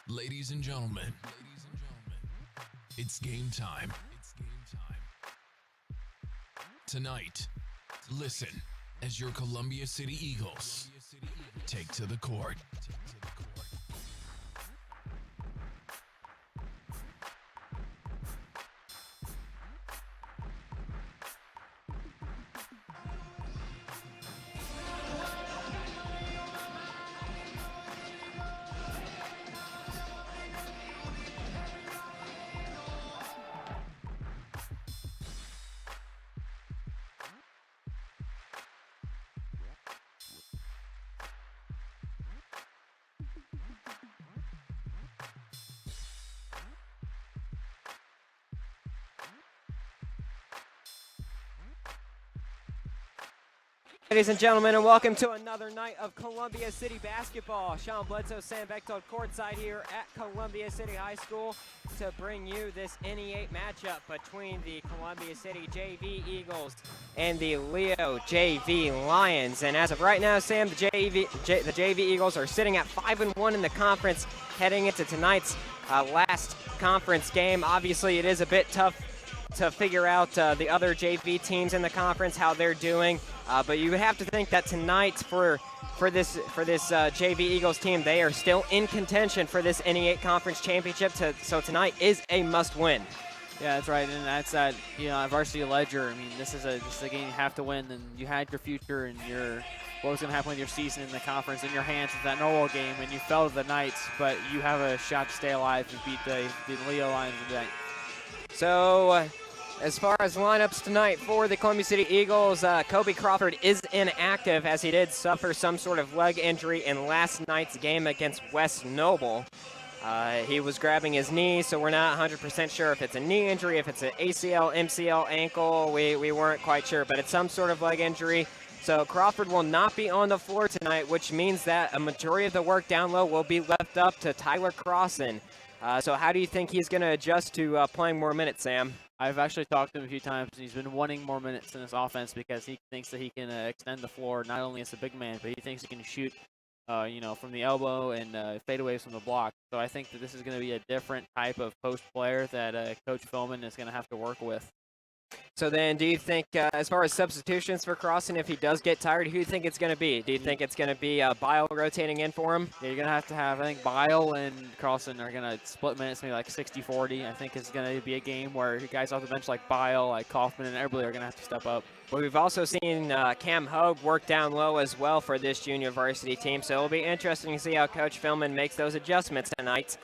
Ladies and gentlemen, it's game time. Tonight, listen as your Columbia City Eagles take to the court. Ladies and gentlemen, and welcome to another night of Columbia City basketball. Sean Bledsoe, Sam Bechtold courtside here at Columbia City High School to bring you this NE8 matchup between the Columbia City JV Eagles and the Leo JV Lions. And as of right now, Sam, the JV Eagles are sitting at 5-1 in the conference heading into tonight's last conference game. Obviously, it is a bit tough to figure out the other JV teams in the conference, how they're doing. But you would have to think that tonight for this JV Eagles team, they are still in contention for this NE8 conference championship. So tonight is a must-win. Yeah, that's right, and that's that. Varsity Ledger. I mean, this is a game you have to win, and you had your future and what was going to happen with your season in the conference in your hands with that Norwell game, and you fell to the Knights, but you have a shot to stay alive and beat the Leo Lions tonight. So, as far as lineups tonight for the Columbia City Eagles, Kobe Crawford is inactive as he did suffer some sort of leg injury in last night's game against West Noble. He was grabbing his knee, so we're not 100% sure if it's a knee injury, if it's an ACL, MCL, ankle. We weren't quite sure, but it's some sort of leg injury. So Crawford will not be on the floor tonight, which means that a majority of the work down low will be left up to Tyler Crossan. So how do you think he's going to adjust to playing more minutes, Sam? I've actually talked to him a few times, and he's been wanting more minutes in this offense because he thinks that he can extend the floor not only as a big man, but he thinks he can shoot, from the elbow and fadeaways from the block. So I think that this is going to be a different type of post player that Coach Philman is going to have to work with. So then, do you think, as far as substitutions for Crossan, if he does get tired, who do you think it's going to be? Do you think it's going to be Bile rotating in for him? Yeah, you're going to have, I think Bile and Crossan are going to split minutes, maybe like 60-40. I think it's going to be a game where guys off the bench like Bile, like Kaufman, and everybody are going to have to step up. Well, we've also seen Cam Hogue work down low as well for this junior varsity team, so it'll be interesting to see how Coach Philman makes those adjustments tonight.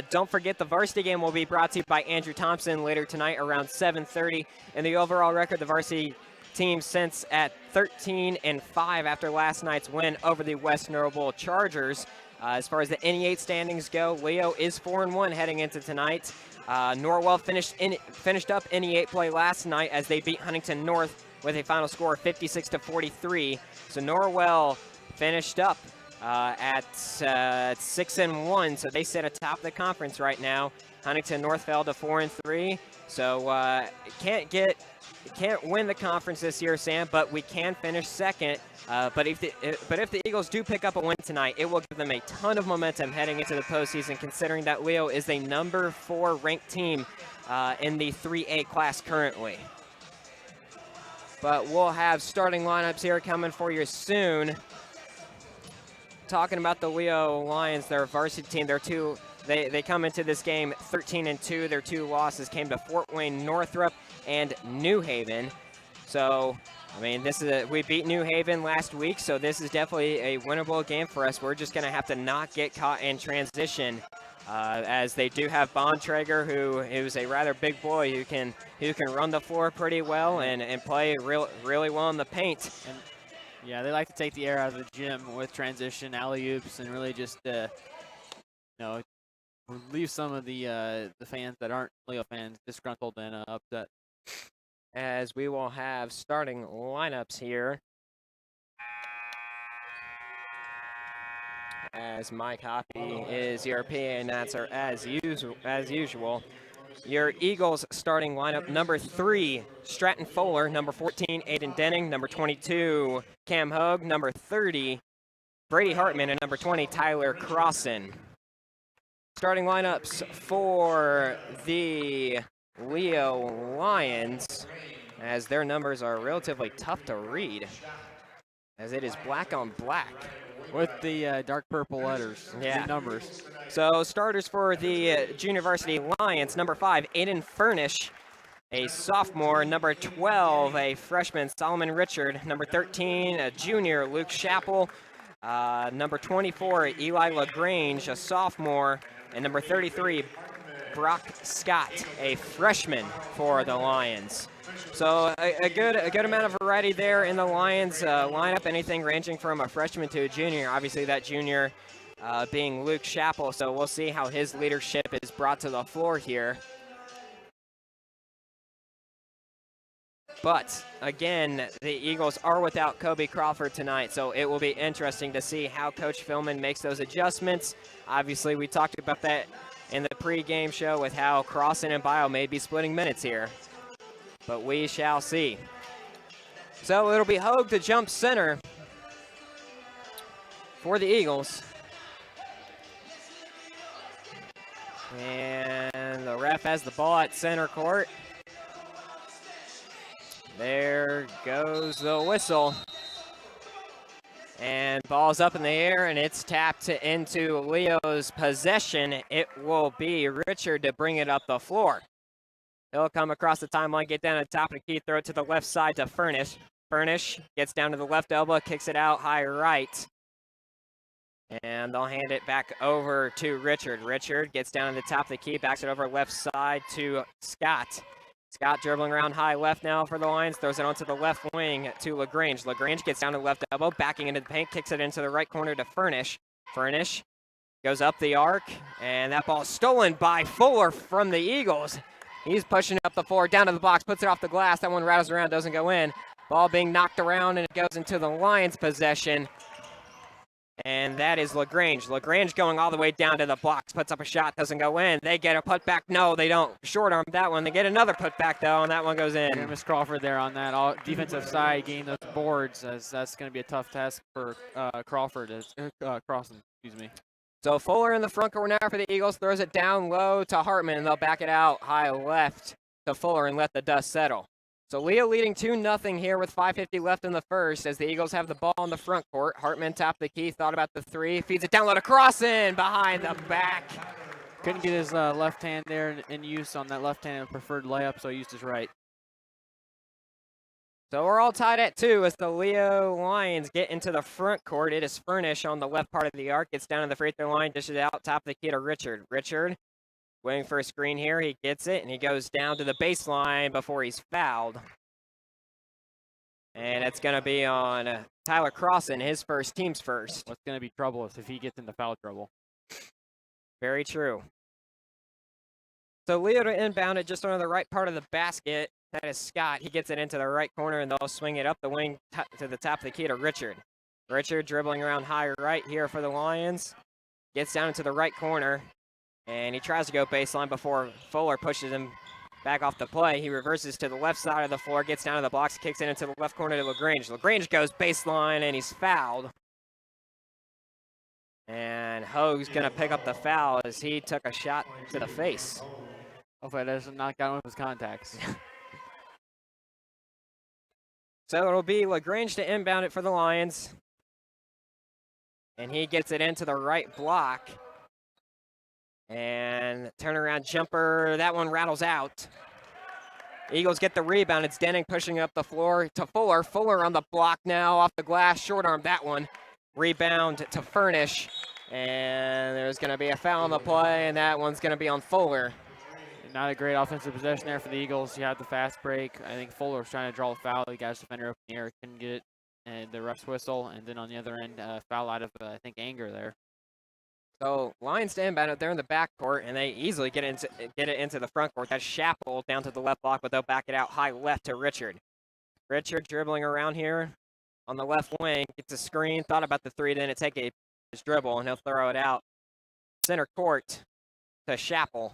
Don't forget the varsity game will be brought to you by Andrew Thompson later tonight around 7:30. And the overall record, the varsity team since at 13-5 after last night's win over the West Noble Chargers. As far as the NE8 standings go, Leo is 4-1 heading into tonight. Norwell finished up NE8 play last night as they beat Huntington North with a final score of 56-43. So Norwell finished up at 6-1, so they sit atop the conference right now. Huntington North fell to 4-3, so can't win the conference this year, Sam, but we can finish second. But if the Eagles do pick up a win tonight, it will give them a ton of momentum heading into the postseason, considering that Leo is a number 4 ranked team in the 3A class currently. But we'll have starting lineups here coming for you soon. Talking about the Leo Lions, their varsity team, they come into this game 13-2. Their 2 losses came to Fort Wayne Northrop and New Haven. So, I mean, we beat New Haven last week, so this is definitely a winnable game for us. We're just going to have to not get caught in transition, as they do have Bontrager, who is a rather big boy who can run the floor pretty well and play really well in the paint. And yeah, they like to take the air out of the gym with transition, alley-oops, and really just, leave some of the fans that aren't Leo fans disgruntled and upset. As we will have starting lineups here. As my copy is your PA announcer as usual. Your Eagles starting lineup: number 3, Stratton Fuller; number 14, Aiden Denning; number 22, Cam Hogue; number 30, Brady Hartman; and number 20, Tyler Crossan. Starting lineups for the Leo Lions, as their numbers are relatively tough to read, as it is black on black. With the dark purple letters, the numbers. So starters for the Junior Varsity Lions, number 5, Aiden Furnish, a sophomore. Number 12, a freshman, Solomon Richard. Number 13, a junior, Luke Chappell. Number 24, Eli Legrange, a sophomore. And number 33, Brock Scott, a freshman for the Lions. So a good amount of variety there in the Lions lineup, anything ranging from a freshman to a junior. Obviously that junior being Luke Chappell, so we'll see how his leadership is brought to the floor here. But again, the Eagles are without Kobe Crawford tonight, so it will be interesting to see how Coach Philman makes those adjustments. Obviously, we talked about that in the pregame show with how Crossan and Bio may be splitting minutes here, but we shall see. So it'll be Hogue to jump center for the Eagles. And the ref has the ball at center court. There goes the whistle. And ball's up in the air, and it's tapped into Leo's possession. It will be Richard to bring it up the floor. He'll come across the timeline, get down to the top of the key, throw it to the left side to Furnish. Furnish gets down to the left elbow, kicks it out high right. And they'll hand it back over to Richard. Richard gets down to the top of the key, backs it over left side to Scott. Scott dribbling around high left now for the Lions, throws it onto the left wing to Legrange. Legrange gets down to the left elbow, backing into the paint, kicks it into the right corner to Furnish. Furnish goes up the arc, and that ball is stolen by Fuller from the Eagles. He's pushing up the floor, down to the box, puts it off the glass. That one rattles around, doesn't go in. Ball being knocked around, and it goes into the Lions' possession. And that is Legrange. Legrange going all the way down to the box, puts up a shot, doesn't go in. They get a putback. No, they don't. Short arm that one. They get another putback, though, and that one goes in. Yeah, Miss Crawford there on that defensive side, getting those boards, as that's going to be a tough task for Crawford, Crossan, excuse me. So Fuller in the front court now for the Eagles, throws it down low to Hartman, and they'll back it out high left to Fuller and let the dust settle. So Leo leading 2-0 here with 5:50 left in the first as the Eagles have the ball in the front court. Hartman top the key, thought about the three, feeds it down low to Crossan behind the back. Couldn't get his left hand there in use on that left hand preferred layup, so he used his right. So we're all tied at 2 as the Leo Lions get into the front court. It is Furnish on the left part of the arc, gets down to the free throw line, dishes it out, top of the key to Richard. Richard waiting for a screen here. He gets it, and he goes down to the baseline before he's fouled. And it's going to be on Tyler Crossan, his first, team's first. What's going to be trouble is if he gets into foul trouble. Very true. So Leo to inbound it just under the right part of the basket. That is Scott. He gets it into the right corner, and they'll swing it up the wing to the top of the key to Richard. Richard dribbling around high right here for the Lions. Gets down into the right corner. And he tries to go baseline before Fuller pushes him back off the play. He reverses to the left side of the floor, gets down to the box, kicks it into the left corner to Legrange. Legrange goes baseline, and he's fouled. And Hogue's going to pick up the foul as he took a shot to the face. Hopefully that doesn't knock down one of his contacts. So it'll be Legrange to inbound it for the Lions. And he gets it into the right block. And turnaround jumper, that one rattles out. Eagles get the rebound. It's Denning pushing up the floor to Fuller. Fuller on the block now, off the glass, short arm that one. Rebound to Furnish. And there's going to be a foul on the play, and that one's going to be on Fuller. Not a great offensive possession there for the Eagles. You had the fast break. I think Fuller was trying to draw a foul. He got his defender up in the air, couldn't get it. And the ref's whistle. And then on the other end, foul out of, I think, anger there. So Lions to inbound it. They're in the backcourt, and they easily get it into the front court. That's Chappell down to the left block, but they'll back it out high left to Richard. Richard dribbling around here on the left wing. Gets a screen. Thought about the three. Then it take his dribble, and he'll throw it out. Center court to Chappell.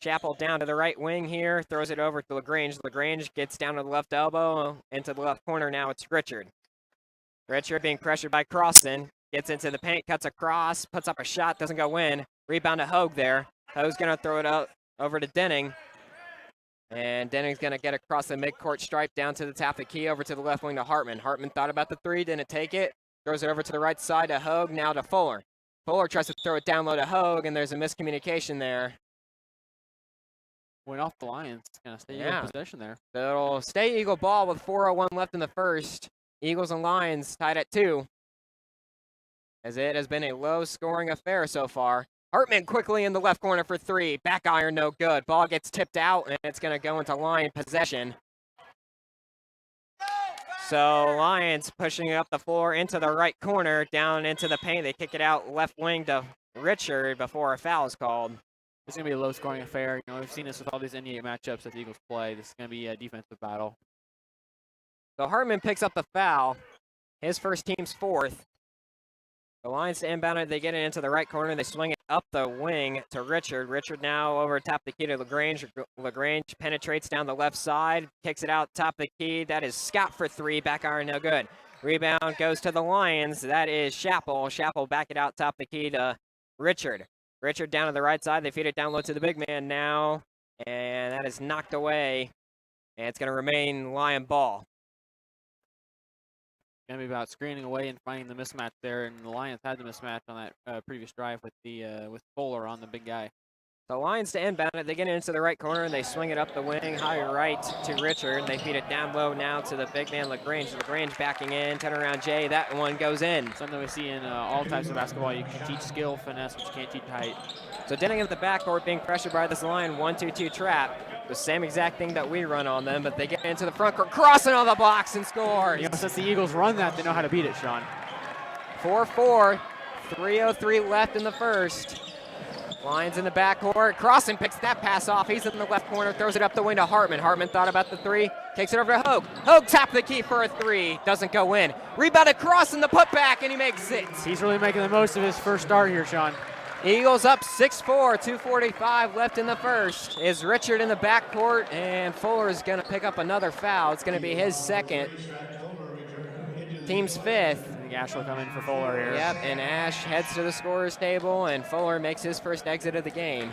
Chappell down to the right wing here. Throws it over to Legrange. Legrange gets down to the left elbow. Into the left corner now. It's Richard. Richard being pressured by Crossan. Gets into the paint, cuts across, puts up a shot, doesn't go in. Rebound to Hogue there. Hogue's going to throw it out over to Denning. And Denning's going to get across the midcourt stripe down to the top of the key over to the left wing to Hartman. Hartman thought about the three, didn't take it. Throws it over to the right side to Hogue, now to Fuller. Fuller tries to throw it down low to Hogue, and there's a miscommunication there. Went off the Lions. Kind of stay in possession there. So it'll stay Eagle ball with 4:01 left in the first. Eagles and Lions tied at 2. As it has been a low-scoring affair so far. Hartman quickly in the left corner for 3. Back iron, no good. Ball gets tipped out, and it's going to go into Lion possession. So Lions pushing it up the floor into the right corner, down into the paint. They kick it out left wing to Richard before a foul is called. It's going to be a low-scoring affair. You know, we've seen this with all these NEA matchups that the Eagles play. This is going to be a defensive battle. So Hartman picks up the foul. His first team's 4th. The Lions to inbound it. They get it into the right corner. They swing it up the wing to Richard. Richard now over top the key to Legrange. Legrange penetrates down the left side. Kicks it out top of the key. That is Scott for 3. Back iron, no good. Rebound goes to the Lions. That is Chappell. Chappell back it out top of the key to Richard. Richard down to the right side. They feed it down low to the big man now. And that is knocked away. And it's going to remain Lion ball. Going to be about screening away and finding the mismatch there, and the Lions had the mismatch on that previous drive with with Fuller on the big guy. The Lions to inbound it. They get it into the right corner, and they swing it up the wing, high right to Richard. They feed it down low now to the big man, Legrange. Legrange backing in, turnaround Jay. That one goes in. Something we see in all types of basketball. You can teach skill, finesse, but you can't teach height. So Denning at the backcourt being pressured by this Lion 1-2-2 trap. The same exact thing that we run on them, but they get into the front court, crossing all the blocks and scores. You know, since the Eagles run that, they know how to beat it, Sean. 4-4, 3:03 left in the first. Lions in the backcourt. Crossan picks that pass off. He's in the left corner, throws it up the wing to Hartman. Hartman thought about the 3, takes it over to Hogue. Hogue top of the key for a 3, doesn't go in. Rebounded Crossan, the putback, and he makes it. He's really making the most of his first start here, Sean. Eagles up 6-4, 2:45 left in the first. Is Richard in the backcourt, and Fuller is going to pick up another foul. It's going to be his second. Team's 5th. I think Ash will come in for Fuller here. Yep, and Ash heads to the scorer's table, and Fuller makes his first exit of the game.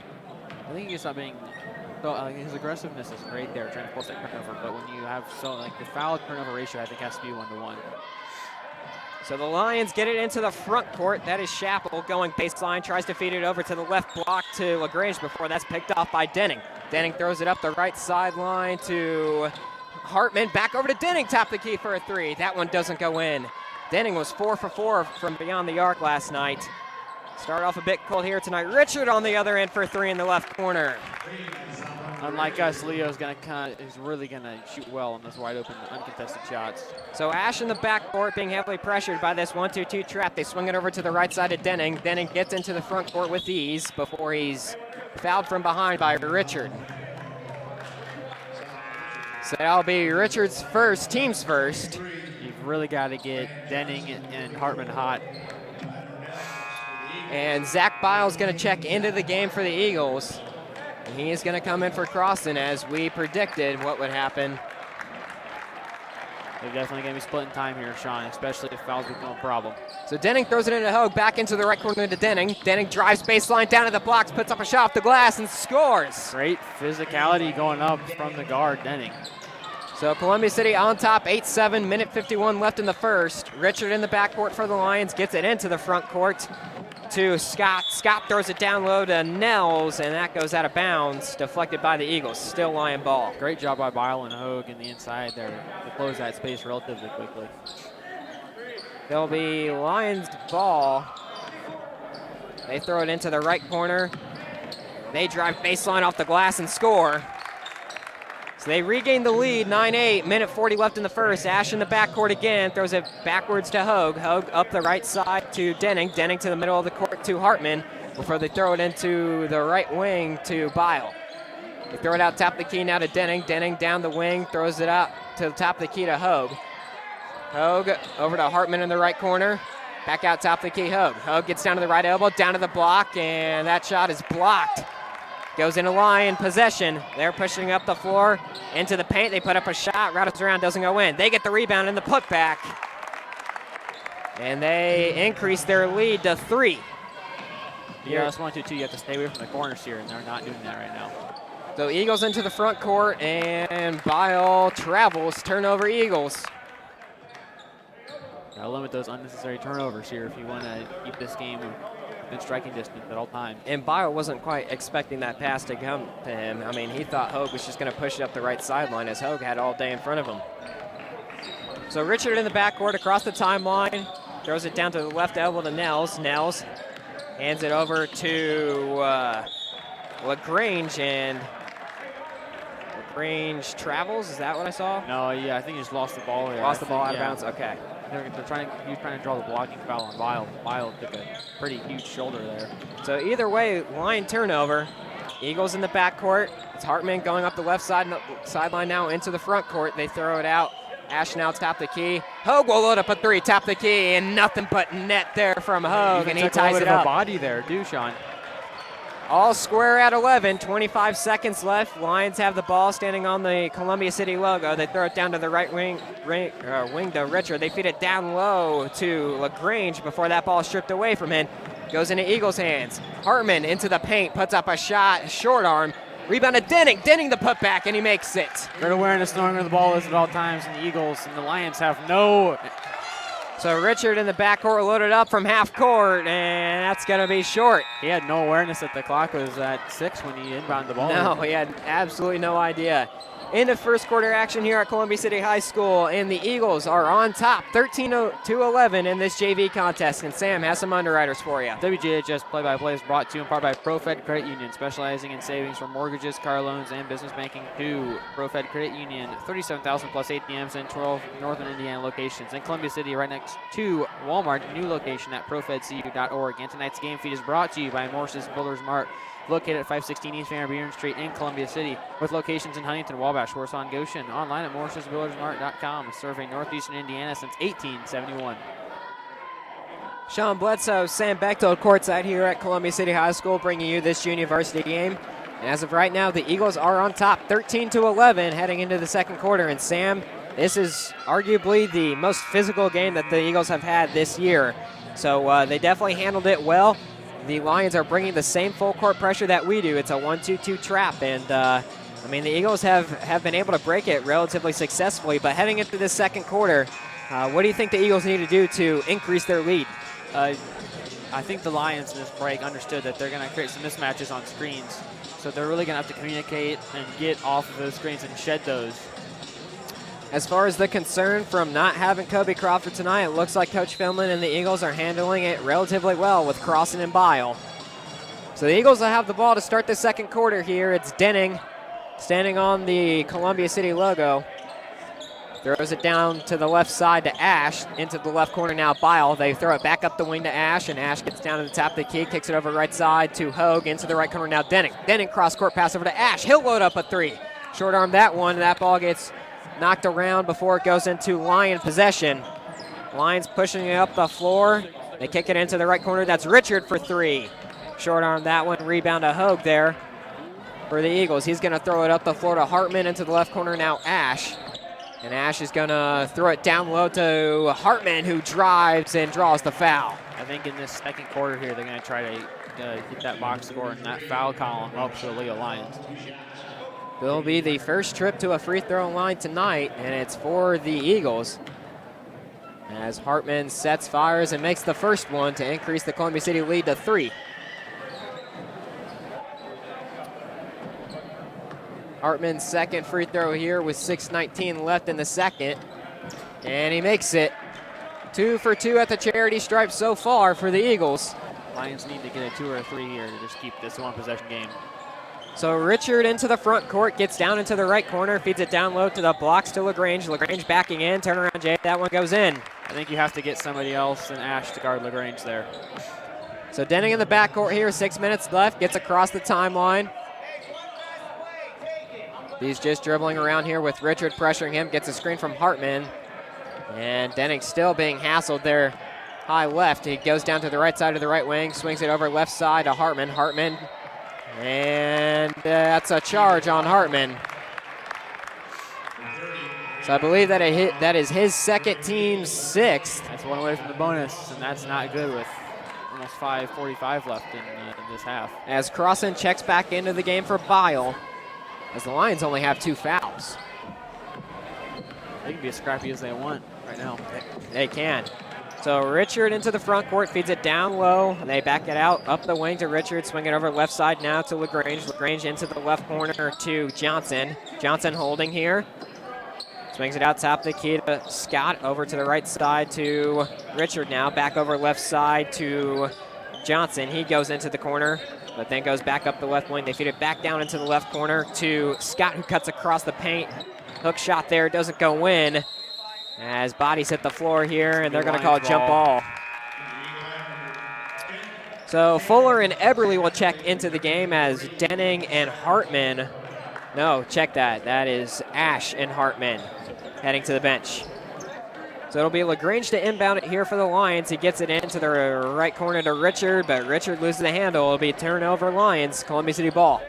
I think he's not being. His aggressiveness is great there, trying to force that turnover. But when you have the foul turnover ratio, I think has to be 1-to-1. So the Lions get it into the front court. That is Chappell going baseline, tries to feed it over to the left block to Legrange before that's picked off by Denning. Denning throws it up the right sideline to Hartman. Back over to Denning, top of the key for a 3. That one doesn't go in. Denning was 4 for 4 from beyond the arc last night. Start off a bit cold here tonight. Richard on the other end for 3 in the left corner. Unlike us, Leo's is really gonna shoot well on those wide open, uncontested shots. So Ash in the backcourt being heavily pressured by this 1-2-2 trap. They swing it over to the right side of Denning. Denning gets into the front court with ease before he's fouled from behind by Richard. So that'll be Richard's first, team's first. You've really got to get Denning and Hartman hot. And Zach Biles going to check into the game for the Eagles. And he is going to come in for Crossan as we predicted what would happen. They're definitely going to be splitting time here, Sean, especially if fouls become a problem. So Denning throws it into Hogue, back into the right corner to Denning. Denning drives baseline down to the blocks, puts up a shot off the glass, and scores. Great physicality going up from the guard, Denning. So Columbia City on top, 8-7, minute 51 left in the first. Richard in the backcourt for the Lions, gets it into the front court to Scott. Scott throws it down low to Nels, and that goes out of bounds, deflected by the Eagles. Still Lion ball. Great job by Bile and Hogue in the inside there to close that space relatively quickly. There'll be Lions ball. They throw it into the right corner. They drive baseline off the glass and score. So they regain the lead, 9-8, minute 40 left in the first. Ash in the backcourt again, throws it backwards to Hogue. Hogue up the right side to Denning. Denning to the middle of the court to Hartman before they throw it into the right wing to Bile. They throw it out top of the key now to Denning. Denning down the wing, throws it out to the top of the key to Hogue. Hogue over to Hartman in the right corner. Back out top of the key, Hogue. Hogue gets down to the right elbow, down to the block, and that shot is blocked. Goes into Lion possession. They're pushing up the floor into the paint. They put up a shot, rattles around, doesn't go in. They get the rebound and the putback. And they increase their lead to 3. Yeah, that's 1-2-2. You have to stay away from the corners here, and they're not doing that right now. So Eagles into the front court, and Bile travels, turnover Eagles. Gotta limit those unnecessary turnovers here if you want to keep this game in striking distance at all times. And Bile wasn't quite expecting that pass to come to him. I mean, he thought Hogue was just going to push it up the right sideline, as Hogue had all day in front of him. So Richard in the backcourt across the timeline, throws it down to the left elbow to Nels. Nels hands it over to Legrange, and Legrange travels. Is that what I saw? No, yeah, I think he just lost the ball here. Lost the ball out of bounds. Okay. He was trying to draw the blocking foul on Bile. Bile took a pretty huge shoulder there. So either way, line turnover. Eagles in the backcourt. It's Hartman going up the left sideline now into the front court. They throw it out. Ash now tap the key. Hogue will load up a three, tap the key, and nothing but net there from Hogue, and he ties it up. A body there, Sean. All square at 11, 25 seconds left. Lions have the ball standing on the Columbia City logo. They throw it down to the right wing to Richard. They feed it down low to Legrange before that ball is stripped away from him. Goes into Eagles' hands. Hartman into the paint, puts up a shot, short arm. Rebound to Denning. Denning the putback, and he makes it. Good awareness knowing where the ball is at all times, and the Eagles and the Lions have no. So Richard in the backcourt loaded up from half court, and that's going to be short. He had no awareness that the clock was at 6 when he inbounded the ball. No, he had absolutely no idea. In the first quarter action here at Columbia City High School, and the Eagles are on top 13-11 in this JV contest, and Sam has some underwriters for you. WJHS play-by-play is brought to you in part by ProFed Credit Union, specializing in savings for mortgages, car loans, and business banking too. ProFed Credit Union, 37,000 plus ATMs in 12 northern Indiana locations. In Columbia City, right next to Walmart, new location at profedcu.org. And tonight's game feed is brought to you by Morse's Builders Mart, located at 516 East Van Buren Street in Columbia City, with locations in Huntington, Wabash, Warsaw, and Goshen. Online at morsesbuildersmart.com, serving northeastern Indiana since 1871. Sean Bledsoe, Sam Bechtold courtside here at Columbia City High School, bringing you this junior varsity game. And as of right now, the Eagles are on top 13-11 heading into the second quarter. And Sam, this is arguably the most physical game that the Eagles have had this year. So they definitely handled it well. The Lions are bringing the same full court pressure that we do. It's a 1-2-2 trap, and I mean, the Eagles have been able to break it relatively successfully. But heading into this second quarter, what do you think the Eagles need to do to increase their lead? I think the Lions in this break understood that they're going to create some mismatches on screens, so they're really going to have to communicate and get off of those screens and shed those. As far as the concern from not having Kobe Crawford tonight, it looks like Coach Philman and the Eagles are handling it relatively well with Crossan and Bile. So the Eagles will have the ball to start the second quarter here. It's Denning standing on the Columbia City logo. Throws it down to the left side to Ash. Into the left corner now, Bile. They throw it back up the wing to Ash, and Ash gets down to the top of the key, kicks it over right side to Hogue. Into the right corner now, Denning. Denning cross-court pass over to Ash. He'll load up a three. Short arm that one. That ball gets knocked around before it goes into Lion possession. Lions pushing it up the floor. They kick it into the right corner. That's Richard for three. Short arm that one. Rebound to Hogue there for the Eagles. He's going to throw it up the floor to Hartman. Into the left corner now, Ash. And Ash is going to throw it down low to Hartman, who drives and draws the foul. I think in this second quarter here, they're going to try to get that box score and that foul column up for the Leo Lions. Will be the first trip to a free throw line tonight, and it's for the Eagles. As Hartman sets, fires, and makes the first one to increase the Columbia City lead to 3. Hartman's second free throw here with 6:19 left in the second, and he makes it. 2 for 2 at the charity stripe so far for the Eagles. Lions need to get a 2 or a 3 here to just keep this one possession game. So Richard into the front court, gets down into the right corner, feeds it down low to the blocks to Legrange. Legrange backing in, turnaround Jay, that one goes in. I think you have to get somebody else than Ash to guard Legrange there. So Denning in the backcourt here, 6 minutes left, gets across the timeline. He's just dribbling around here with Richard pressuring him, gets a screen from Hartman. And Denning still being hassled there high left. He goes down to the right side of the right wing, swings it over left side to Hartman. Hartman. And that's a charge on Hartman. So I believe that that is his second, team's 6th. That's one away from the bonus, and that's not good with almost 5:45 left in this half. As Crossan checks back into the game for Bile, as the Lions only have 2 fouls. They can be as scrappy as they want right now. They can. So Richard into the front court, feeds it down low. They back it out, up the wing to Richard, swing it over left side now to Legrange. Legrange into the left corner to Johnson. Johnson holding here. Swings it out top of the key to Scott, over to the right side to Richard now. Back over left side to Johnson. He goes into the corner, but then goes back up the left wing. They feed it back down into the left corner to Scott, who cuts across the paint. Hook shot there, doesn't go in. As bodies hit the floor here, and they're going to call a jump ball. So Fuller and Eberly will check into the game as Denning and Hartman. No, check that. That is Ash and Hartman heading to the bench. So it'll be Legrange to inbound it here for the Lions. He gets it into the right corner to Richard, but Richard loses the handle. It'll be a turnover Lions, Columbia City ball.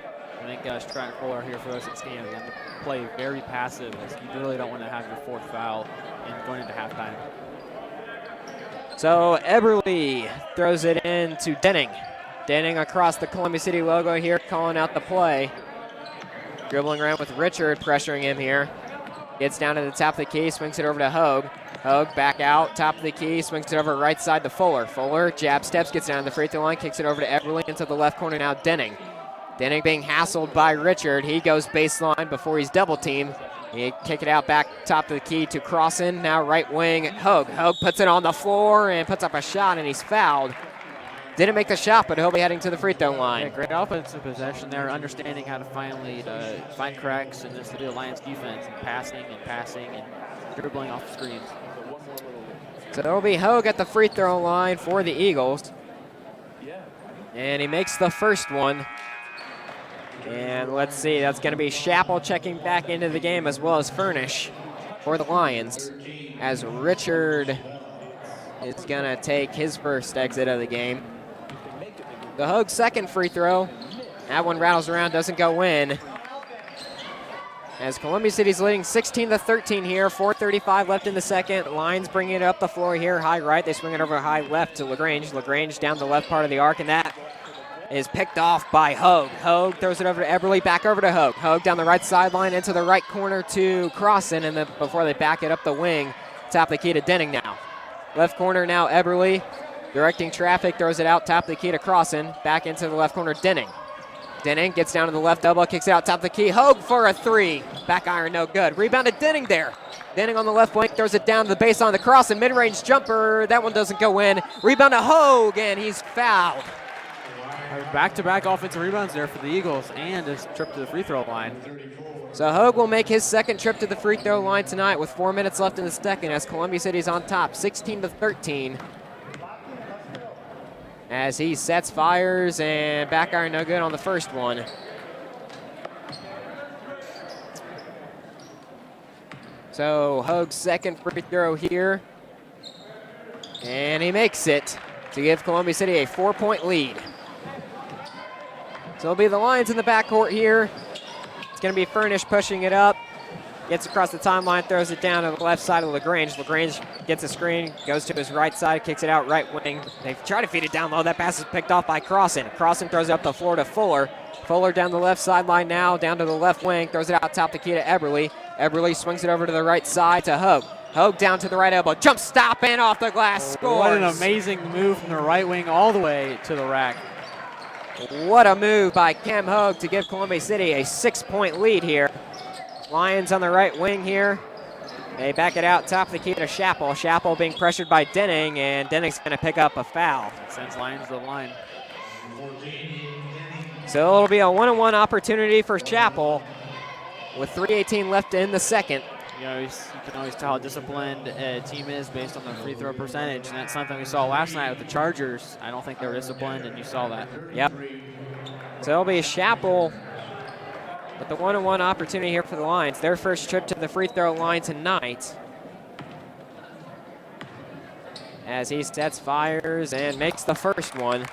I think Stratton Fuller here for us at this game is going to play very passive, as you really don't want to have your 4th foul going into halftime. So Eberly throws it in to Denning. Denning across the Columbia City logo here, calling out the play. Dribbling around with Richard, pressuring him here. Gets down to the top of the key, swings it over to Hogue. Hogue back out, top of the key, swings it over right side to Fuller. Fuller, jab steps, gets down to the free throw line, kicks it over to Eberly into the left corner now, Denning. Denning being hassled by Richard. He goes baseline before he's double teamed. He kick it out back top of the key to Crossan. Now right wing, Hogue. Hogue puts it on the floor and puts up a shot, and he's fouled. Didn't make the shot, but he'll be heading to the free throw line. Yeah, great offensive possession there, understanding how to finally find cracks in this Lions defense, and passing and dribbling off the screens. So it'll be Hogue at the free throw line for the Eagles. And he makes the first one. And let's see, that's going to be Chappell checking back into the game, as well as Furnish for the Lions, as Richard is going to take his first exit of the game. The Hogue second free throw. That one rattles around, doesn't go in. As Columbia City's leading 16-13 here, 4:35 left in the second. Lions bringing it up the floor here, high right. They swing it over high left to Legrange. Legrange down the left part of the arc, and that is picked off by Hogue. Hogue throws it over to Eberly, back over to Hogue. Hogue down the right sideline into the right corner to Crossan, and then before they back it up the wing, top of the key to Denning now. Left corner now, Eberly directing traffic, throws it out top of the key to Crossan, back into the left corner, Denning. Denning gets down to the left elbow, kicks it out top of the key. Hogue for a 3. Back iron, no good. Rebound to Denning there. Denning on the left wing, throws it down to the baseline to Crossan. Mid-range jumper, that one doesn't go in. Rebound to Hogue, and he's fouled. Back-to-back offensive rebounds there for the Eagles, and his trip to the free throw line. So Hogue will make his second trip to the free throw line tonight with 4 minutes left in the second, as Columbia City's on top, 16-13. As he sets, fires, and back iron no good on the first one. So Hogue's second free throw here, and he makes it to give Columbia City a 4-point lead. So it'll be the Lions in the backcourt here. It's going to be Furnish pushing it up. Gets across the timeline, throws it down to the left side of Legrange. Legrange gets a screen, goes to his right side, kicks it out right wing. They try to feed it down low. That pass is picked off by Crossan. Crossan throws it up the floor to Fuller. Fuller down the left sideline now, down to the left wing, throws it out top the key to Eberly. Eberly swings it over to the right side to Hogue. Hogue down to the right elbow, jump stop, and off the glass, scores. What an amazing move from the right wing all the way to the rack. What a move by Cam Hogue to give Columbia City a 6-point lead here. Lions on the right wing here. They back it out top of the key to Chappell. Chappell being pressured by Denning, and Denning's going to pick up a foul. Sends Lions to the line. So it'll be a 1-on-1 opportunity for Chappell with 3:18 left in the second. You know, you can always tell how disciplined a team is based on their free throw percentage, and that's something we saw last night with the Chargers. I don't think they were disciplined, and you saw that. Yep. So it'll be Chappell with the 1-on-1 opportunity here for the Lions. Their first trip to the free throw line tonight. As he sets, fires, and makes the first one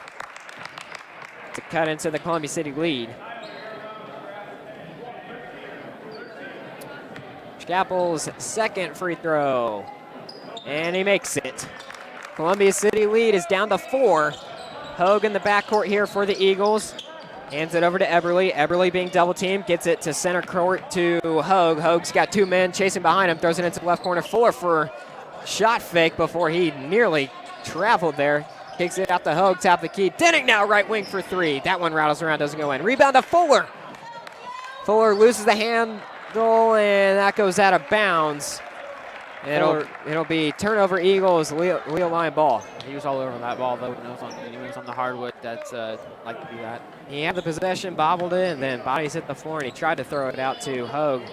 to cut into the Columbia City lead. Chappell's second free throw, and he makes it. Columbia City lead is down to 4 Hogue in the backcourt here for the Eagles. Hands it over to Eberly. Eberly being double teamed, gets it to center court to Hogue. Hogue's got 2 men chasing behind him, throws it into the left corner. Fuller for shot fake before he nearly traveled there. Kicks it out to Hogue, top of the key. Denning now right wing for 3. That one rattles around, doesn't go in. Rebound to Fuller. Fuller loses the handle, and that goes out of bounds. It'll be turnover Eagles, Leo Lyon ball. He was all over that ball, though. He was on the hardwood. That's like to do that. He had the possession, bobbled it, and then bodies hit the floor, and he tried to throw it out to Hogue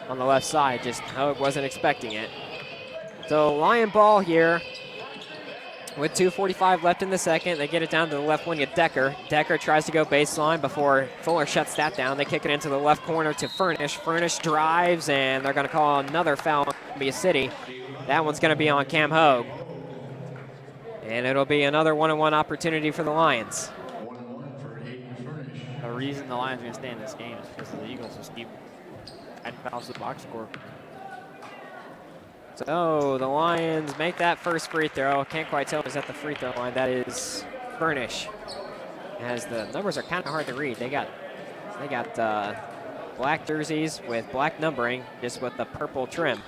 on the left side. Just Hogue wasn't expecting it. So Lion ball here with 2:45 left in the second. They get it down to the left wing at Decker. Decker tries to go baseline before Fuller shuts that down. They kick it into the left corner to Furnish. Furnish drives, and they're going to call another foul on Columbia City. That one's going to be on Cam Hogue. And it'll be another one-on-one opportunity for the Lions. The reason the Lions are going to stay in this game is because the Eagles just keep adding fouls to the box score. So the Lions make that first free throw. Can't quite tell if it's at the free throw line. That is Furnish. As the numbers are kind of hard to read. They got black jerseys with black numbering, just with the purple trim.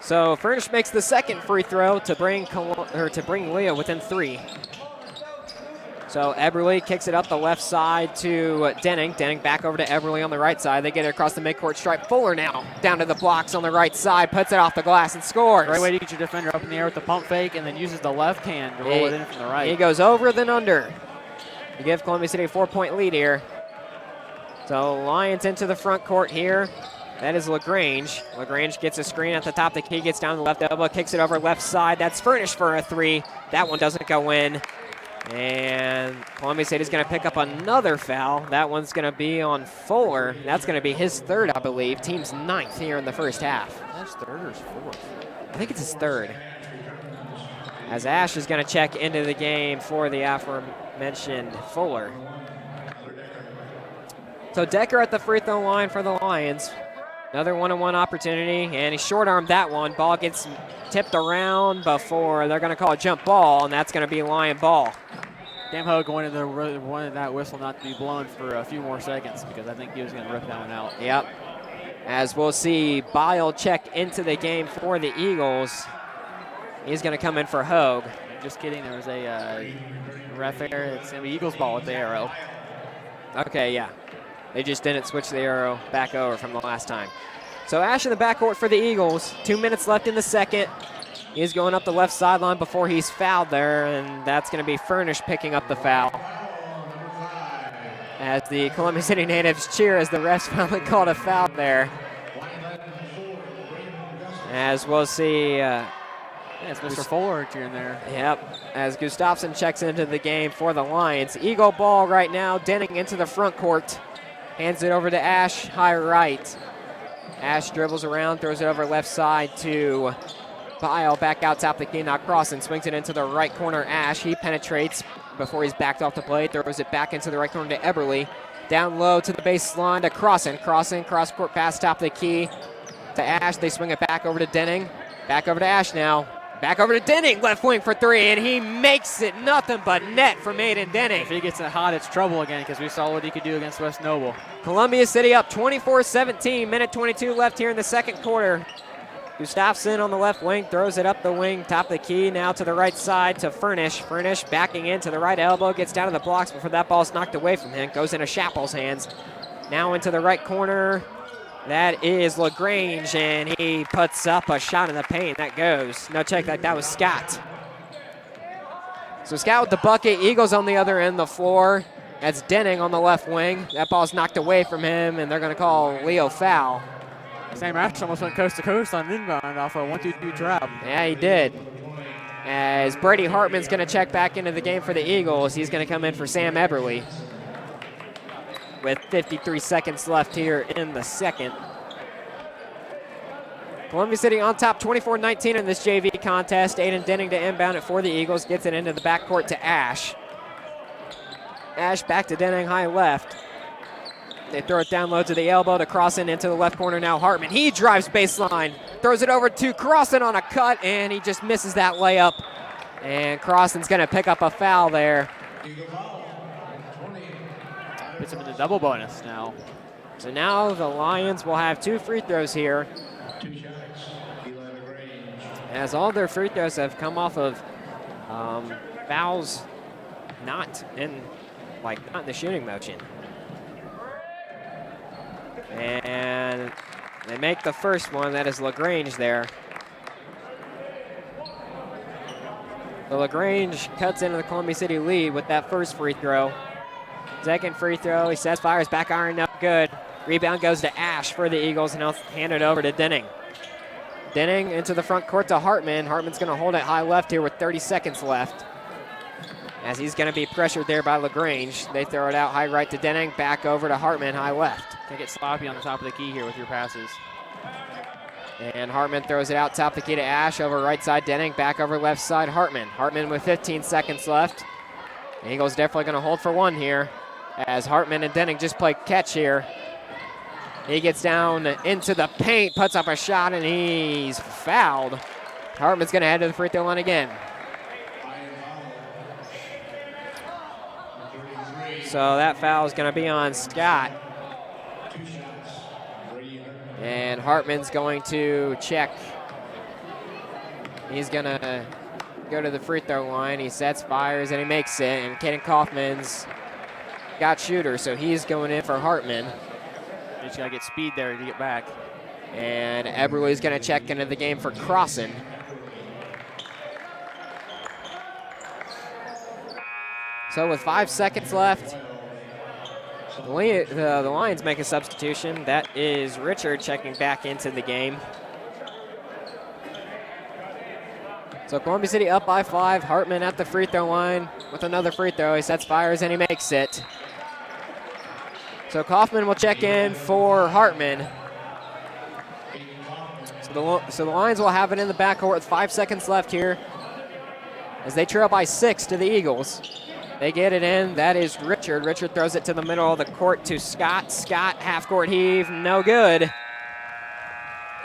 So Furnish makes the second free throw to bring Leo within 3. So Eberly kicks it up the left side to Denning. Denning back over to Eberly on the right side. They get it across the midcourt stripe. Fuller now down to the blocks on the right side, puts it off the glass and scores. Great way to get your defender up in the air with the pump fake, and then uses the left hand to roll it in from the right. He goes over then under. You give Columbia City a 4-point lead here. So Lions into the front court here. That is Legrange. Legrange gets a screen at the top of the key, gets down to the left elbow, kicks it over left side. That's Furnish for a 3. That one doesn't go in. And Columbia City is going to pick up another foul. That one's going to be on Fuller. That's going to be his 3rd, I believe. Team's 9th here in the first half. That's 3rd or 4th? I think it's his 3rd. As Ash is going to check into the game for the aforementioned Fuller. So Decker at the free throw line for the Lions. Another one-on-one opportunity, and he short-armed that one. Ball gets tipped around before they're going to call a jump ball, and that's going to be Lion ball. Cam Hogue wanted that whistle not to be blown for a few more seconds because I think he was going to rip that one out. Yep. As we'll see Bile check into the game for the Eagles. He's going to come in for Hogue. Just kidding. There was a ref there. It's going to be Eagles ball with the arrow. Okay, yeah. They just didn't switch the arrow back over from the last time. So Ash in the backcourt for the Eagles. 2 minutes left in the second. He's going up the left sideline before he's fouled there, and that's going to be Furnish picking up the foul. As the Columbia City natives cheer as the refs finally called a foul there. As we'll see. It's Mr. Fuller cheering there. Yep. As Gustafsson checks into the game for the Lions. Eagle ball right now. Denning into the front court. Hands it over to Ash, high right. Ash dribbles around, throws it over left side to Bile, back out top of the key, not crossing, swings it into the right corner. Ash, he penetrates before he's backed off the play, throws it back into the right corner to Eberly. Down low to the baseline to Crossen, cross-court pass top of the key to Ash. They swing it back over to Denning. Back over to Ash now. Back over to Denning, left wing for 3, and he makes it nothing but net from Aiden Denning. If he gets it hot, it's trouble again because we saw what he could do against West Noble. Columbia City up 24-17, minute 22 left here in the second quarter. Gustafsson on the left wing, throws it up the wing, top of the key, now to the right side to Furnish. Furnish backing into the right elbow, gets down to the blocks before that ball's knocked away from him, goes into Chappell's hands. Now into the right corner. That is Legrange, and he puts up a shot in the paint. That goes. No check, that was Scott. So Scott with the bucket. Eagles on the other end of the floor. That's Denning on the left wing. That ball's knocked away from him, and they're going to call Leo foul. Sam Ash almost went coast to coast on inbound off a 1-2-2 trap. Yeah, he did. As Brady Hartman's going to check back into the game for the Eagles. He's going to come in for Sam Eberly. With 53 seconds left here in the second. Columbia City on top 24-19 in this JV contest. Aiden Denning to inbound it for the Eagles. Gets it into the backcourt to Ash. Ash back to Denning, high left. They throw it down low to the elbow to Crossen into the left corner now. Hartman, he drives baseline. Throws it over to Crossen on a cut, and he just misses that layup. And Crossan's going to pick up a foul there. Puts him in the double bonus now. So now the Lions will have 2 free throws here, as all their free throws have come off of fouls not in the shooting motion. And they make the first one. That is Legrange there. So Legrange cuts into the Columbia City lead with that first free throw. Second free throw, he sets, fires, back iron, no good. Rebound goes to Ash for the Eagles, and he'll hand it over to Denning. Denning into the front court to Hartman. Hartman's going to hold it high left here with 30 seconds left, as he's going to be pressured there by Legrange. They throw it out high right to Denning, back over to Hartman, high left. Can't get sloppy on the top of the key here with your passes. And Hartman throws it out top the key to Ash, over right side Denning, back over left side Hartman. Hartman with 15 seconds left. The Eagles definitely going to hold for one here, as Hartman and Denning just play catch here. He gets down into the paint, puts up a shot, and he's fouled. Hartman's going to head to the free throw line again. So that foul is going to be on Scott. And Hartman's going to check. He's going to go to the free throw line. He sets, fires, and he makes it. And Caden Kaufman's got shooter, so he's going in for Hartman. You just got to get speed there to get back. And Eberle's going to check into the game for Crossan. So with 5 seconds left, the Lions make a substitution. That is Richard checking back into the game. So Columbia City up by 5. Hartman at the free throw line with another free throw. He sets, fires, and he makes it. So Kaufman will check in for Hartman. So the Lions will have it in the backcourt with 5 seconds left here, as they trail by 6 to the Eagles. They get it in. That is Richard. Richard throws it to the middle of the court to Scott. Scott, half-court heave, no good.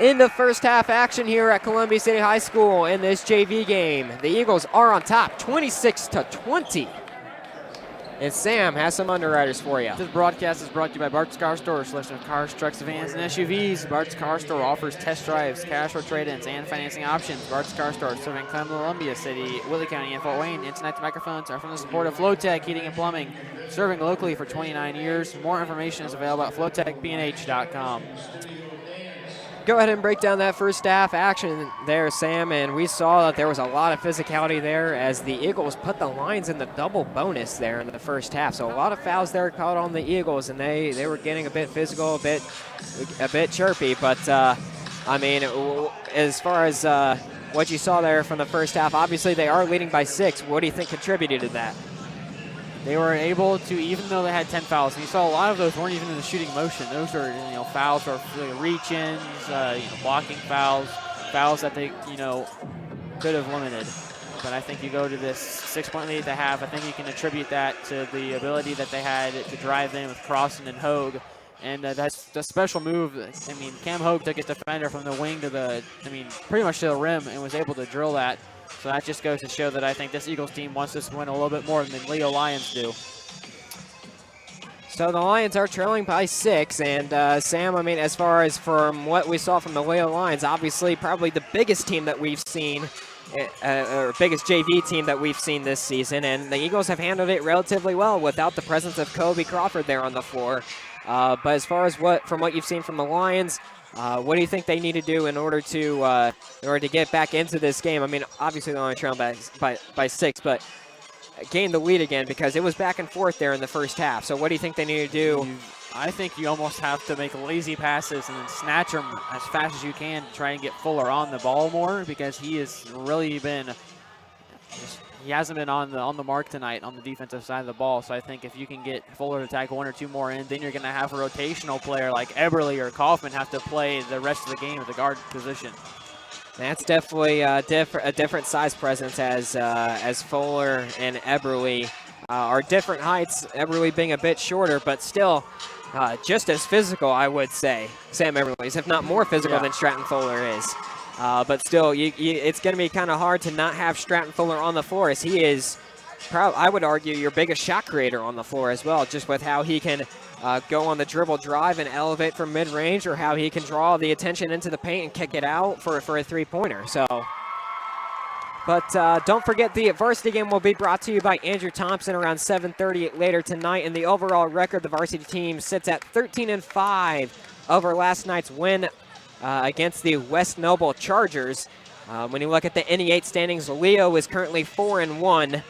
In the first half action here at Columbia City High School in this JV game, the Eagles are on top, 26-20. And Sam has some underwriters for you. This broadcast is brought to you by Bart's Car Store, a selection of cars, trucks, vans, and SUVs. Bart's Car Store offers test drives, cash or trade-ins, and financing options. Bart's Car Store, serving Columbia City, Willie County, and Fort Wayne. Tonight's microphones are from the support of Flowtech Heating and Plumbing, serving locally for 29 years. More information is available at flowtechbnh.com. Go ahead and break down that first half action there, Sam, and we saw that there was a lot of physicality there as the Eagles put the Lions in the double bonus there in the first half. So a lot of fouls there caught on the Eagles, and they were getting a bit physical, a bit chirpy. But I mean, as far as what you saw there from the first half, obviously they are leading by 6. What do you think contributed to that? They were able to, even though they had 10 fouls, and you saw a lot of those weren't even in the shooting motion. Those are, fouls or reach-ins, blocking fouls, fouls that they, could have limited. But I think you go to this 6-point lead at the half, I think you can attribute that to the ability that they had to drive in with Crossan and Hogue. And that's a special move. I mean, Cam Hogue took his defender from the wing to pretty much to the rim and was able to drill that. So that just goes to show that I think this Eagles team wants this win a little bit more than Leo Lions do. So the Lions are trailing by 6, and Sam, I mean, as far as from what we saw from the Leo Lions, obviously probably the biggest team that we've seen, or biggest JV team that we've seen this season, and the Eagles have handled it relatively well without the presence of Kobe Crawford there on the floor. But as far as from what you've seen from the Lions, what do you think they need to do in order to get back into this game? I mean, obviously they're only trailing by 6, but gain the lead again because it was back and forth there in the first half. So what do you think they need to do? I think you almost have to make lazy passes and then snatch them as fast as you can to try and get Fuller on the ball more, because he has really been he hasn't been on the mark tonight on the defensive side of the ball. So I think if you can get Fuller to tackle 1 or 2 more in, then you're going to have a rotational player like Eberle or Kaufman have to play the rest of the game at the guard position. That's definitely a different size presence as Fuller and Eberle are different heights. Eberle being a bit shorter, but still just as physical, I would say. Sam Eberle is, if not more physical than Stratton Fuller is. But still, it's going to be kind of hard to not have Stratton Fuller on the floor, as he is, I would argue, your biggest shot creator on the floor as well, just with how he can go on the dribble drive and elevate from mid-range, or how he can draw the attention into the paint and kick it out for a three-pointer. So, but don't forget, the varsity game will be brought to you by Andrew Thompson around 7:30 later tonight. And the overall record, the varsity team sits at 13-5 over last night's win against the West Noble Chargers. When you look at the NE8 standings, Leo is currently 4-1.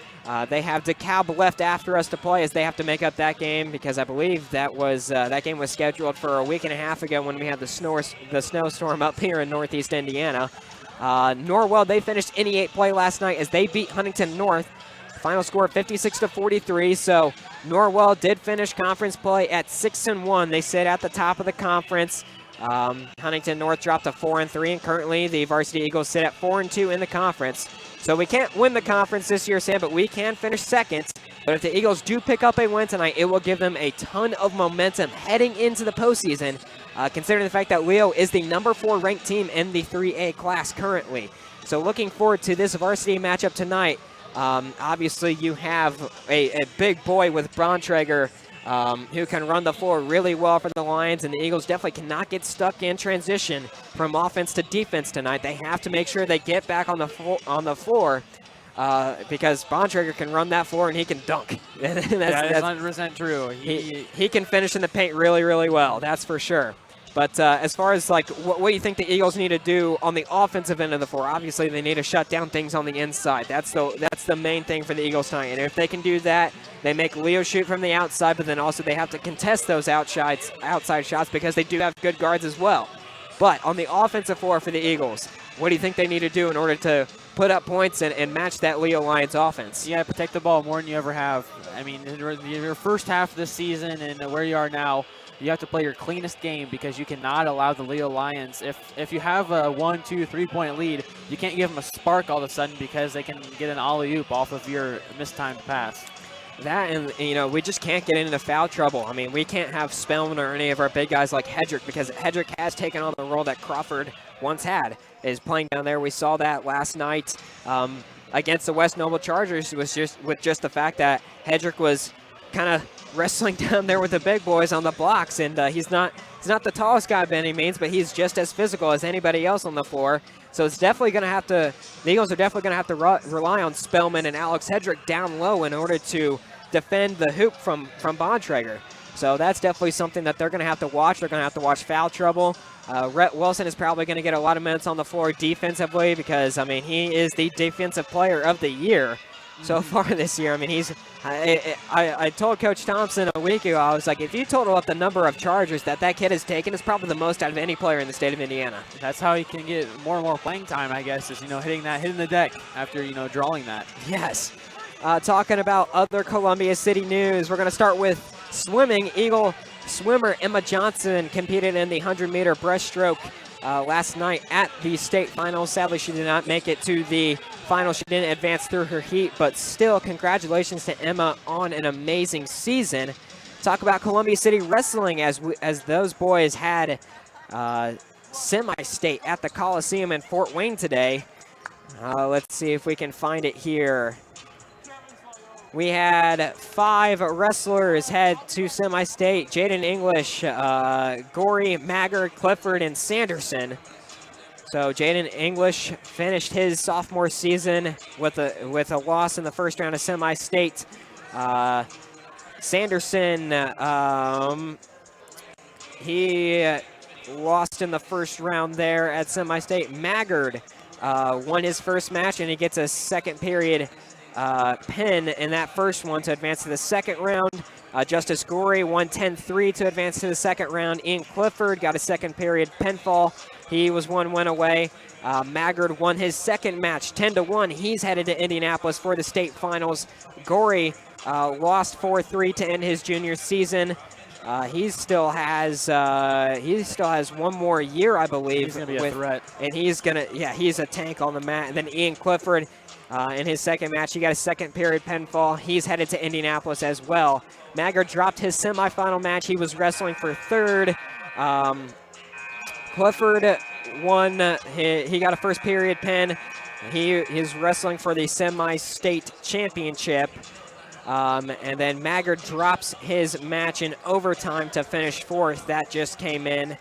They have DeKalb left after us to play, as they have to make up that game, because I believe that game was scheduled for a week and a half ago when we had the snowstorm up here in Northeast Indiana. Norwell, they finished NE8 play last night as they beat Huntington North. Final score 56-43. So Norwell did finish conference play at 6-1. They sit at the top of the conference. Huntington North dropped to 4-3, and currently the Varsity Eagles sit at 4-2 in the conference. So we can't win the conference this year, Sam, but we can finish second. But if the Eagles do pick up a win tonight, it will give them a ton of momentum heading into the postseason, considering the fact that Leo is the number 4 ranked team in the 3A class currently. So looking forward to this varsity matchup tonight. Obviously, you have a big boy with Bontrager, who can run the floor really well for the Lions, and the Eagles definitely cannot get stuck in transition from offense to defense tonight. They have to make sure they get back on the floor, because Bontrager can run that floor and he can dunk. That's 100% true. He can finish in the paint really, really well, that's for sure. But as far as like what do you think the Eagles need to do on the offensive end of the floor? Obviously, they need to shut down things on the inside. That's the main thing for the Eagles tonight. And if they can do that, they make Leo shoot from the outside, but then also they have to contest those outside shots, because they do have good guards as well. But on the offensive floor for the Eagles, what do you think they need to do in order to put up points and match that Leo Lions offense? Yeah, protect the ball more than you ever have. I mean, in your first half of this season and where you are now, you have to play your cleanest game, because you cannot allow the Leo Lions, if you have a 1, 2, 3-point lead, you can't give them a spark all of a sudden, because they can get an alley-oop off of your mistimed pass. That, and we just can't get into foul trouble. I mean, we can't have Spellman or any of our big guys like Hedrick, because Hedrick has taken on the role that Crawford once had, is playing down there. We saw that last night against the West Noble Chargers, with just the fact that Hedrick was kind of wrestling down there with the big boys on the blocks, and he's not the tallest guy by any means, but he's just as physical as anybody else on the floor. So it's definitely going to have to, the Eagles are definitely going to have to rely on Spellman and Alex Hedrick down low in order to defend the hoop from Bontrager. So that's definitely something that they're going to have to watch. They're going to have to watch foul trouble. Rhett Wilson is probably going to get a lot of minutes on the floor defensively, because, I mean, he is the defensive player of the year so far this year. I mean, I told Coach Thompson a week ago, I was like, if you total up the number of charges that kid has taken, it's probably the most out of any player in the state of Indiana. That's how he can get more and more playing time, I guess, is, hitting the deck after, drawing that. Yes. Talking about other Columbia City news, we're going to start with swimming. Eagle swimmer Emma Johnson competed in the 100-meter breaststroke last night at the state finals. Sadly, she did not make it to the final. She didn't advance through her heat, but still, congratulations to Emma on an amazing season. Talk about Columbia City wrestling, as those boys had semi-state at the Coliseum in Fort Wayne today. Let's see if we can find it here. We had 5 wrestlers head to semi-state: Jaden English, Gorey, Maggard, Clifford, and Sanderson. So Jaden English finished his sophomore season with a loss in the first round of semi-state. Sanderson, he lost in the first round there at semi-state. Maggard won his first match, and he gets a second period pin in that first one to advance to the second round. Justice Gorey won 10-3 to advance to the second round. Ian Clifford got a second period pinfall. He was 1 win away. Maggard won his second match 10-1. He's headed to Indianapolis for the state finals. Gorey lost 4-3 to end his junior season. He still has one more year, I believe. He's gonna be a threat, and he's a tank on the mat. And then Ian Clifford, in his second match, he got a second period pinfall. He's headed to Indianapolis as well. Maggard dropped his semifinal match. He was wrestling for third. Clifford won. He got a first period pin. He is wrestling for the semi-state championship. And then Maggard drops his match in overtime to finish fourth. That just came in.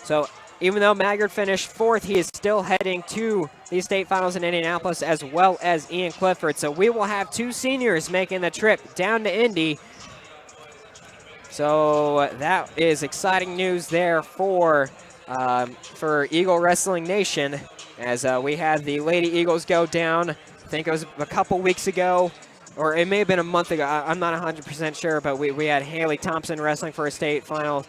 So even though Maggard finished fourth, he is still heading to the state finals in Indianapolis, as well as Ian Clifford. So we will have two seniors making the trip down to Indy. So that is exciting news there for Eagle Wrestling Nation, as we had the Lady Eagles go down. I think it was a couple weeks ago, or it may have been a month ago. I'm not 100% sure, but we had Haley Thompson wrestling for a state final,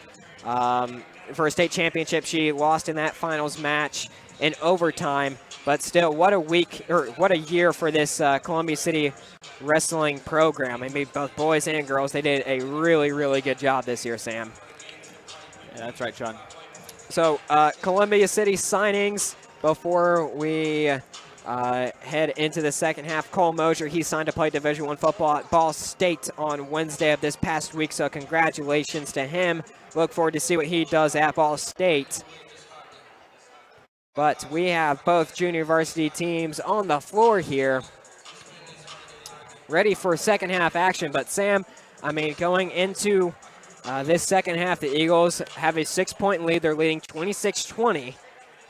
for a state championship. She lost in that finals match in overtime, but still, what a week, or what a year for this Columbia City wrestling program. I mean, both boys and girls, they did a really, really good job this year, Sam. Yeah, that's right, Sean. So Columbia City signings before we head into the second half. Cole Mosier, he signed to play Division I football at Ball State on Wednesday of this past week, so congratulations to him. Look forward to see what he does at Ball State. But we have both junior varsity teams on the floor here, ready for second half action. But Sam, I mean, going into this second half, the Eagles have a 6-point lead. They're leading 26-20.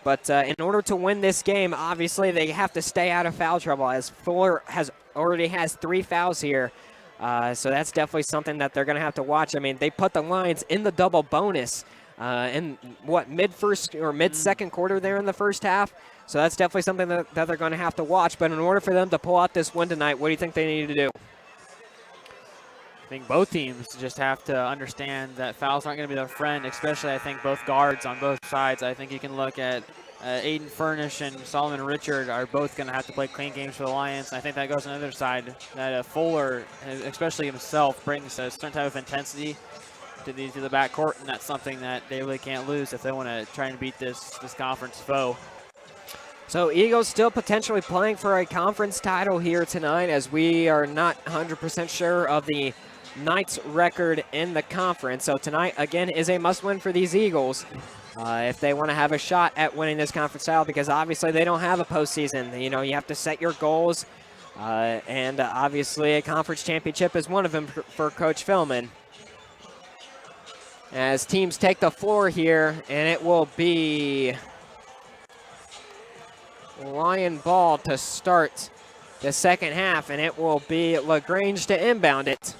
But in order to win this game, obviously they have to stay out of foul trouble, as Fuller already has 3 fouls here. So that's definitely something that they're going to have to watch. I mean, they put the Lions in the double bonus in mid-first or mid-second quarter there in the first half. So that's definitely something that they're going to have to watch. But in order for them to pull out this win tonight, what do you think they need to do? I think both teams just have to understand that fouls aren't going to be their friend, especially I think both guards on both sides. I think you can look at Aiden Furnish and Solomon Richard are both going to have to play clean games for the Lions. And I think that goes on the other side, that Fuller, especially himself, brings a certain type of intensity to the backcourt, and that's something that they really can't lose if they want to try and beat this conference foe. So Eagles still potentially playing for a conference title here tonight, as we are not 100% sure of the Knights' record in the conference. So tonight, again, is a must-win for these Eagles if they want to have a shot at winning this conference title, because obviously they don't have a postseason. You know, you have to set your goals, and obviously a conference championship is one of them for Coach Philman. As teams take the floor here, and it will be Lion ball to start the second half, and it will be Legrange to inbound it.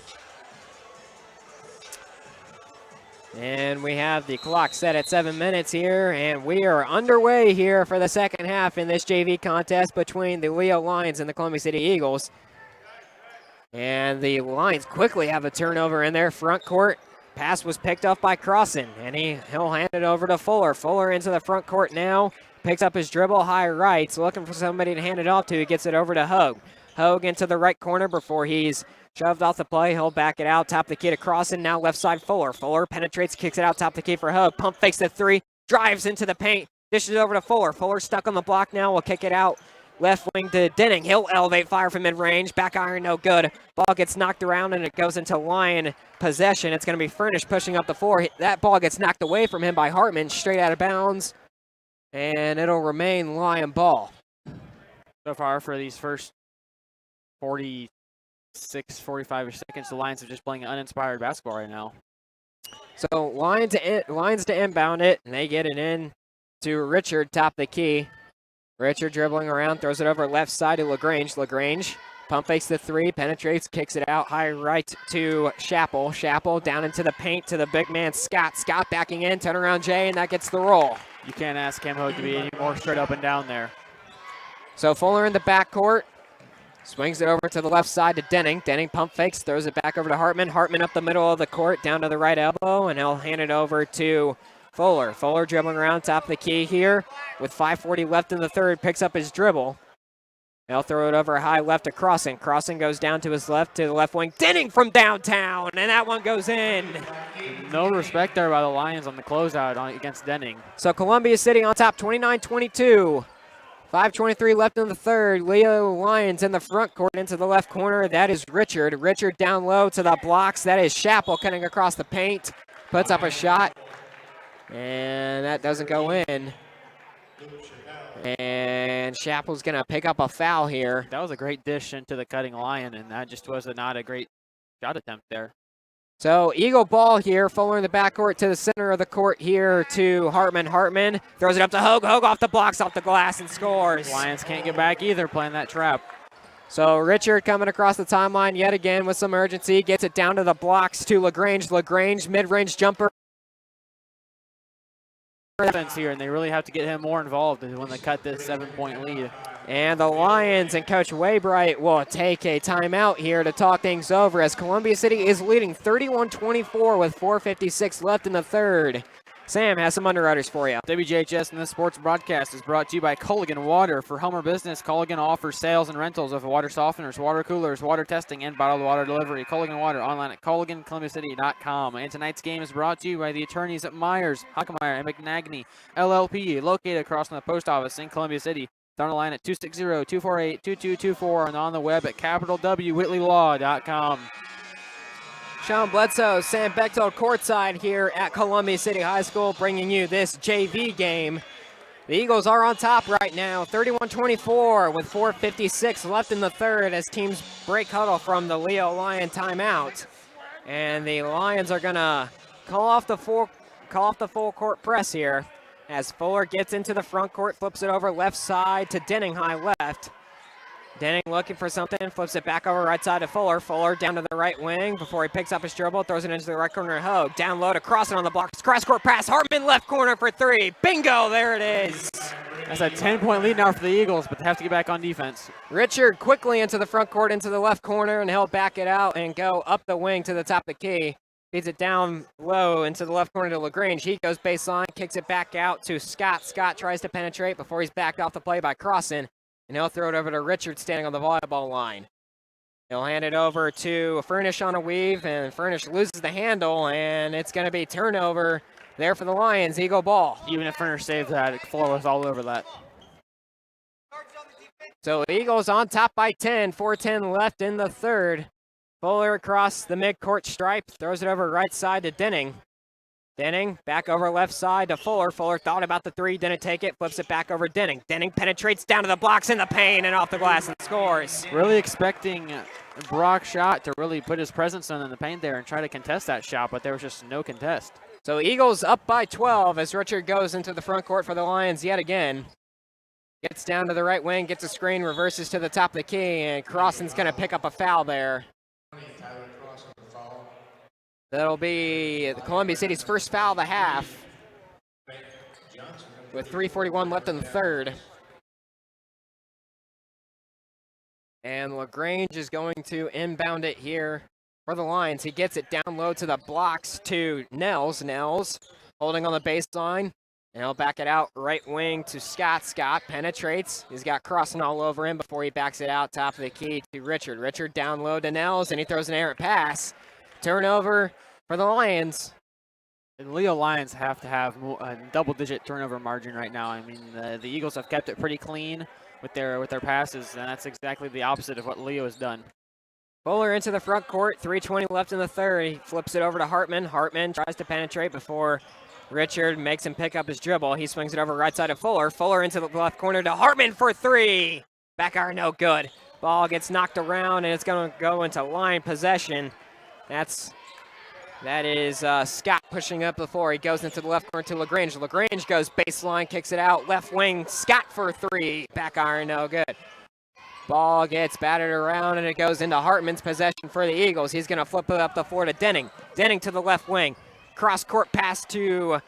And we have the clock set at 7 minutes here, and we are underway here for the second half in this JV contest between the Leo Lions and the Columbia City Eagles. And the Lions quickly have a turnover in their front court. Pass was picked up by Crossan, and he'll hand it over to Fuller. Fuller into the front court now. Picks up his dribble high right. So looking for somebody to hand it off to. He gets it over to Hogue. Hogue into the right corner before he's shoved off the play. He'll back it out. Top of the key to Crossan. Now left side Fuller. Fuller penetrates, kicks it out. Top of the key for Hogue. Pump fakes the 3. Drives into the paint. Dishes it over to Fuller. Fuller stuck on the block now. We'll kick it out. Left wing to Denning. He'll elevate, fire from mid-range. Back iron, no good. Ball gets knocked around, and it goes into Lion possession. It's going to be Furnish pushing up the floor. That ball gets knocked away from him by Hartman, straight out of bounds. And it'll remain Lion ball. So far for these first 45 seconds, the Lions are just playing uninspired basketball right now. So Lions to inbound it, and they get it in to Richard, top of the key. Richard dribbling around, throws it over left side to Legrange. Legrange pump fakes the 3, penetrates, kicks it out high right to Chappell. Chappell down into the paint to the big man Scott. Scott backing in, turn around Jay, and that gets the roll. You can't ask Cam Hogue to be any more straight up and down there. So Fuller in the backcourt. Swings it over to the left side to Denning. Denning pump fakes, throws it back over to Hartman. Hartman up the middle of the court, down to the right elbow, and he'll hand it over to Fuller. Fuller dribbling around top of the key here with 5:40 left in the third, picks up his dribble. He'll throw it over high left to Crossan. Crossan goes down to his left, to the left wing. Denning from downtown, and that one goes in. No respect there by the Lions on the closeout against Denning. So Columbia City on top, 29-22. 5:23 left in the third. Leo Lions in the front court into the left corner. That is Richard. Richard down low to the blocks. That is Chappell cutting across the paint. Puts up a shot. And that doesn't go in. And Chappell's going to pick up a foul here. That was a great dish into the cutting Lion, and that just was not a great shot attempt there. So Eagle ball here, Fuller in the backcourt to the center of the court here to Hartman. Hartman throws it up to Hogue. Hogue off the blocks, off the glass, and scores. Lions can't get back either playing that trap. So Richard coming across the timeline yet again with some urgency. Gets it down to the blocks to Legrange. Legrange, mid-range jumper. Defense here, and they really have to get him more involved when they cut this 7-point lead. And the Lions and Coach Waybright will take a timeout here to talk things over as Columbia City is leading 31-24 with 4:56 left in the third. Sam has some underwriters for you. WJHS and this sports broadcast is brought to you by Culligan Water. For home or business, Culligan offers sales and rentals of water softeners, water coolers, water testing, and bottled water delivery. Culligan Water online at CulliganColumbiaCity.com. And tonight's game is brought to you by the attorneys at Myers, Hockemeyer, and McNagny, LLP, located across from the post office in Columbia City. They're on the line at 260-248-2224 and on the web at capitalwwhitleylaw.com. Sean Bledsoe, Sam Bechtold courtside here at Columbia City High School, bringing you this JV game. The Eagles are on top right now, 31-24 with 4:56 left in the third as teams break huddle from the Leo Lion timeout. And the Lions are gonna call off the full court press here as Fuller gets into the front court, flips it over left side to Denning high left. Denning looking for something, flips it back over right side to Fuller. Fuller down to the right wing before he picks up his dribble, throws it into the right corner to Hogue. Down low to cross it on the block. Cross-court pass. Hartman left corner for three. Bingo, there it is. That's a 10-point lead now for the Eagles, but they have to get back on defense. Richard quickly into the front court, into the left corner, and he'll back it out and go up the wing to the top of the key. Feeds it down low into the left corner to Legrange. He goes baseline, kicks it back out to Scott. Scott tries to penetrate before he's backed off the play by Crossan. And he'll throw it over to Richard standing on the volleyball line. He'll hand it over to Furnish on a weave, and Furnish loses the handle, and it's going to be turnover there for the Lions. Eagle ball. Even if Furnish saved that, Fuller was all over that. So Eagles on top by 10, 4:10 left in the third. Fuller across the midcourt stripe, throws it over right side to Denning. Denning back over left side to Fuller. Fuller thought about the three, didn't take it, flips it back over Denning. Denning penetrates down to the blocks in the paint and off the glass and scores. Really expecting Brock Schott to really put his presence on in the paint there and try to contest that shot, but there was just no contest. So Eagles up by 12 as Richard goes into the front court for the Lions yet again. Gets down to the right wing, gets a screen, reverses to the top of the key, and Crossan's going to pick up a foul there. That'll be Columbia City's first foul of the half with 3:41 left in the third. And Legrange is going to inbound it here for the Lions. He gets it down low to the blocks to Nels. Nels holding on the baseline. And he'll back it out right wing to Scott. Scott penetrates. He's got Crossan all over him before he backs it out top of the key to Richard. Richard down low to Nels, and he throws an errant pass. Turnover for the Lions. And Leo Lions have to have a double-digit turnover margin right now. I mean, the Eagles have kept it pretty clean with their passes, and that's exactly the opposite of what Leo has done. Fuller into the front court, 3:20 left in the third. He flips it over to Hartman. Hartman tries to penetrate before Richard makes him pick up his dribble. He swings it over right side of Fuller. Fuller into the left corner to Hartman for three. Back iron, no good. Ball gets knocked around, and it's going to go into line possession. That is Scott pushing up the floor. He goes into the left corner to Legrange. Legrange goes baseline, kicks it out. Left wing, Scott for three. Back iron, no good. Ball gets battered around, and it goes into Hartman's possession for the Eagles. He's going to flip it up the floor to Denning. Denning to the left wing. Cross-court pass to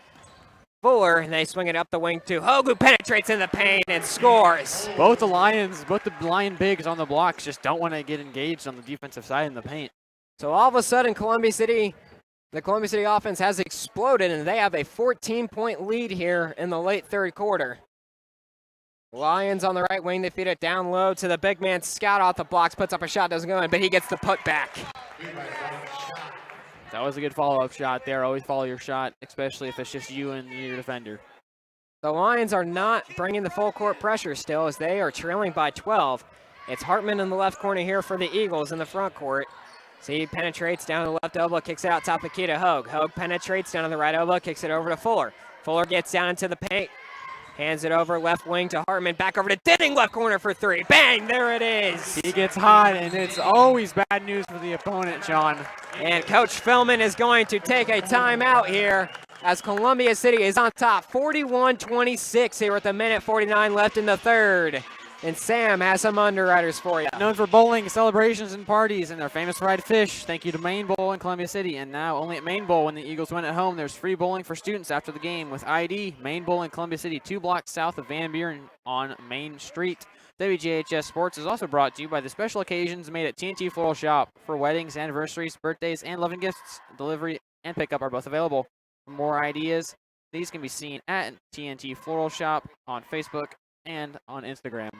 Fuller, and they swing it up the wing to Hogue, who penetrates in the paint and scores. Both the Lion bigs on the blocks just don't want to get engaged on the defensive side in the paint. So all of a sudden, the Columbia City offense has exploded, and they have a 14-point lead here in the late third quarter. Lions on the right wing, they feed it down low to the big man. Scott off the blocks, puts up a shot, doesn't go in, but he gets the putback. That was a good follow-up shot there. Always follow your shot, especially if it's just you and your defender. The Lions are not bringing the full court pressure still as they are trailing by 12. It's Hartman in the left corner here for the Eagles in the front court. See, he penetrates down to the left elbow, kicks it out top the key to Hogue. Hogue penetrates down to the right elbow, kicks it over to Fuller. Fuller gets down into the paint, hands it over left wing to Hartman, back over to Denning, left corner for three. Bang, there it is. He gets hot, and it's always bad news for the opponent, Sean. And Coach Philman is going to take a timeout here as Columbia City is on top, 41-26 here with a minute 49 left in the third. And Sam has some underwriters for you. Known for bowling, celebrations, and parties, and their famous fried fish. Thank you to Maine Bowl in Columbia City. And now only at Maine Bowl when the Eagles win at home, there's free bowling for students after the game with ID. Maine Bowl in Columbia City, 2 blocks south of Van Buren on Main Street. WJHS Sports is also brought to you by the special occasions made at TNT Floral Shop. For weddings, anniversaries, birthdays, and loving gifts, delivery and pickup are both available. For more ideas, these can be seen at TNT Floral Shop on Facebook and on Instagram.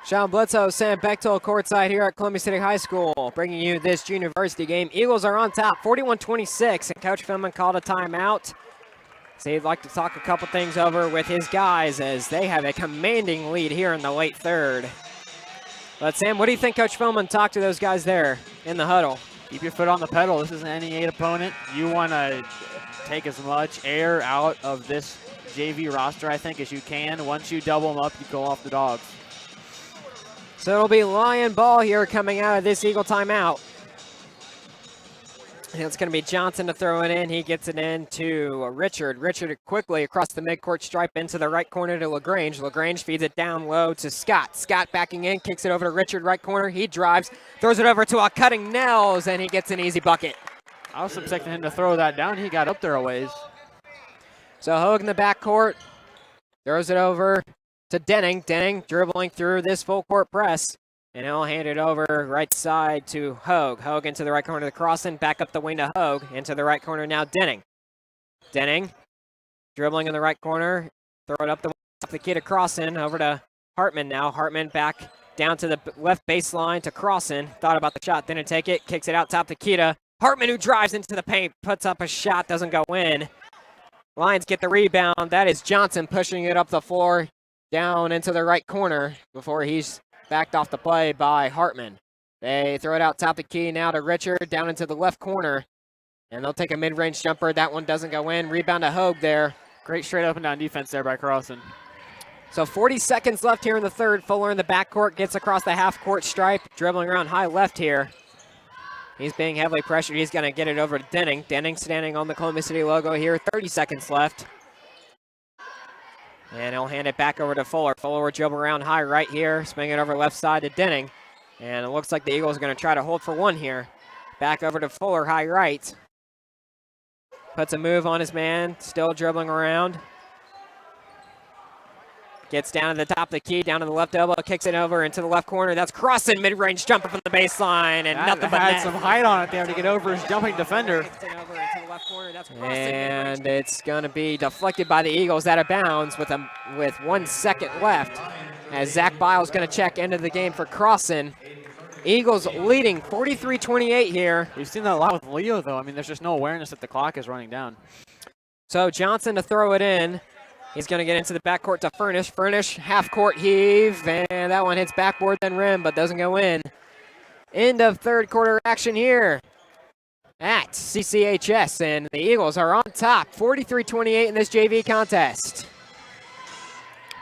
Sean Bledsoe, Sam Bechtel courtside here at Columbia City High School, bringing you this junior varsity game. Eagles are on top, 41-26, and Coach Philman called a timeout. So he'd like to talk a couple things over with his guys as they have a commanding lead here in the late third. But Sam, what do you think Coach Philman talked to those guys there in the huddle? Keep your foot on the pedal. This is an NE8 opponent. You want to take as much air out of this JV roster, I think, as you can. Once you double them up, you go off the dogs. So it'll be Lion ball here coming out of this Eagle timeout. And it's going to be Johnson to throw it in. He gets it in to Richard. Richard quickly across the midcourt stripe into the right corner to Legrange. Legrange feeds it down low to Scott. Scott backing in, kicks it over to Richard, right corner. He drives, throws it over to a cutting Nels, and he gets an easy bucket. I was expecting him to throw that down. He got up there a ways. So Hogue in the backcourt, throws it over to Denning. Denning dribbling through this full court press. And he'll hand it over right side to Hogue. Hogue into the right corner of the crossing. Back up the wing to Hogue. Into the right corner now, Denning. Denning dribbling in the right corner. Throw it up the key to Crossan. Over to Hartman now. Hartman back down to the left baseline to Crossan. Thought about the shot. Didn't take it. Kicks it out top to Kita. Hartman who drives into the paint. Puts up a shot. Doesn't go in. Lions get the rebound. That is Johnson pushing it up the floor. Down into the right corner before he's backed off the play by Hartman. They throw it out top the key now to Richard, down into the left corner. And they'll take a mid-range jumper. That one doesn't go in. Rebound to Hogue there. Great straight up and down defense there by Crossan. So 40 seconds left here in the third. Fuller in the backcourt gets across the half-court stripe, dribbling around high left here. He's being heavily pressured. He's going to get it over to Denning. Denning standing on the Columbia City logo here. 30 seconds left. And he'll hand it back over to Fuller. Fuller will dribble around high right here, swing it over left side to Denning. And it looks like the Eagles are going to try to hold for one here. Back over to Fuller, high right. Puts a move on his man, still dribbling around. Gets down to the top of the key, down to the left elbow, kicks it over into the left corner. That's Crossan, mid-range jumper from the baseline, and nothing but had some height on it there to get over his jumping defender. And it's going to be deflected by the Eagles out of bounds with 1 second left. As Zach Biles going to check into the game for Crossan. Eagles leading 43-28 here. We've seen that a lot with Leo, though. I mean, there's just no awareness that the clock is running down. So Johnson to throw it in. He's going to get into the backcourt to Furnish. Furnish, half-court heave, and that one hits backboard then rim, but doesn't go in. End of third quarter action here at CCHS, and the Eagles are on top, 43-28 in this JV contest.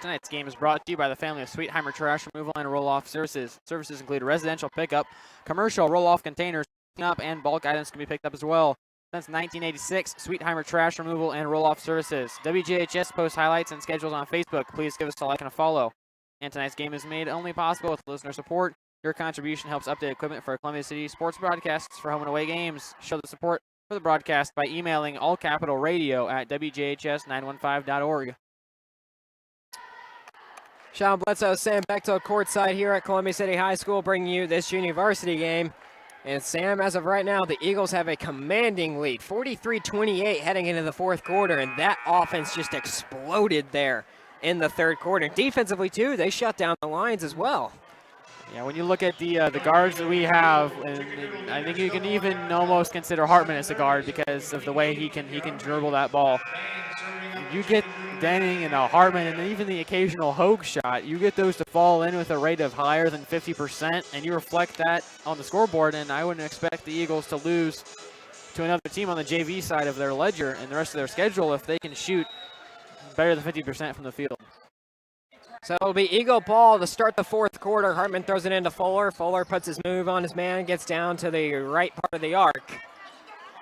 Tonight's game is brought to you by the family of Sweetheimer Trash Removal and Roll-Off Services. Services include residential pickup, commercial roll-off containers, cleanup, and bulk items can be picked up as well. Since 1986, Sweetheimer Trash Removal and Roll-Off Services. WJHS posts highlights and schedules on Facebook. Please give us a like and a follow. And tonight's game is made only possible with listener support. Your contribution helps update equipment for Columbia City sports broadcasts for home and away games. Show the support for the broadcast by emailing allcapitalradio@wjhs915.org. Sean Bledsoe, Sam Bechtel courtside here at Columbia City High School, bringing you this junior varsity game. And Sam, as of right now, the Eagles have a commanding lead, 43-28 heading into the fourth quarter, and that offense just exploded there in the third quarter. Defensively, too, they shut down the Lions as well. Yeah, when you look at the guards that we have, and I think you can even almost consider Hartman as a guard because of the way he can dribble that ball. You get Denning and a Hartman and even the occasional Hogue shot, you get those to fall in with a rate of higher than 50%, and you reflect that on the scoreboard, and I wouldn't expect the Eagles to lose to another team on the JV side of their ledger and the rest of their schedule if they can shoot better than 50% from the field. So it'll be Eagle ball to start the fourth quarter. Hartman throws it into Fuller. Fuller puts his move on his man, gets down to the right part of the arc.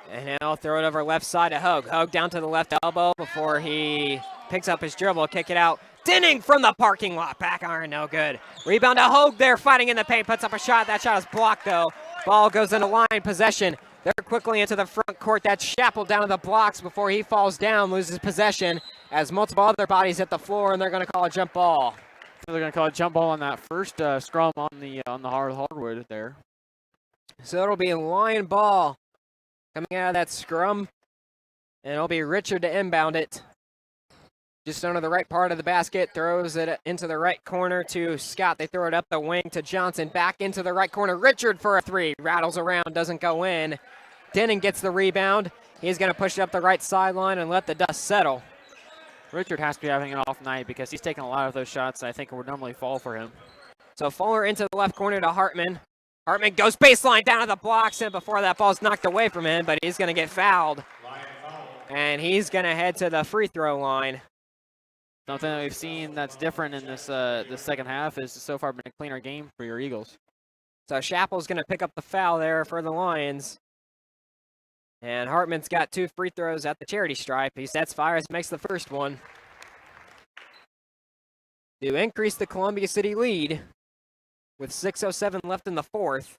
And he'll throw it over left side to Hogue. Hogue down to the left elbow before he picks up his dribble, kick it out. Denning from the parking lot. Back iron, no good. Rebound to Hogue there, fighting in the paint. Puts up a shot. That shot is blocked, though. Ball goes into line possession. They're quickly into the front court. That's Chappell down to the blocks before he falls down, loses possession as multiple other bodies hit the floor, and they're going to call a jump ball. So they're going to call a jump ball on that first scrum on the hardwood there. So it'll be a line ball coming out of that scrum, and it'll be Richard to inbound it. Just under the right part of the basket, throws it into the right corner to Scott. They throw it up the wing to Johnson, back into the right corner. Richard for a three, rattles around, doesn't go in. Denning gets the rebound. He's going to push it up the right sideline and let the dust settle. Richard has to be having an off night because he's taking a lot of those shots that I think would normally fall for him. So Fuller into the left corner to Hartman. Hartman goes baseline down to the blocks, and before that ball's knocked away from him, but he's going to get fouled. And he's going to head to the free throw line. Something that we've seen that's different in this second half is so far been a cleaner game for your Eagles. So Chappell's going to pick up the foul there for the Lions. And Hartman's got 2 free throws at the charity stripe. He sets fires, makes the first one to increase the Columbia City lead with 6:07 left in the fourth.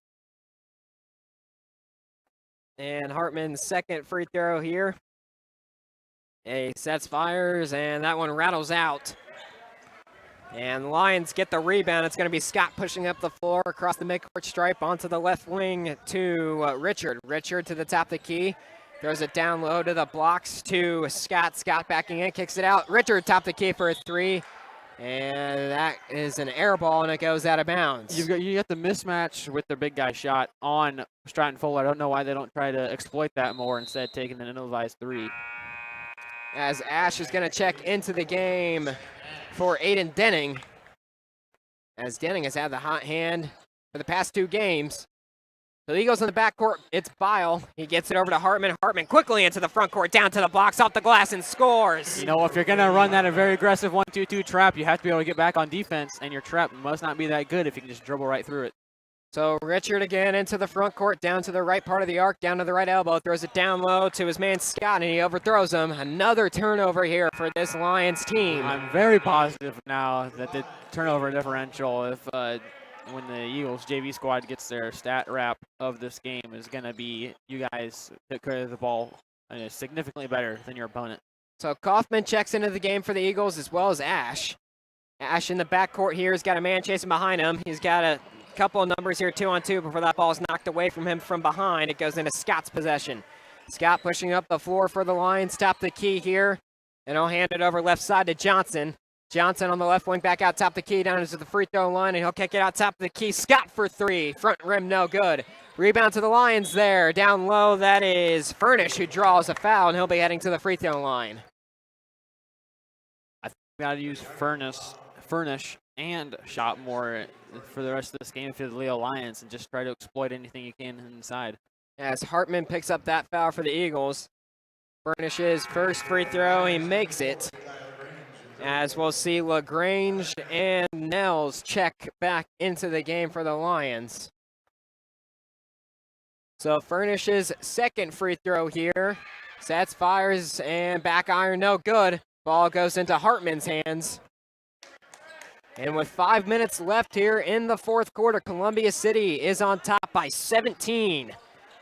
And Hartman's second free throw here. He sets fires, and that one rattles out. And the Lions get the rebound. It's going to be Scott pushing up the floor across the midcourt stripe onto the left wing to Richard. Richard to the top of the key. Throws it down low to the blocks to Scott. Scott backing in, kicks it out. Richard top of the key for a three. And that is an air ball, and it goes out of bounds. You got the mismatch with their big guy shot on Stratton Fuller. I don't know why they don't try to exploit that more, instead taking an ill-advised three. As Ash is going to check into the game for Aiden Denning, as Denning has had the hot hand for the past 2 games. So he goes in the backcourt. It's Bile. He gets it over to Hartman. Hartman quickly into the front court, down to the blocks, off the glass, and scores. You know, if you're going to run that a very aggressive 1-2-2 trap, you have to be able to get back on defense, and your trap must not be that good if you can just dribble right through it. So Richard again into the front court, down to the right part of the arc, down to the right elbow, throws it down low to his man Scott, and he overthrows him. Another turnover here for this Lions team. I'm very positive now that the turnover differential, if when the Eagles JV squad gets their stat wrap of this game, is going to be you guys took care of the ball significantly better than your opponent. So Kaufman checks into the game for the Eagles as well as Ash. Ash in the backcourt here has got a man chasing behind him. He's got a couple of numbers here, 2-on-2, before that ball is knocked away from him from behind. It goes into Scott's possession. Scott pushing up the floor for the Lions, top the key here, and I'll hand it over left side to Johnson. Johnson on the left wing, back out top the key, down into the free throw line, and he'll kick it out top of the key. Scott for three, front rim, no good. Rebound to the Lions there, down low, that is Furnish who draws a foul, and he'll be heading to the free throw line. I think we got to use Furnish and shot more for the rest of this game for the Leo Lions and just try to exploit anything you can inside. As Hartman picks up that foul for the Eagles. Furnish's first free throw, he makes it. As we'll see Legrange and Nels check back into the game for the Lions. So Furnish's second free throw here. Sets, fires, and back iron, no good. Ball goes into Hartman's hands. And with 5 minutes left here in the fourth quarter, Columbia City is on top by 17.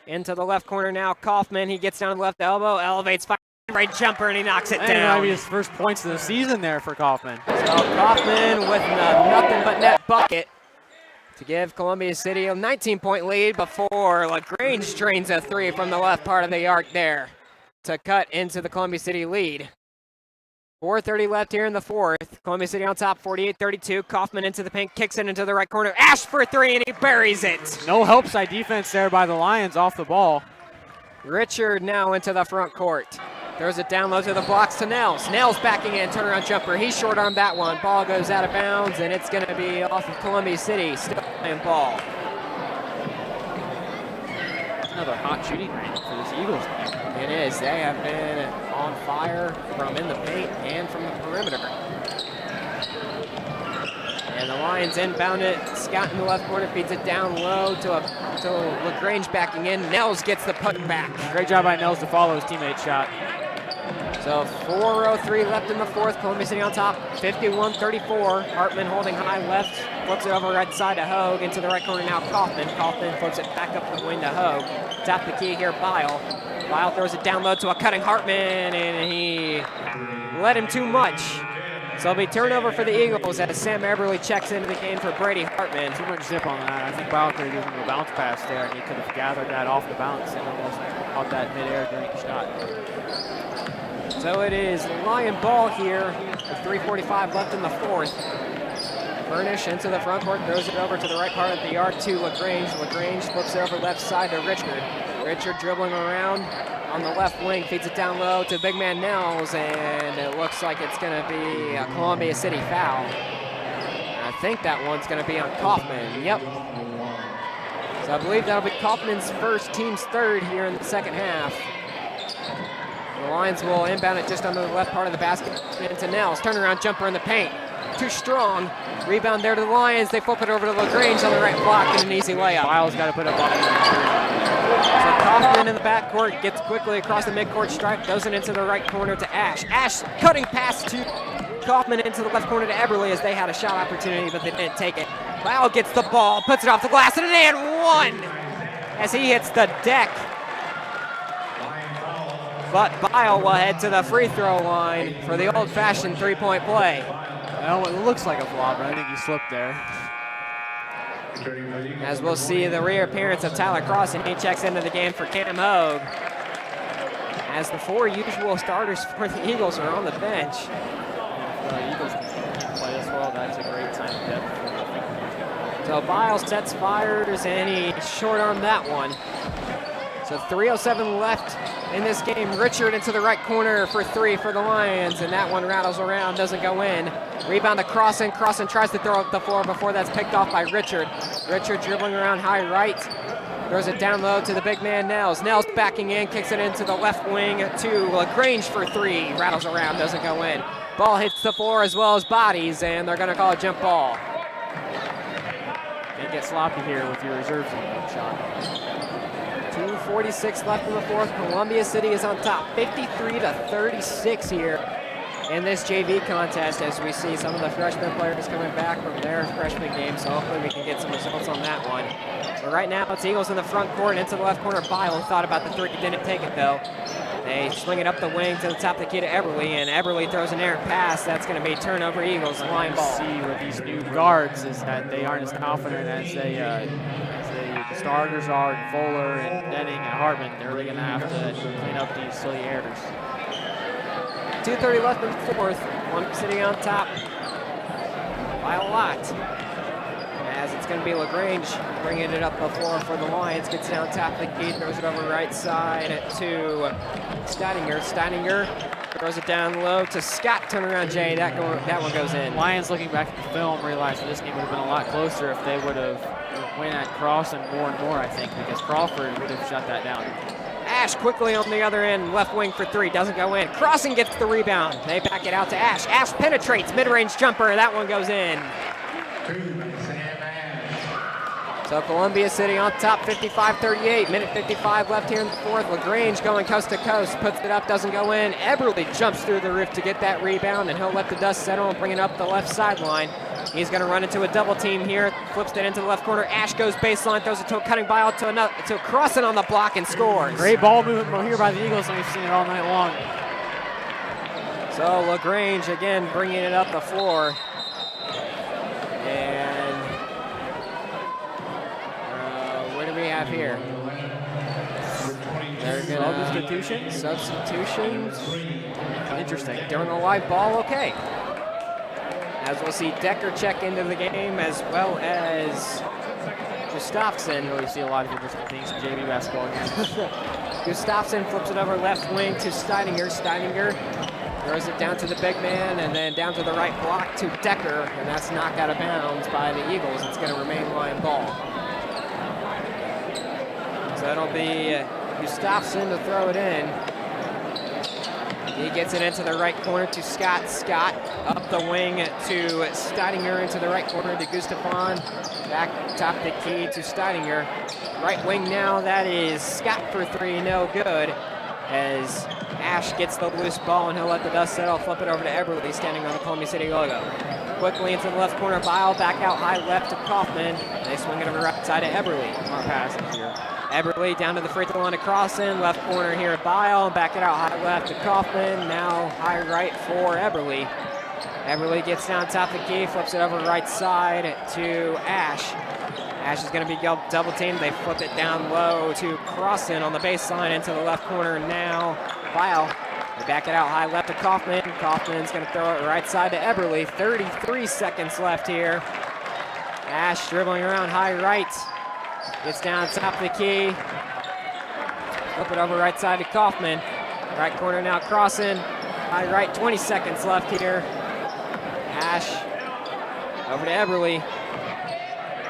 Into the left corner now, Kaufman. He gets down to the left elbow, elevates, fire, right jumper, and he knocks it down. That might be his first points of the season there for Kaufman. So Kaufman with a nothing but net bucket to give Columbia City a 19-point lead before Legrange drains a three from the left part of the arc there to cut into the Columbia City lead. 4:30 left here in the fourth. Columbia City on top, 48-32. Kaufman into the paint, kicks it into the right corner. Ash for three, and he buries it. No help side defense there by the Lions off the ball. Richard now into the front court. Throws it down low to the blocks to Nels. Nels backing in, turnaround jumper. He short-armed that one. Ball goes out of bounds, and it's going to be off of Columbia City. Still playing ball. Another hot shooting night for this Eagles team. It is. They have been on fire from in the paint and from the perimeter. And the Lions inbound it. Scott in the left corner feeds it down low to Legrange backing in. Nels gets the put back. Great job by Nels to follow his teammate's shot. So 4:03 left in the fourth. Columbia City on top, 51-34. Hartman holding high left, flips it over right side to Hogue. Into the right corner now, Kaufman. Kaufman flips it back up the wing to Hogue. Tap the key here, Bile. Bile throws it down low to a cutting Hartman, and he let him too much. So it'll be turnover for the Eagles as Sam Eberly checks into the game for Brady Hartman. Too much zip on that. I think Bile could have given him a bounce pass there, and he could have gathered that off the bounce and almost caught that midair during the shot. So it is Lion ball here with 3:45 left in the fourth. Burnish into the front court, throws it over to the right part of the yard to Legrange. Legrange flips it over left side to Richard. Richard dribbling around on the left wing, feeds it down low to big man Nels, and it looks like it's going to be a Columbia City foul. I think that one's going to be on Kaufman. Yep. So I believe that'll be Kaufman's first, team's third here in the second half. The Lions will inbound it just under the left part of the basket into Nels. Turnaround jumper in the paint. Too strong. Rebound there to the Lions. They flip it over to Legrange on the right block and an easy layup. Bile's got to put up on it. So Kaufman in the backcourt gets quickly across the midcourt stripe, goes it into the right corner to Ash. Ash cutting pass to Kaufman into the left corner to Eberly as they had a shot opportunity, but they didn't take it. Bile gets the ball, puts it off the glass, and an and one as he hits the deck. But Bile will head to the free throw line for the old-fashioned three-point play. Well, it looks like a flop, but I think he slipped there. As we'll see the reappearance of Tyler Cross, and he checks into the game for Cam Hogue. As the four usual starters for the Eagles are on the bench. If the Eagles can play this well, that's a great sign of depth. So Bile sets fires, and he short-armed that one. So 3:07 left in this game. Richard into the right corner for three for the Lions, and that one rattles around, doesn't go in. Rebound to Crossan. Crossan tries to throw up the floor before that's picked off by Richard. Richard dribbling around high right. Throws it down low to the big man Nels. Nels backing in, kicks it into the left wing to Legrange for three. Rattles around, doesn't go in. Ball hits the floor as well as bodies, and they're going to call a jump ball. Can't get sloppy here with your reserves in the shot. 2:46 left in the fourth. Columbia City is on top, 53-36 here in this JV contest, as we see some of the freshman players coming back from their freshman game, so hopefully we can get some results on that one. But right now, it's Eagles in the front court and into the left corner. Bile thought about the three, didn't take it though. They swing it up the wing to the top of the key to Eberly, and Eberly throws an errant pass. That's going to be turnover Eagles, line ball. See with these new guards is that they aren't as confident as the starters are, and Fuller and Denning and Hartman. They're really going to have to clean up these silly errors. 2:30 left in the fourth. One sitting on top by a lot. As it's going to be Legrange bringing it up the floor for the Lions. Gets down top of the key, throws it over right side to Steininger. Steininger throws it down low to Scott. Turnaround Jay. That one goes in. Lions, looking back at the film, realized that this game would have been a lot closer if they would have went at Cross and more, I think, because Crawford would have shut that down. Ash quickly on the other end, left wing for three, doesn't go in. Crossing gets the rebound. They back it out to Ash. Ash penetrates, mid-range jumper, that one goes in. So Columbia City on top, 55-38. Minute 55 left here in the fourth. Legrange going coast to coast, puts it up, doesn't go in. Eberly jumps through the roof to get that rebound, and he'll let the dust settle and bring it up the left sideline. He's going to run into a double team here, flips it into the left corner. Ash goes baseline, throws it to a cutting Bile to Crossan on the block and scores. Great ball movement here by the Eagles, and we've seen it all night long. So Legrange again bringing it up the floor. And what do we have here? They're gonna substitutions. Interesting. During the live ball, okay. As we'll see Decker check into the game, as well as Gustafsson. We see a lot of interesting things in JV basketball here. Gustafson flips it over left wing to Steininger. Steininger throws it down to the big man and then down to the right block to Decker, and that's knocked out of bounds by the Eagles. It's going to remain line ball. So it'll be Gustafson to throw it in. He gets it into the right corner to Scott. Scott up the wing to Steininger, into the right corner to Gustafson. Back top the key to Steininger. Right wing now, that is Scott for three, no good. As Ash gets the loose ball and he'll let the dust settle, flip it over to Eberly, standing on the Columbia City logo. Quickly into the left corner, Bile back out high left to Kaufman. They swing it over right side to Eberly. Smart pass here. Eberly down to the free throw line to Crossan, left corner here at Bile, back it out high left to Kaufman, now high right for Eberly. Eberly gets down top of the key, flips it over right side to Ash. Ash is going to be double teamed. They flip it down low to Crossan on the baseline into the left corner now. Bile. They back it out high left to Kaufman. Kaufman's going to throw it right side to Eberly. 33 seconds left here. Ash dribbling around high right. Gets down top of the key. Flip it over right side to Kaufman. Right corner now Crossan. High right, 20 seconds left here. Ash over to Eberly.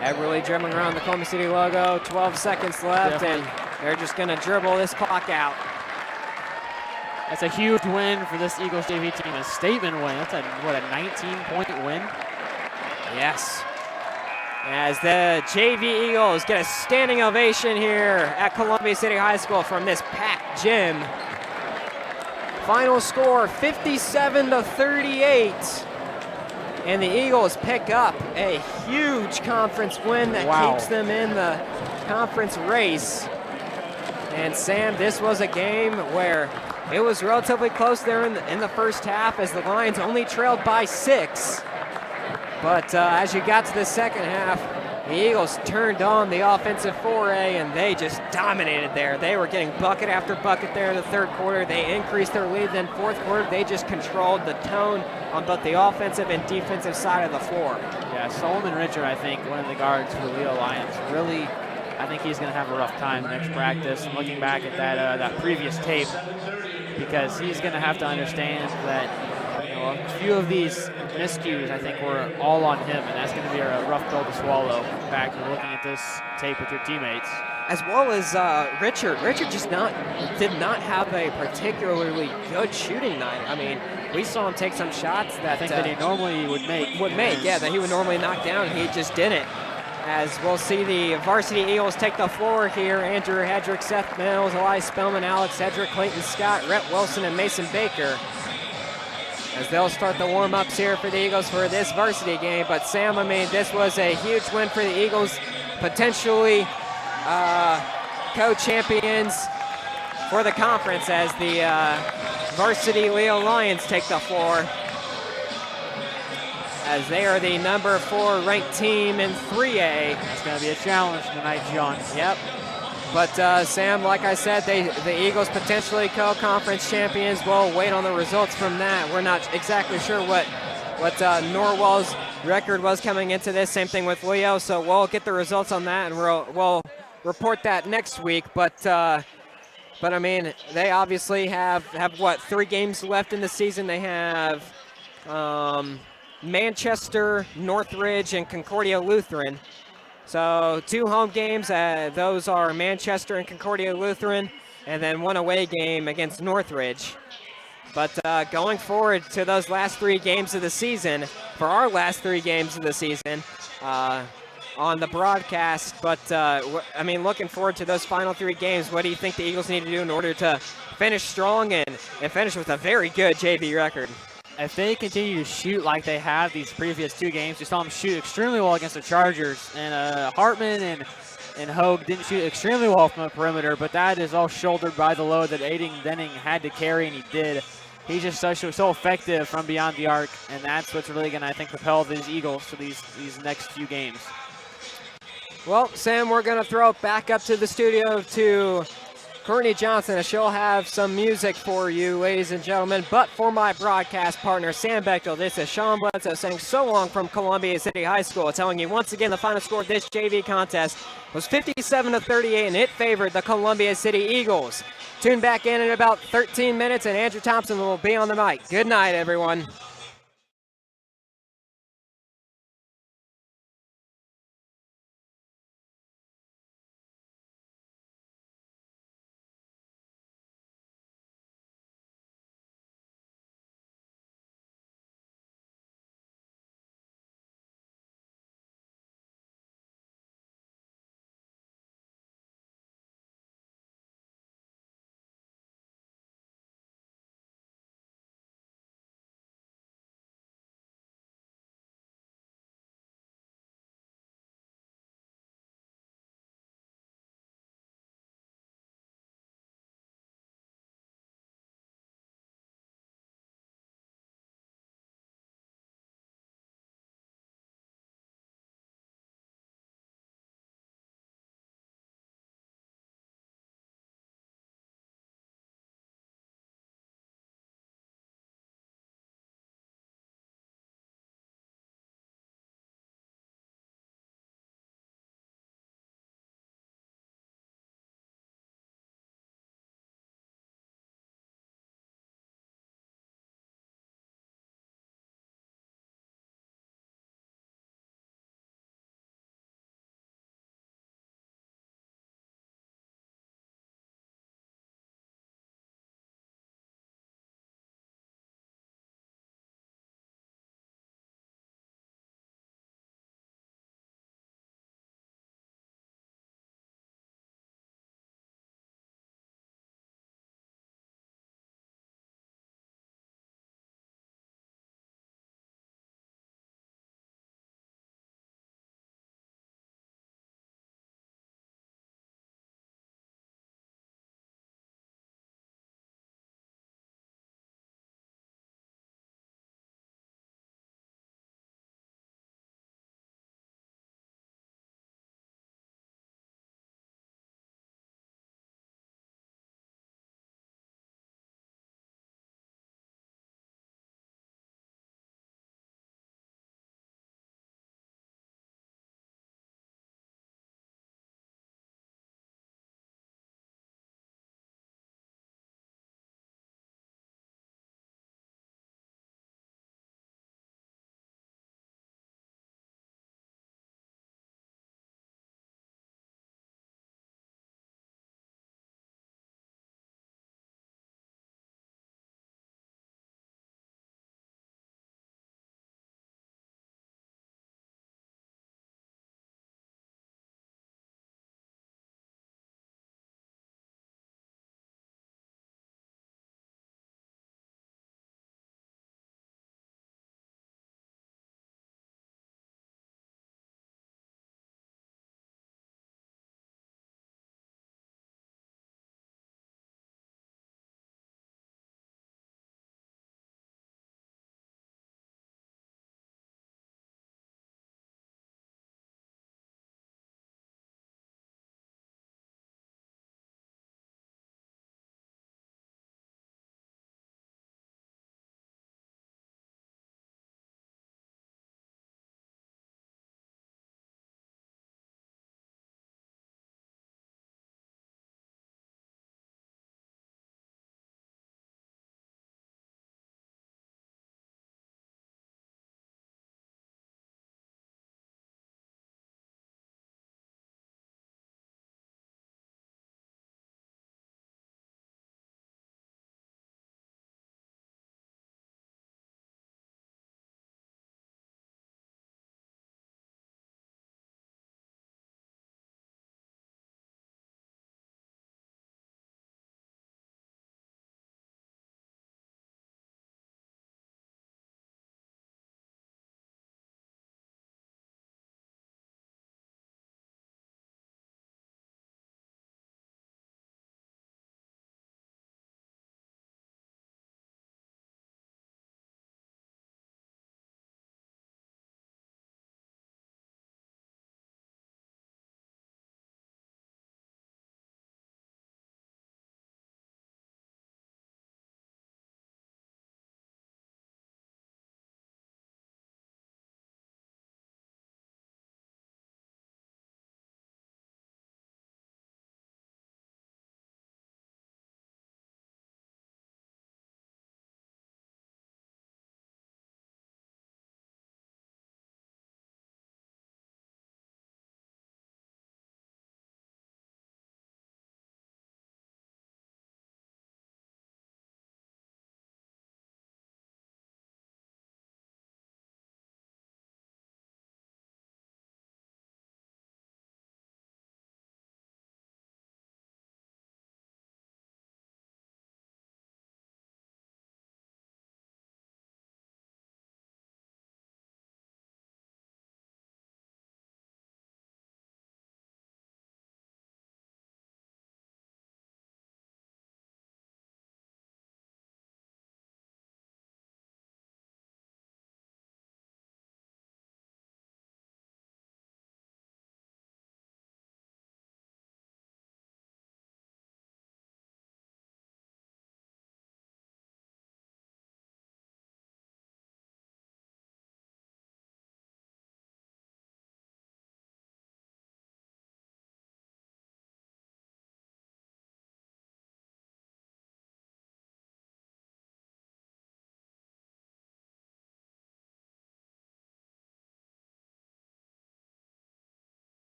Eberly dribbling around the Columbia City logo. 12 seconds left, and they're just going to dribble this clock out. That's a huge win for this Eagles JV team, a statement win. That's a 19-point win? Yes. As the JV Eagles get a standing ovation here at Columbia City High School from this packed gym. Final score 57-38. And the Eagles pick up a huge conference win that keeps them in the conference race. And Sam, this was a game where it was relatively close there in the first half as the Lions only trailed by 6. But as you got to the second half, the Eagles turned on the offensive foray and they just dominated there. They were getting bucket after bucket there in the third quarter. They increased their lead. Then fourth quarter, they just controlled the tone on both the offensive and defensive side of the floor. Yeah, Solomon Richard, I think, one of the guards for Leo Lions, really, I think he's going to have a rough time next practice. Looking back at that previous tape, because he's going to have to understand that a few of these miscues, I think, were all on him, and that's going to be a rough pill to swallow back to looking at this tape with your teammates. As well as Richard. Richard just did not have a particularly good shooting night. I mean, we saw him take some shots that he normally would make. Yeah, that he would normally knock down. He just didn't. As we'll see the Varsity Eagles take the floor here. Andrew Hedrick, Seth Mills, Elias Spellman, Alex Hedrick, Clayton Scott, Rhett Wilson, and Mason Baker, as they'll start the warm-ups here for the Eagles for this varsity game. But Sam, I mean, this was a huge win for the Eagles, potentially co-champions for the conference as the Varsity Leo Lions take the floor, as they are the number 4 ranked team in 3A. It's going to be a challenge tonight, John. Yep. But Sam, like I said, the Eagles potentially co-conference champions. We'll wait on the results from that. We're not exactly sure what Norwell's record was coming into this. Same thing with Leo. So we'll get the results on that, and we'll report that next week. But I mean, they obviously have what, 3 games left in the season. They have Manchester, Northridge, and Concordia Lutheran. So 2 home games, those are Manchester and Concordia Lutheran, and then 1 away game against Northridge. But going forward to those last 3 games of the season, for our last 3 games of the season on the broadcast, but I mean, looking forward to those final 3 games, what do you think the Eagles need to do in order to finish strong and finish with a very good JV record? If they continue to shoot like they have these previous 2 games, you saw them shoot extremely well against the Chargers. And Hartman and Hogue didn't shoot extremely well from the perimeter, but that is all shouldered by the load that Aiden Denning had to carry, and he did. He's just so effective from beyond the arc, and that's what's really going to, I think, propel these Eagles to these next few games. Well, Sam, we're going to throw it back up to the studio to Courtney Johnson, as she'll have some music for you, ladies and gentlemen. But for my broadcast partner, Sam Bechtel, this is Sean Bledsoe saying so long from Columbia City High School, telling you once again the final score of this JV contest was 57-38, and it favored the Columbia City Eagles. Tune back in about 13 minutes, and Andrew Thompson will be on the mic. Good night, everyone.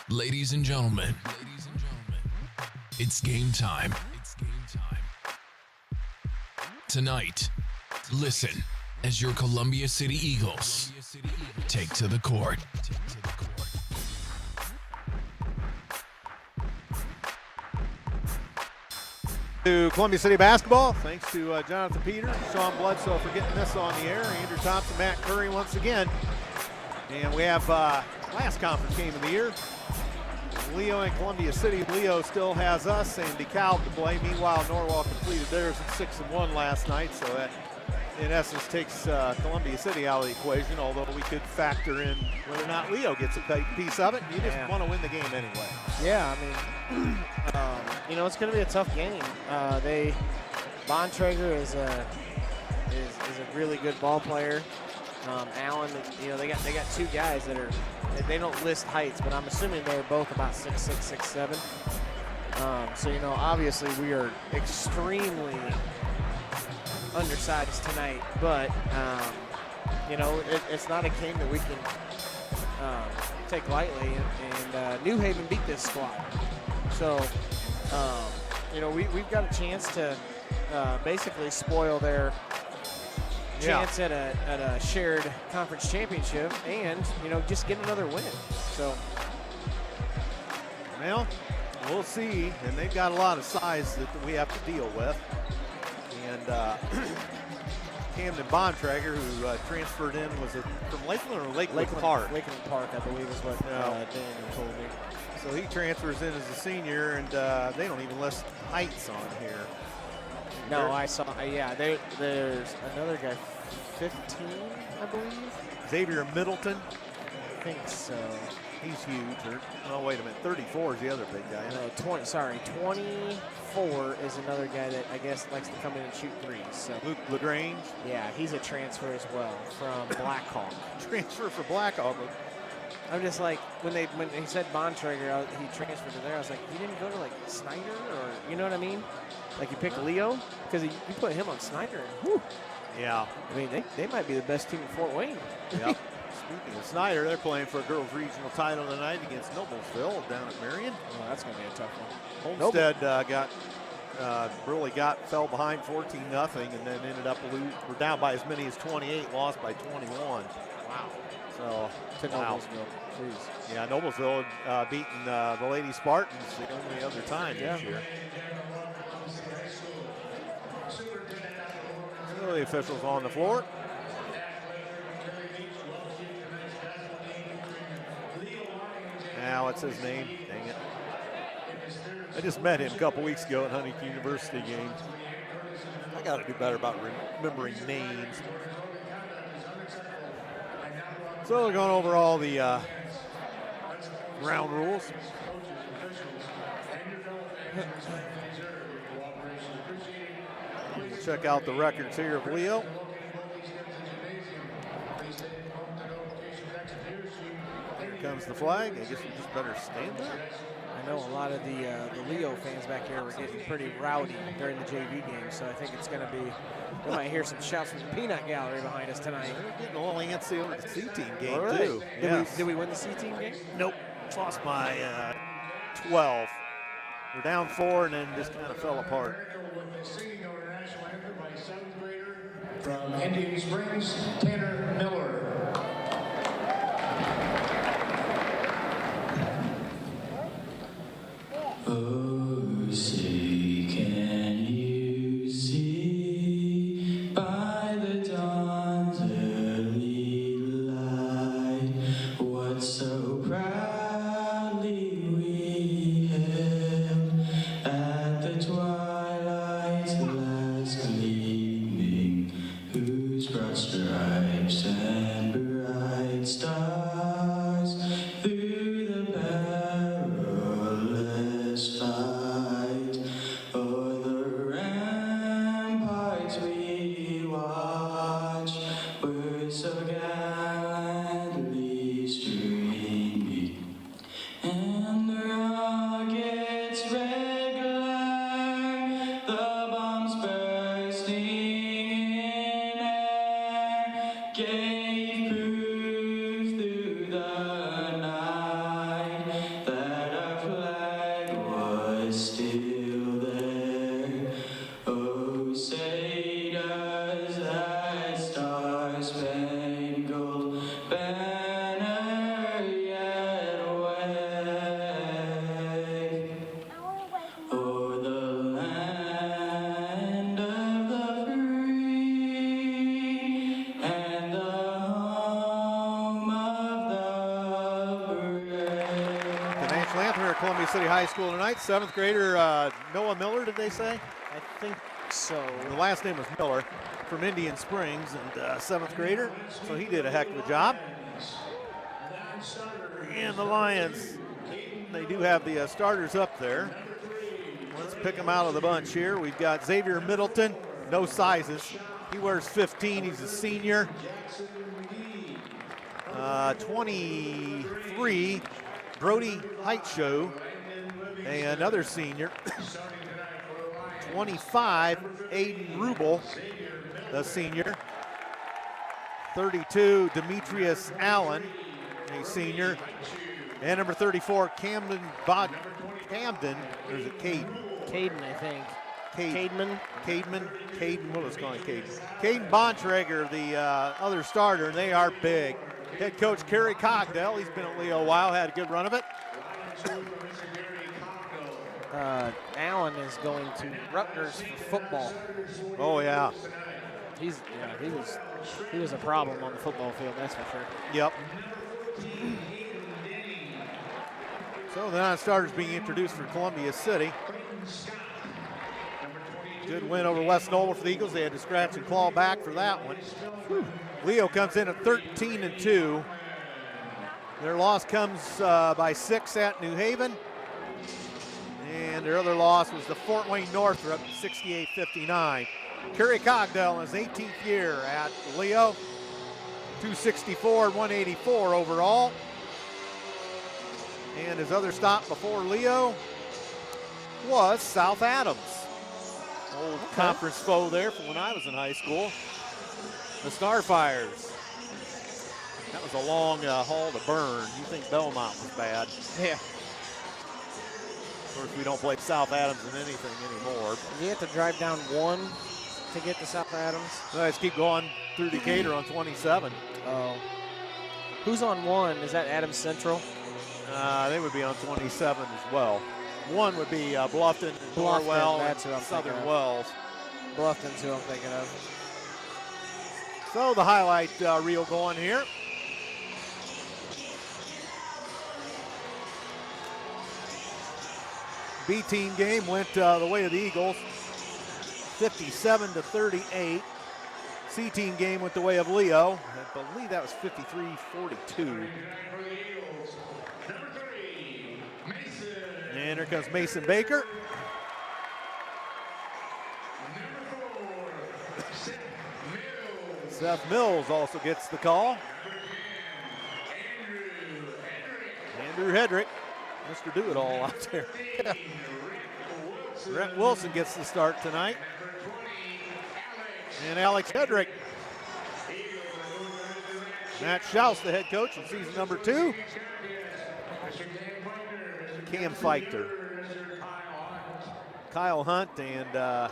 Ladies and gentlemen, it's game time. Tonight, listen as your Columbia City Eagles take to the court. To Columbia City basketball, thanks to Jonathan Peters, Sean Bledsoe for getting this on the air, Andrew Thompson, Matt Curry once again. And we have last conference game of the year. Leo and Columbia City. Leo still has us and DeKalb to play. Meanwhile, Norwalk completed theirs at 6-1 last night, so that in essence takes Columbia City out of the equation, although we could factor in whether or not Leo gets a piece of it. You just want to win the game anyway. Yeah, I mean, you know, it's going to be a tough game. Bontrager is a really good ball player. Allen, you know, they got two guys that are, they don't list heights, but I'm assuming they're both about 6'6", 6'7". So, you know, obviously we are extremely undersized tonight, but, you know, it's not a game that we can take lightly, and New Haven beat this squad. So, you know, we've got a chance to basically spoil their chance at a shared conference championship, and you know, just get another win. So, well, we'll see. And they've got a lot of size that we have to deal with. And Camden Bontrager, who transferred in, was it from Lakeland or Lakeland Park? Lakeland Park, I believe, is what Daniel told me. So he transfers in as a senior, and they don't even list heights on here. No, I saw. Yeah, there's another guy, 15, I believe. Xavier Middleton. I think so. He's huge. Oh, wait a minute. 34 is the other big guy. No, 24 is another guy that I guess likes to come in and shoot threes. So. Luke Legrange. Yeah, he's a transfer as well from Blackhawk. Transfer for Blackhawk. I'm just like, when he said Bontrager, he transferred to there, I was like, he didn't go to like Snyder, or you know what I mean? Like you pick Leo, because you put him on Snyder, and whew. Yeah. I mean, they might be the best team in Fort Wayne. Yep. Speaking of Snyder, they're playing for a girls' regional title tonight against Noblesville down at Marion. Oh, that's going to be a tough one. Homestead fell behind 14-0, and then ended up were down by as many as 28, lost by 21. Wow. So, to Noblesville. Jeez. Yeah, Noblesville had beaten the Lady Spartans the only other time this year. So the officials on the floor. Now, what's his name? Dang it. I just met him a couple weeks ago at Huntington University game. I got to do better about remembering names. So we're going over all the ground rules. We'll check out the records here of Leo. Here comes the flag. I guess we just better stand up. I know a lot of the Leo fans back here were getting pretty rowdy during the JV game, so I think it's going to be, we might hear some shouts from the peanut gallery behind us tonight. We're getting a little antsy over the C-team game, right. too. Did we win the C-team game? Nope. Lost by 12. We're down 4 and then just kind of fell apart. From Indian Springs, Tanner Miller. Oh, say, can you see by the dawn's early light what so proudly we hailed at the twilight's last gleaming, whose broad stripes and bright stars through the perilous fight High School tonight. 7th grader Noah Miller, did they say? I think so. The last name was Miller from Indian Springs, and 7th grader, so he did a heck of a job. And the Lions, they do have the starters up there. Let's pick them out of the bunch here. We've got Xavier Middleton, no sizes. He wears 15, he's a senior. 23, Brody Heitshow, and another senior. 25, Aiden Rubel, the senior. 32, Demetrius Allen, a senior. And number 34, Camden, or is it Caden? Caden, I think. Caden, what was calling Caden? Caden Bontrager, the other starter, and they are big. Head coach Kerry Cogdell, he's been at Leo a while, had a good run of it. Allen is going to Rutgers for football. Oh yeah. He was a problem on the football field, that's for sure. Yep. So the non-starters being introduced for Columbia City. Good win over West Noble for the Eagles. They had to scratch and claw back for that one. Leo comes in at 13-2. Their loss comes by 6 at New Haven. And their other loss was the Fort Wayne Northrop, 68-59. Kerry Cogdell in his 18th year at Leo, 264 and 184 overall. And his other stop before Leo was South Adams. Old conference foe there from when I was in high school. The Starfires. That was a long haul to burn. You think Belmont was bad. Yeah. Of course, we don't play South Adams in anything anymore. You have to drive down 1 to get to South Adams. Let's keep going through Decatur on 27. Oh. Who's on 1? Is that Adams Central? They would be on 27 as well. 1 would be Bluffton, Norwell, that's who I'm Southern thinking of. Wells. Bluffton's who I'm thinking of. So the highlight reel going here. B-team game went the way of the Eagles, 57-38. C-team game went the way of Leo. I believe that was 53-42. And here comes Mason Baker. Seth Mills also gets the call. Andrew Hedrick, Mr. Do-It-All out there. Brett Wilson gets the start tonight. And Alex Hedrick. Matt Schaus, the head coach in season number 2. Cam Fichter. Kyle Hunt and I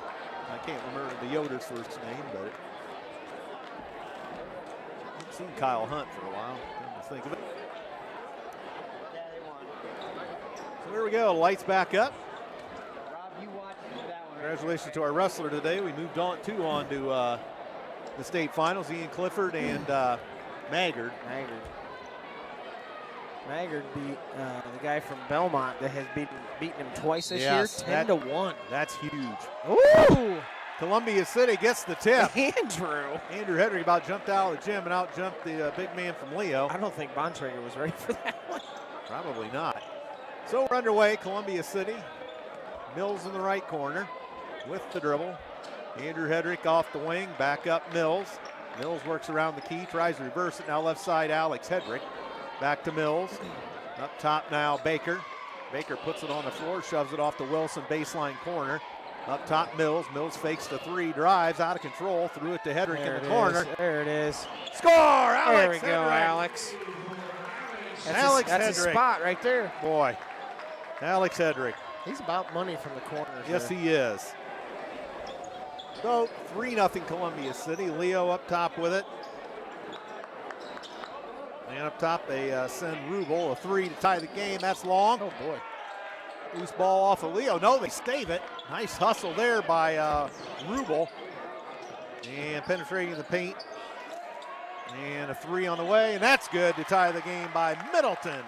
can't remember the Yoder's first name, but I've seen Kyle Hunt for a while. Come to think of it. So here we go. Lights back up. Congratulations to our wrestler today. We moved on to the state finals. Ian Clifford and Maggard. Maggard beat the guy from Belmont that has beaten him twice this year, 10-1. That's huge. Ooh! Columbia City gets the tip. Andrew Hedrick about jumped out of the gym and out jumped the big man from Leo. I don't think Bontrager was ready for that one. Probably not. So we're underway, Columbia City. Mills in the right corner with the dribble. Andrew Hedrick off the wing, back up Mills. Mills works around the key, tries to reverse it. Now left side, Alex Hedrick. Back to Mills. Up top now, Baker. Baker puts it on the floor, shoves it off to Wilson, baseline corner. Up top, Mills. Mills fakes the 3, drives out of control, threw it to Hedrick in the corner. There it is. Score, Alex There we go, Hedrick. Alex. Alex That's Hedrick. a spot right there. Boy, Alex Hedrick. He's about money from the corners. Yes, he is. So 3-0 Columbia City. Leo up top with it. And up top, they send Rubel a 3 to tie the game. That's long. Oh, boy. Loose ball off of Leo. No, they stave it. Nice hustle there by Rubel. And penetrating the paint. And a 3 on the way. And that's good to tie the game by Middleton.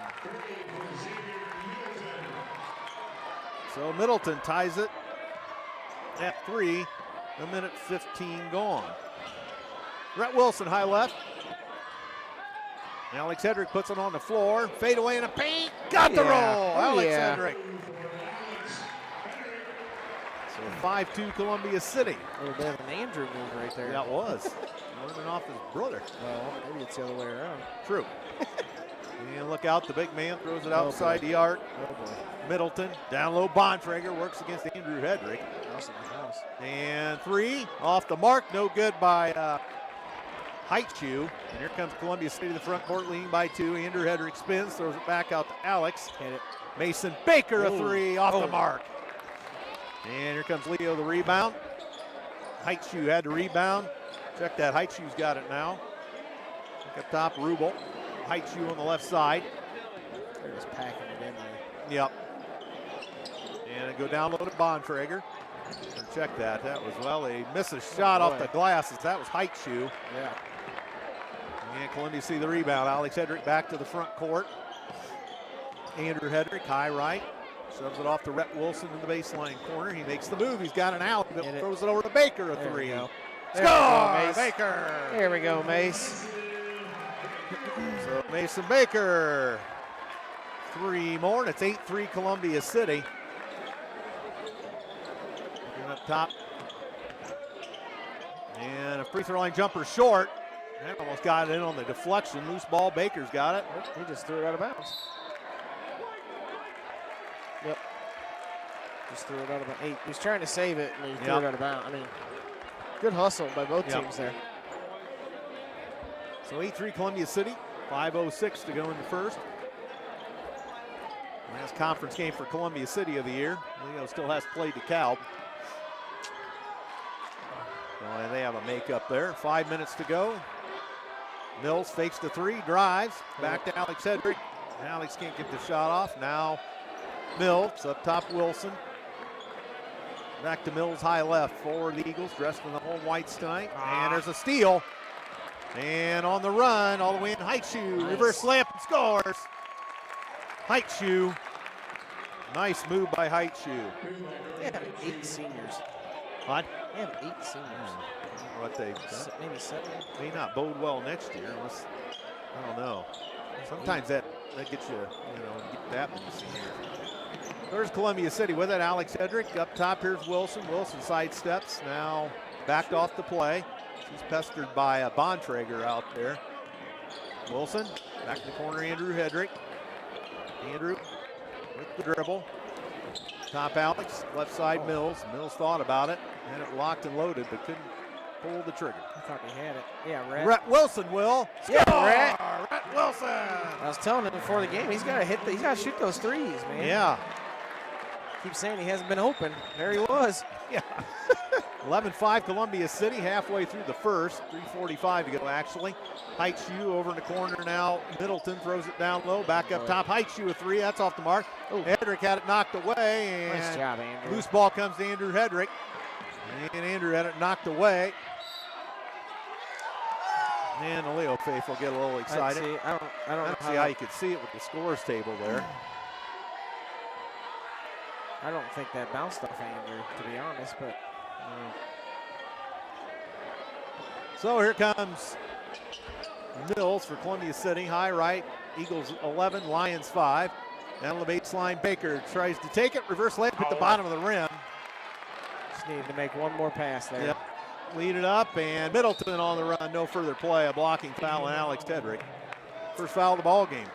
So Middleton ties it at 3, a minute 15 gone. Rhett Wilson, high left. Alex Hedrick puts it on the floor. Fade away in the paint. Got the roll. Alex Hedrick. So 5-2 Columbia City. A little bit of an Andrew move right there. That was. Learning off his brother. Well, maybe it's the other way around. True. And look out, the big man throws it outside the arc. Oh boy. Middleton, down low, Bontrager works against Andrew Hedrick. House in the house. And 3, off the mark, no good by Heichu. And here comes Columbia City to the front court, leading by 2. Andrew Hedrick spins, throws it back out to Alex. Hit it. Mason Baker, a 3, off the Oh. mark. And here comes Leo, the rebound. Heichu had to rebound. Check that, Heichu's got it now. Look up top, Rubel. Heichu on the left side. They're just packing it in there. Yep. And go down low to Bontrager. And check that. That was, well, they miss a shot off the glasses. That was Heichu. Yeah. And Columbia see the rebound. Alex Hedrick back to the front court. Andrew Hedrick, high right. Shoves it off to Rhett Wilson in the baseline corner. He makes the move. He's got an out. Throws it over to Baker, a 3. Score! Baker! There we go, Mace. So Mason Baker, 3 more, and it's 8-3 Columbia City. Looking up top. And a free throw line jumper short. That almost got it in on the deflection. Loose ball, Baker's got it. He just threw it out of bounds. Yep. Just threw it out of bounds. He was trying to save it, and he threw it out of bounds. I mean, good hustle by both teams there. So 8-3 Columbia City, 5:06 to go in the first. Last conference game for Columbia City of the year. Leo still has played DeKalb. Well, they have a makeup there. 5 minutes to go. Mills fakes the 3, drives, back to Alex Hedrick. Alex can't get the shot off. Now Mills up top, Wilson. Back to Mills, high left. Forward the Eagles, dressed in the home whites tonight. And there's a steal. And on the run, all the way in Heichu. Reverse layup and scores. Heichu. Nice move by Heichu. They have 8 seniors. What? They have 8 seniors. What they Maybe 7. may not bode well next year. Unless, I don't know. Sometimes that gets you, get that many seniors. There's Columbia City with it. Alex Hedrick up top. Here's Wilson. Wilson sidesteps. Now backed off the play. He's pestered by a Bontrager out there. Wilson, back in the corner, Andrew Hedrick. Andrew with the dribble. Top Alex, left side Mills. Mills thought about it, had it locked and loaded, but couldn't pull the trigger. I thought he had it. Yeah, Rhett Wilson will. Yeah, Score! Rhett Wilson! I was telling him before the game, he's got to shoot those threes, man. Yeah. Keep saying he hasn't been open. There he was. Yeah. 11-5 Columbia City, halfway through the first. 3:45 to go, actually. Heichu over in the corner now. Middleton throws it down low. Back up top. Heichu a 3. That's off the mark. Hedrick had it knocked away. And nice job, Andrew. Loose ball comes to Andrew Hedrick. And Andrew had it knocked away. And the Leo faithful get a little excited. I don't see how you could see it with the scores table there. I don't think that bounced off Andrew, to be honest, but. So here comes Mills for Columbia City. High right, Eagles 11, Lions 5. Down the baseline, Baker tries to take it. Reverse layup at the bottom of the rim. Just needed to make one more pass there. Yep. Lead it up, and Middleton on the run. No further play. A blocking foul on Alex Hedrick. First foul of the ball game.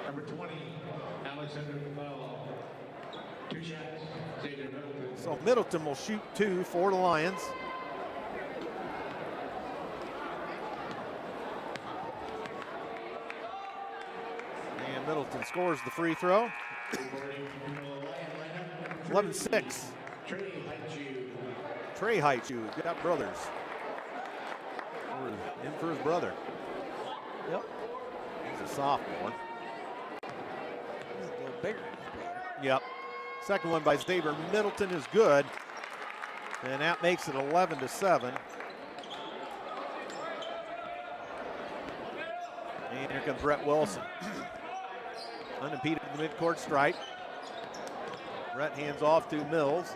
Number 20, Alex Hedrick, foul. 2 shots, Xavier Middleton. So Middleton will shoot 2 for the Lions. And Middleton scores the free throw. 11-6. Trey Heichu, got brothers. In for his brother. Yep. He's a sophomore. He's a little bigger than his brother. Yep. Second one by Xavier Middleton is good. And that makes it 11-7. And here comes Rhett Wilson. Unimpeded in the midcourt stripe. Rhett hands off to Mills.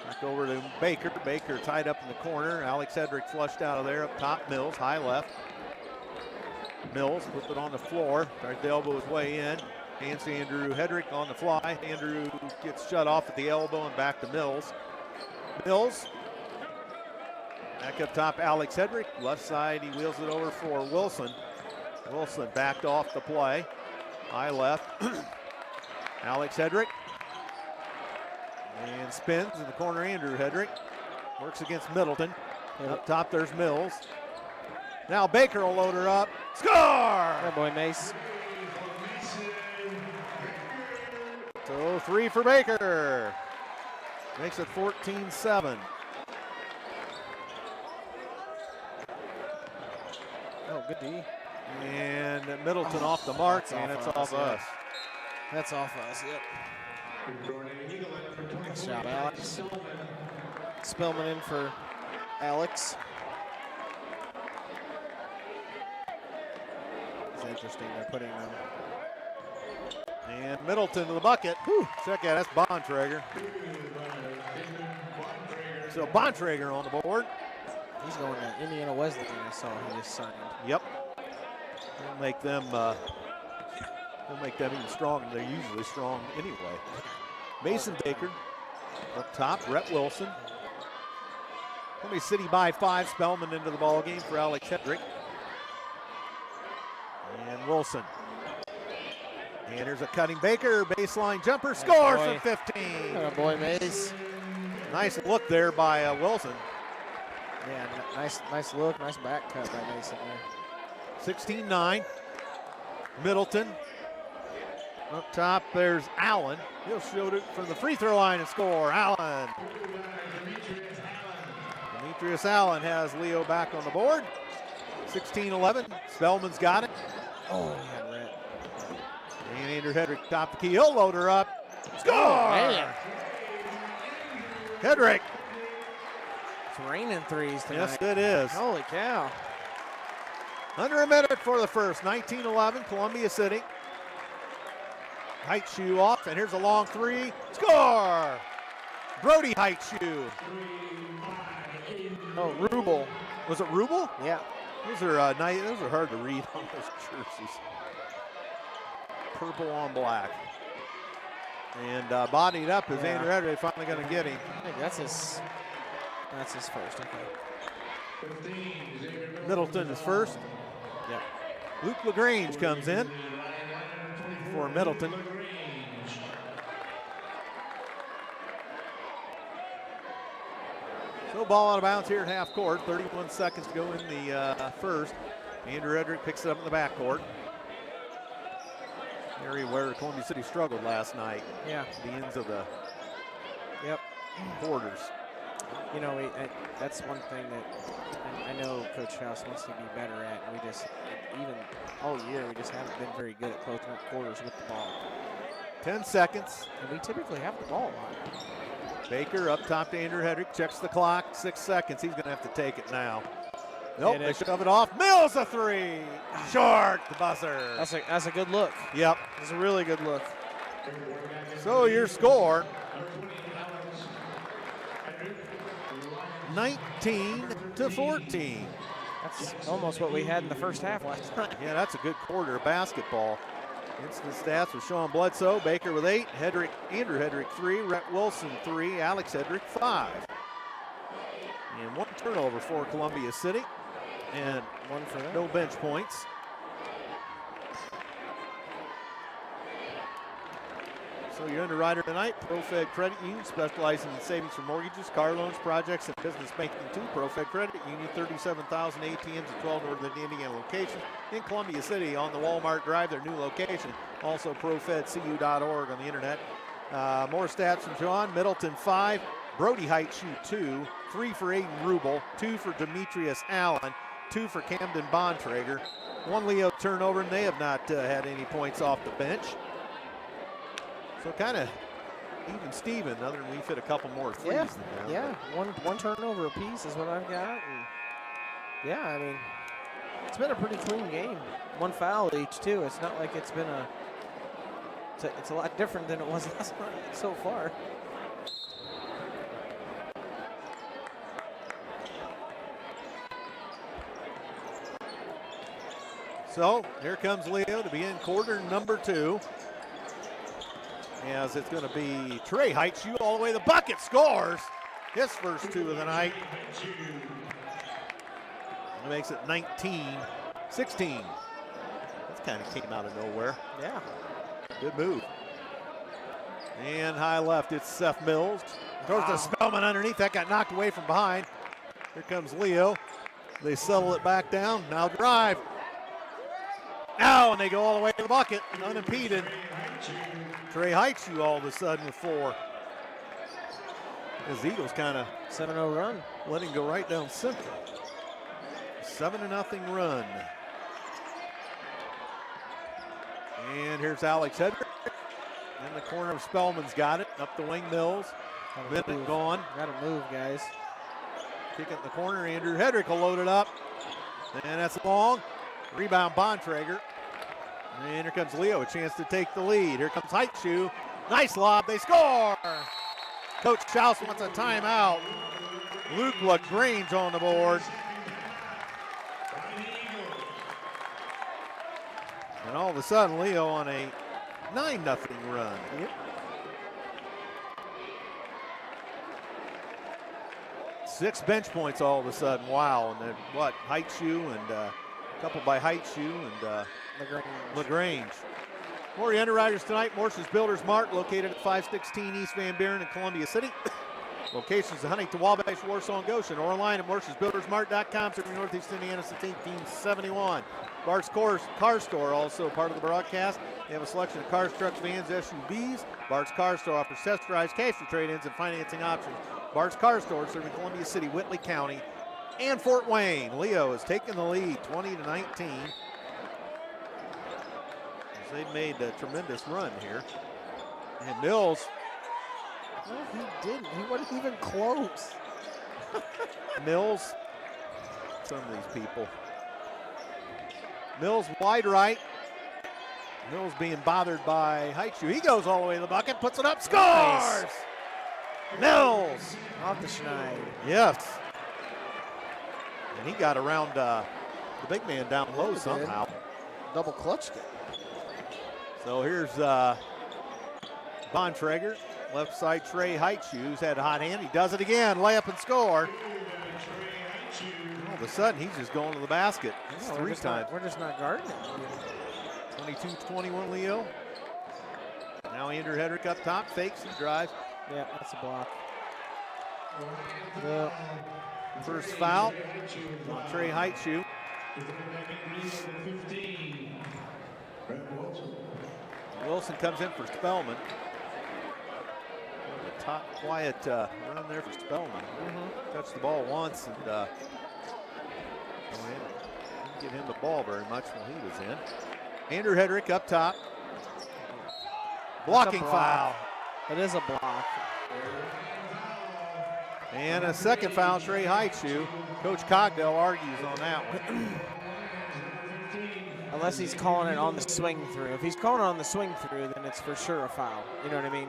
Back over to Baker. Baker tied up in the corner. Alex Hedrick flushed out of there. Up top, Mills, high left. Mills puts it on the floor. Tries to elbow his way in. Hands to Andrew Hedrick on the fly. Andrew gets shut off at the elbow and back to Mills. Mills. Back up top, Alex Hedrick. Left side, he wheels it over for Wilson. Wilson backed off the play. High left. Alex Hedrick. And spins in the corner, Andrew Hedrick. Works against Middleton. Up top, there's Mills. Now Baker will load her up. Score! Oh boy, Mace. So 3 for Baker. Makes it 14-7. Oh, good D. And Middleton off the mark, and it's off us. That's off us, yep. Nice job, Alex. Spillman in for Alex. It's interesting they're putting them. And Middleton to the bucket. Whew. Check out, that's Bontrager. So Bontrager on the board. He's going to Indiana Wesleyan, I saw he just signed. Yep. They'll make them even stronger. They're usually strong anyway. Mason Baker up top. Rhett Wilson. Columbia City by 5. Spellman into the ball game for Alex Hedrick. And Wilson. And there's a cutting Baker. Baseline jumper. Scores from 15. Oh boy, Mace. Nice look there by Wilson. Yeah, nice look. Nice back cut by Mason there. 16-9. Middleton. Up top, there's Allen. He'll shoot it from the free throw line and score. Allen. Demetrius Allen has Leo back on the board. 16-11. Spellman's got it. Oh, yeah, Rhett. And Andrew Hedrick top the key. He'll load her up. Score! Man. Hedrick. It's raining threes tonight. Yes, it is. Holy cow. Under a minute for the first. 19-11, Columbia City. Height shoe off, and here's a long three. Score! Brody Height shoe. Oh, Rubel. Was it Rubel? Yeah. Those are nice. Those are hard to read on those jerseys. Purple on black. And bodied up is Andrew Hedrick finally going to get him. I think that's his first. Okay. Middleton is first. Yep. Luke Legrange comes in for Middleton. So ball out of bounds here at half court. 31 seconds to go in the first. Andrew Hedrick picks it up in the backcourt. Area where Columbia City struggled last night. Yeah. The ends of the quarters. You know, that's one thing that I know Coach House wants to be better at. And we just, even all year, we just haven't been very good at closing up quarters with the ball. 10 seconds. And we typically have the ball a lot. Baker up top to Andrew Hedrick, checks the clock, 6 seconds. He's going to have to take it now. Nope, they shove it off. Mills a three. Short, the buzzer. That's a good look. Yep. It's a really good look. So your score, 19-14. That's almost what we had in the first half last night. Yeah, that's a good quarter of basketball. Instant stats with Sean Bledsoe. Baker with 8. Andrew Hedrick 3. Rhett Wilson 3. Alex Hedrick 5. And 1 turnover for Columbia City. And 1 for them. No bench points. So your underwriter tonight, ProFed Credit Union, specializing in savings for mortgages, car loans, projects, and business banking too. ProFed Credit Union, 37,000 ATMs at 12 Northern Indiana locations. In Columbia City on the Walmart Drive, their new location. Also profedcu.org on the internet. More stats from John. Middleton 5, Brody Height shoe 2, 3 for Aiden Rubel, 2 for Demetrius Allen, 2 for Camden Bontrager. 1 Leo turnover, and they have not had any points off the bench. So kind of even Steven, other than we've hit a couple more threes than that. Yeah, one turnover apiece is what I've got. And yeah, I mean, it's been a pretty clean game. 1 foul each too. It's not like it's been a It's a lot different than it was last night so far. So here comes Leo to begin quarter number 2. As it's going to be Trey Heitschue all the way to the bucket, scores his first 2 of the night. It makes it 19-16. That kind of came out of nowhere. Yeah. Good move. And high left, it's Seth Mills. Throws to Spellman underneath. That got knocked away from behind. Here comes Leo. They settle it back down. Now drive. Now, and they go all the way to the bucket, unimpeded. Trey Heitschue all of a sudden with 4. As Eagles kind of 7-0 run. letting go right down center. 7-0 run. And here's Alex Hedrick. In the corner of Spellman's got it. Up the wing, Mills. Minute gone. Got to move, guys. Kick it in the corner. Andrew Hedrick will load it up. And that's long. Rebound, Bontrager. And here comes Leo, a chance to take the lead. Here comes Heitschue. Nice lob. They score. Coach Schaus wants a timeout. Luke Legrange on the board. And all of a sudden, Leo on a 9-0 run. Yep. 6 bench points all of a sudden. Wow. And then what? Heitschue and a couple by Heitschue and Legrange. For the underwriters tonight, Morse's Builders Mart, located at 516 East Van Buren in Columbia City. Locations in Huntington, Wabash, Warsaw, and Goshen, or online at morsesbuildersmart.com, serving Northeast Indiana since 1871. Bart's Car Store, also part of the broadcast. They have a selection of cars, trucks, vans, SUVs. Bart's Car Store offers test drives, cash for trade-ins, and financing options. Bart's Car Store, serving Columbia City, Whitley County, and Fort Wayne. Leo has taken the lead, 20-19. They've made a tremendous run here. And Mills. No, he didn't. He wasn't even close. Mills. Some of these people. Mills wide right. Mills being bothered by Heitschue. He goes all the way to the bucket, puts it up, scores! Nice. Mills. Off the schneid. Yes. And he got around the big man down low somehow. Double clutched it. So here's Bontrager, left side Trey Heitschue, who's had a hot hand. He does it again, layup and score. All of a sudden, he's just going to the basket. It's 3 times. We're just not guarding it. 22-21 Leo. Now Andrew Hedrick up top, fakes and drives. Yeah, that's a block. Yeah. First foul on Trey Heitschue. Wilson comes in for Spellman. A top quiet run there for Spellman. Touched the ball once and didn't give him the ball very much while he was in. Andrew Hedrick up top. Blocking foul. It is a block. And a second foul, Trey Heitschue. Coach Cogdell argues on that one. Unless he's calling it on the swing through. If he's calling it on the swing through, then it's for sure a foul. You know what I mean?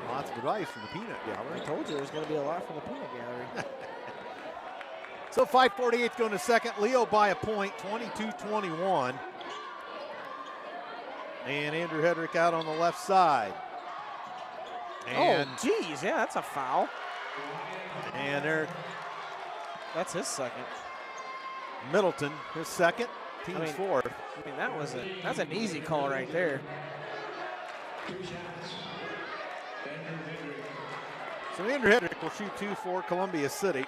Lots of advice from the peanut gallery. I told you there's going to be a lot from the peanut gallery. So 5:48 going to second. Leo by a point, 22-21. And Andrew Hedrick out on the left side. And oh, geez, yeah, that's a foul. And there, that's his second. Middleton, his second, team's fourth. I mean, that's an easy call right there. So Andrew Hedrick will shoot 2 for Columbia City.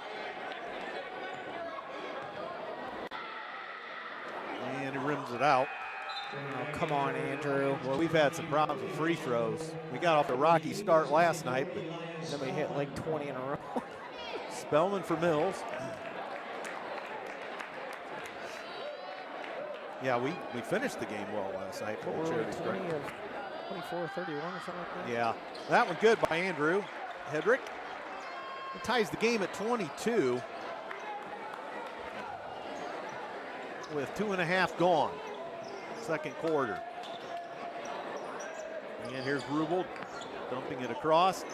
And he rims it out. Oh, come on, Andrew. Well, we've had some problems with free throws. We got off a rocky start last night, but then we hit like 20 in a row. Spellman for Mills. Yeah, we finished the game well last night. What were we, 20 of 24, 31 or something like that? Yeah, that one good by Andrew Hedrick. He ties the game at 22. with 2.5 gone. Second quarter. And here's Rubel dumping it across.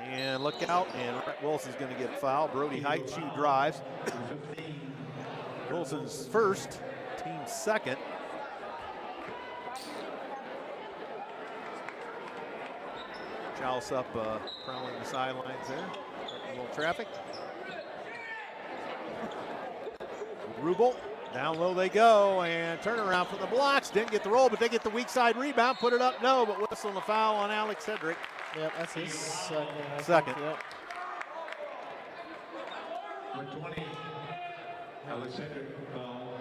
And look out, and Rhett Wilson's going to get fouled. Brody Heitschuh drives. Wilson's first, team's second. Joust up, prowling the sidelines there. A little traffic. Rubel, down low they go, and turnaround from the blocks. Didn't get the roll, but they get the weak side rebound. Put it up, no, but whistle and a foul on Alex Hedrick. Yep, that's his second. Second. Yep. Number 20, Alex Hedrick, foul.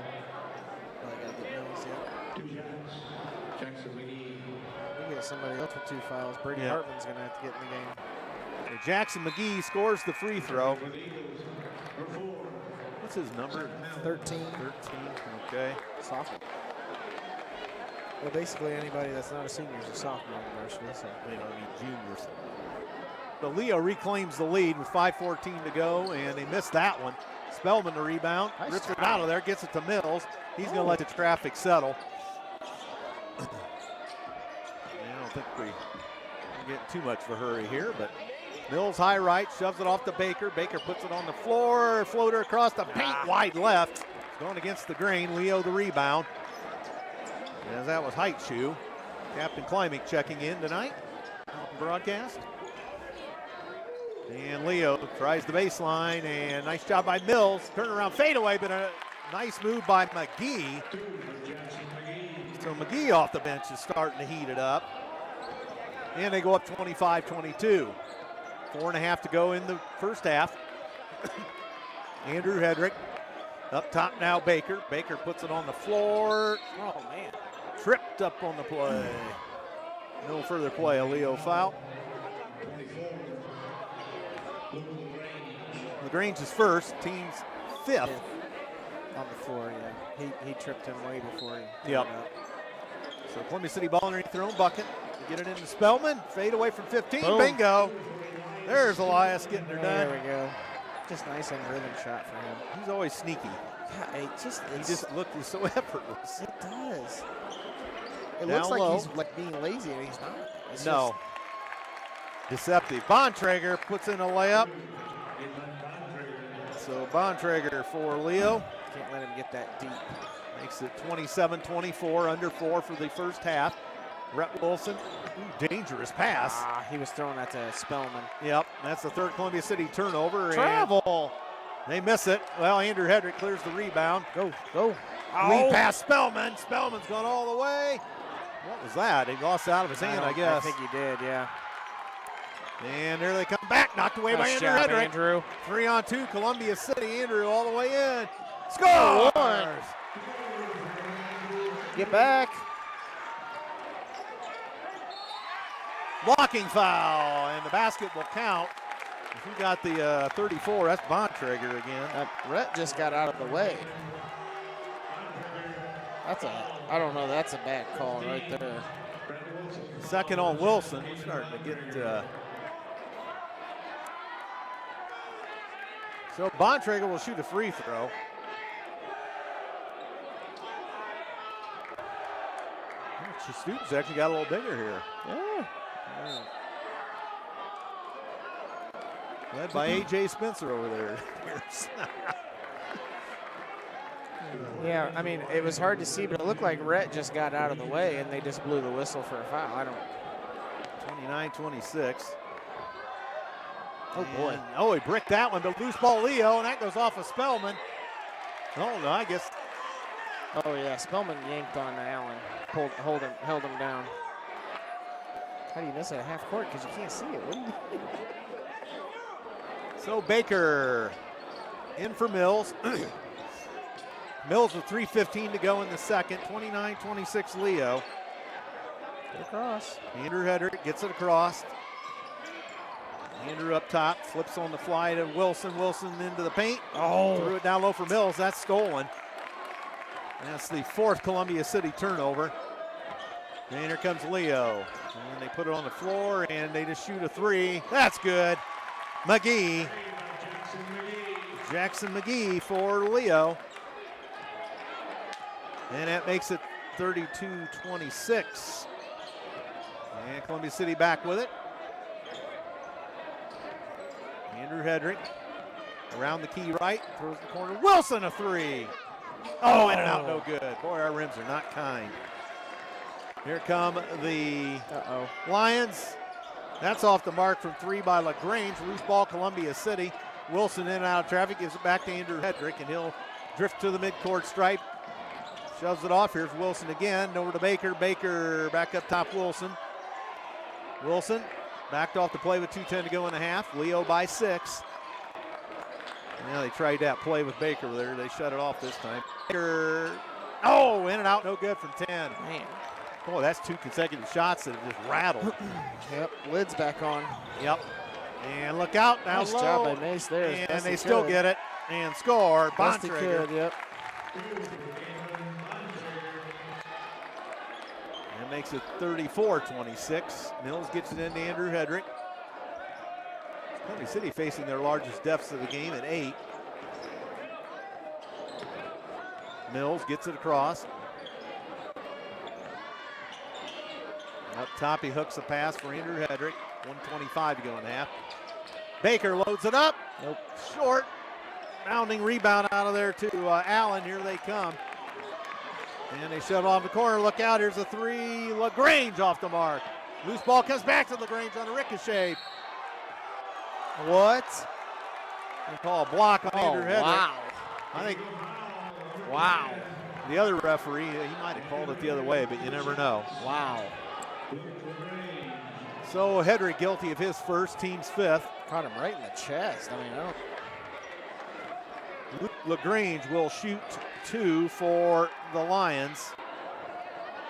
Two shots. Jackson McGee. We get somebody else with 2 fouls. Brady Hartman's going to have to get in the game. And Jackson McGee scores the free throw. What's his number? 13. 13, okay. Sophomore. Well, basically anybody that's not a senior is a sophomore in varsity, so. They don't need juniors. But Leo reclaims the lead with 5:14 to go, and they missed that one. Spellman the rebound. Nice Rips it try. out of there, gets it to Mills. He's going to let the traffic settle. I don't think we can get too much of a hurry here, but Mills high right, shoves it off to Baker. Baker puts it on the floor, floater across the paint, wide left. It's going against the grain. Leo the rebound. As that was Heitschuh. Captain Klimek checking in tonight. Broadcast. And Leo tries the baseline, and nice job by Mills. Turnaround fadeaway, but a nice move by McGee. So McGee off the bench is starting to heat it up. And they go up 25-22. 4.5 to go in the first half. Andrew Hedrick up top now, Baker. Baker puts it on the floor. Oh, man. Tripped up on the play. No further play, a Leo foul. Legrange is first, team's fifth. On the floor, yeah. He tripped him way before he. Yep. So Columbia City ball underneath their own bucket. They get it into Spellman. Fade away from 15. Boom. Bingo. There's Elias getting her done. There we go. Just nice and rhythm shot for him. He's always sneaky. Yeah, he just looked so effortless. It does. It Down looks like low. he's like being lazy, and he's not. It's No. Deceptive. Bontrager puts in a layup. So Bontrager for Leo. Can't let him get that deep. Makes it 27-24, under 4 for the first half. Rhett Wilson, dangerous pass. He was throwing that to Spellman. Yep, that's the third Columbia City turnover. and Travel. They miss it. Well, Andrew Hedrick clears the rebound. Go. Lead pass Spellman. Spellman's gone all the way. What was that? He lost it out of his hand, I guess. I think he did, yeah. And there they come back. Knocked away by Nice Andrew job, Hedrick. Andrew. 3-on-2, Columbia City. Andrew all the way in. Scores! Get back. Blocking foul, and the basket will count. Who got the 34? That's Bontrager again. Rhett just got out of the way. I don't know, that's a bad call right there. Second on Wilson. We're starting to get. So Bontrager will shoot a free throw. The students actually got a little bigger here. Yeah. Led by A.J. Spencer over there. Yeah, I mean, it was hard to see, but it looked like Rhett just got out of the way, and they just blew the whistle for a foul. I don't. 29-26. Oh, boy. Oh, he bricked that one, but loose ball Leo, and that goes off of Spellman. Oh, no, I guess. Oh, yeah, Spellman yanked on Allen, held him down. How do you miss it at half court? Because you can't see it. What do you mean? So Baker in for Mills. Mills with 3:15 to go in the second. 29-26 Leo. Get across. Andrew Hedrick gets it across. Andrew up top, flips on the fly to Wilson. Wilson into the paint. Oh. Threw it down low for Mills. That's stolen. That's the fourth Columbia City turnover. And here comes Leo. And they put it on the floor, and they just shoot a three. That's good. McGee. Jackson McGee for Leo. And that makes it 32-26. And Columbia City back with it. Andrew Hedrick around the key right, throws the corner. Wilson, a three. Oh, in and out, no good. Boy, our rims are not kind. Here come the Lions. That's off the mark from three by Legrange. Loose ball, Columbia City. Wilson in and out of traffic, gives it back to Andrew Hedrick, and he'll drift to the midcourt stripe. Shoves it off. Here's Wilson again. Over to Baker. Baker back up top, Wilson. Wilson backed off the play with 2:10 to go in the half. Leo by 6. Now they tried that play with Baker there. They shut it off this time. Baker, oh, in and out, no good from 10. Man. Boy, that's 2 consecutive shots that have just rattled. Yep, lid's back on. Yep. And look out, down Nice low. job by Mace there. And they still get it and score. Best he Bontrager. could, yep. That makes it 34-26. Mills gets it into Andrew Hedrick. Columbia City facing their largest deficit of the game at 8. Mills gets it across. Up top, he hooks a pass for Andrew Hedrick. 1:25 to go in half. Baker loads it up. Nope. Short. Bounding rebound out of there to Allen. Here they come. And they shove it off the corner. Look out, here's a three. Legrange off the mark. Loose ball comes back to Legrange on a ricochet. What? They call a block on Andrew Hedrick. Wow. I think Wow. the other referee, he might have called it the other way, but you never know. Wow. So Hedrick guilty of his first, team's 5th. Caught him right in the chest. I mean, I don't. Legrange will shoot 2 for the Lions.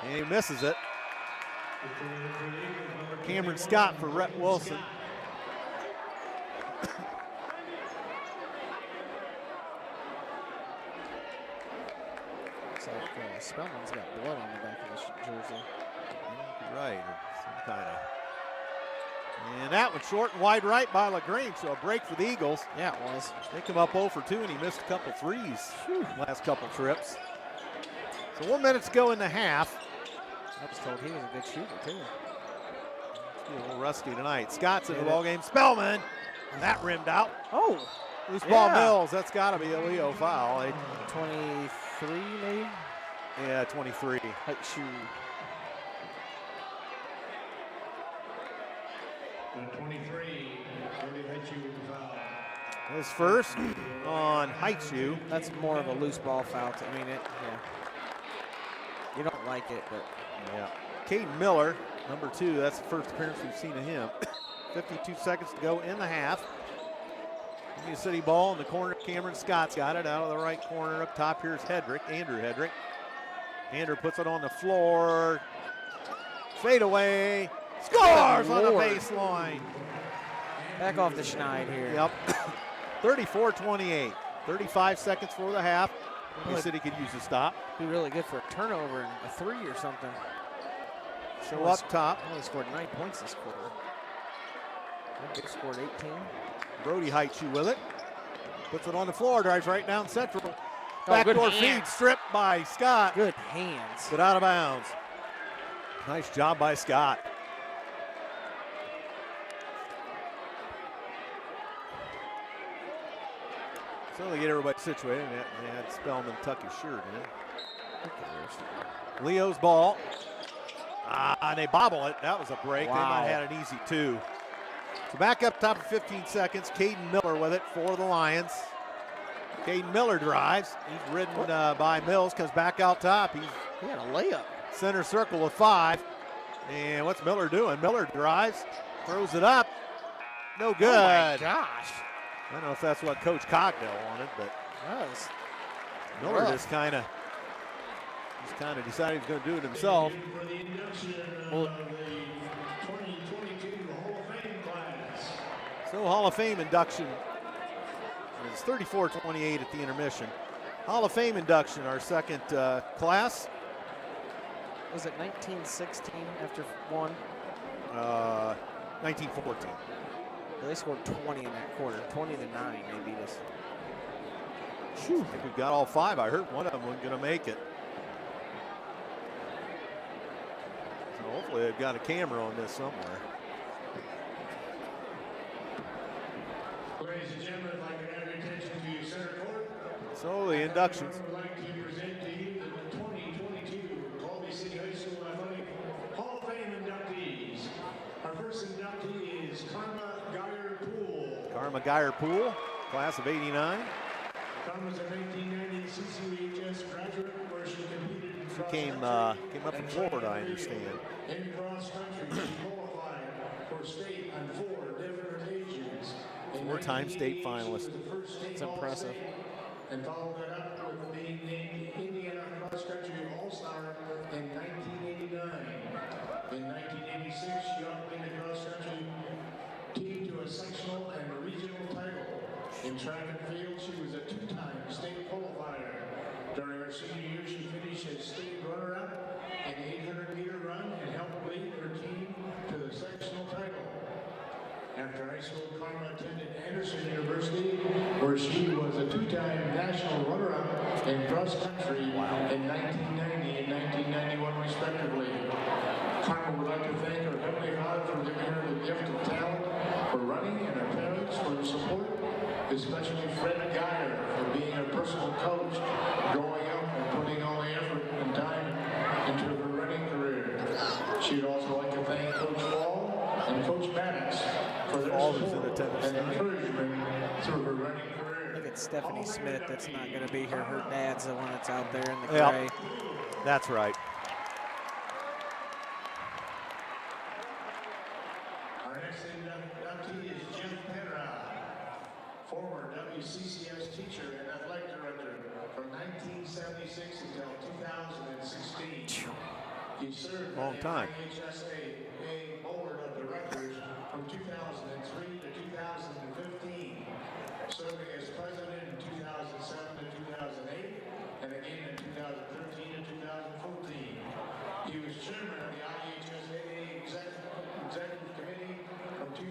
And he misses it. Cameron Scott for Rhett Wilson. Looks like Spellman's got blood on the back of his jersey. Right, or some kind of. And that one short and wide right by Legrange, so a break for the Eagles. Yeah, it was. They come up 0 for 2, and he missed a couple threes last couple trips. So 1 minute to go in the half. I was told he was a good shooter, too. He's a little rusty tonight. Scott's in the ball game. Spellman, that rimmed out. Oh. Loose ball Mills, that's got to be a Leo foul. 23, maybe? Yeah, 23. Height shoe. 23, Brody Heichu with the foul. His first on Haichu. That's more of a loose ball foul. I mean, yeah. You don't like it, but. Yeah. Caden Miller, number 2, that's the first appearance we've seen of him. 52 seconds to go in the half. Columbia City ball in the corner. Cameron Scott's got it out of the right corner. Up top, here's Hedrick, Andrew Hedrick. Andrew puts it on the floor. Fade away. Scores on the baseline. Back off the schneid here. Yep. 34-28. 35 seconds for the half. Columbia City could use a stop. Be really good for a turnover and a 3 or something. So up top. Only scored 9 points this quarter. They scored 18. Brody Heichu with it. Puts it on the floor, drives right down central. Oh, Backdoor good feed hands. stripped by Scott, Good hands. but out of bounds. Nice job by Scott. So they get everybody situated, and they had Spellman tuck his shirt in. Leo's ball. And they bobble it. That was a break. Wow. They might have had an easy 2. So back up top of 15 seconds. Caden Miller with it for the Lions. Caden Miller drives. He's ridden by Mills. Comes back out top. He's He had a layup. center circle with 5. And what's Miller doing? Miller drives. Throws it up. No good. Oh my gosh. I don't know if that's what Coach Cogdell wanted, but That was Miller rough. just kind of decided he was going to do it himself. For the induction of the 2022 Hall of Fame class. So Hall of Fame induction is 34-28 at the intermission. Hall of Fame induction, our second class. Was it 1916 after 1? 1914. They scored 20 in that quarter. 20-9, they beat us. I think we've got all 5. I heard one of them wasn't going to make it. Hopefully they've got a camera on this somewhere. Ladies and gentlemen, I'd like to have your attention to your center court. So the inductions. I would like to present to you the 2022 Columbia City High School Athletic Hall of Fame inductees. Our first inductee is Karma Geyer-Poole. Karma Geyer-Poole, class of '89. Karma's a 1990 CCHS graduate where she competed in She cross came country up from and Florida, track I and field. understand. In cross country, she qualified for state on 4 different occasions. In 4-time state 1988, finalist. she was the first state That's impressive. All-State, and followed that up with being named Indiana Cross Country All-Star in 1989. In 1986, she helped lead the cross country team to a sectional and regional title. In track and field, she was a 2-time state qualifier. During her senior year, she finished as state runner-up in the 800-meter run and helped lead her team to the sectional title. After high school, Karma attended Anderson University, where she was a 2-time national runner-up in cross country in 1990 and 1991, respectively. Karma would like to thank her Heavenly Father for giving her the gift of talent for running and her parents for their support, especially Fred Geyer for being her personal coach growing up and putting all the effort and time into her running career. She'd also like to thank Coach Wall and Coach Maddox for their support and encouragement through her running career. Look at Stephanie Smith. That's not going to be here. Her dad's the one that's out there in the Yep. gray. That's right. Our next inductee is Jim Penrod, former WCCS teacher and athletic director from 1976 until 2016. He served Long time. WJHS board of directors from 2003 to 2015, serving as president in 2007 to 2008, and again in 2013 to 2014. He was chairman of the IHSAA Executive Committee from 2010 to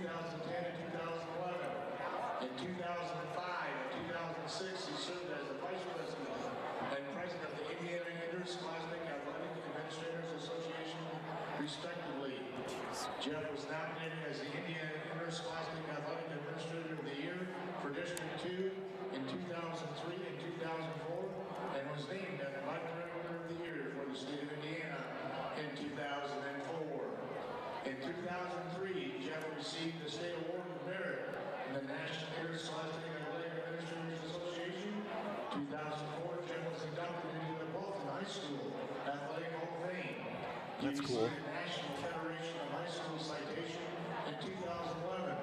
2011. In 2005 and 2006, he served as the vice president and president of the Indiana Interscholastic Athletic Administrators Association, respectively. Jeff was nominated as the Indiana Interscholastic Athletic Administrator of the Year for District 2 in 2003 and 2004, and was named as Vice Director of the Year for the state of Indiana in 2004. In 2003, Jeff received the State Award of Merit in the National Interscholastic Athletic Administrators Association. 2004, Jeff was inducted into the Bolton High School Athletic Hall of Fame. He That's cool. received the National Federation of High School Citation in 2011.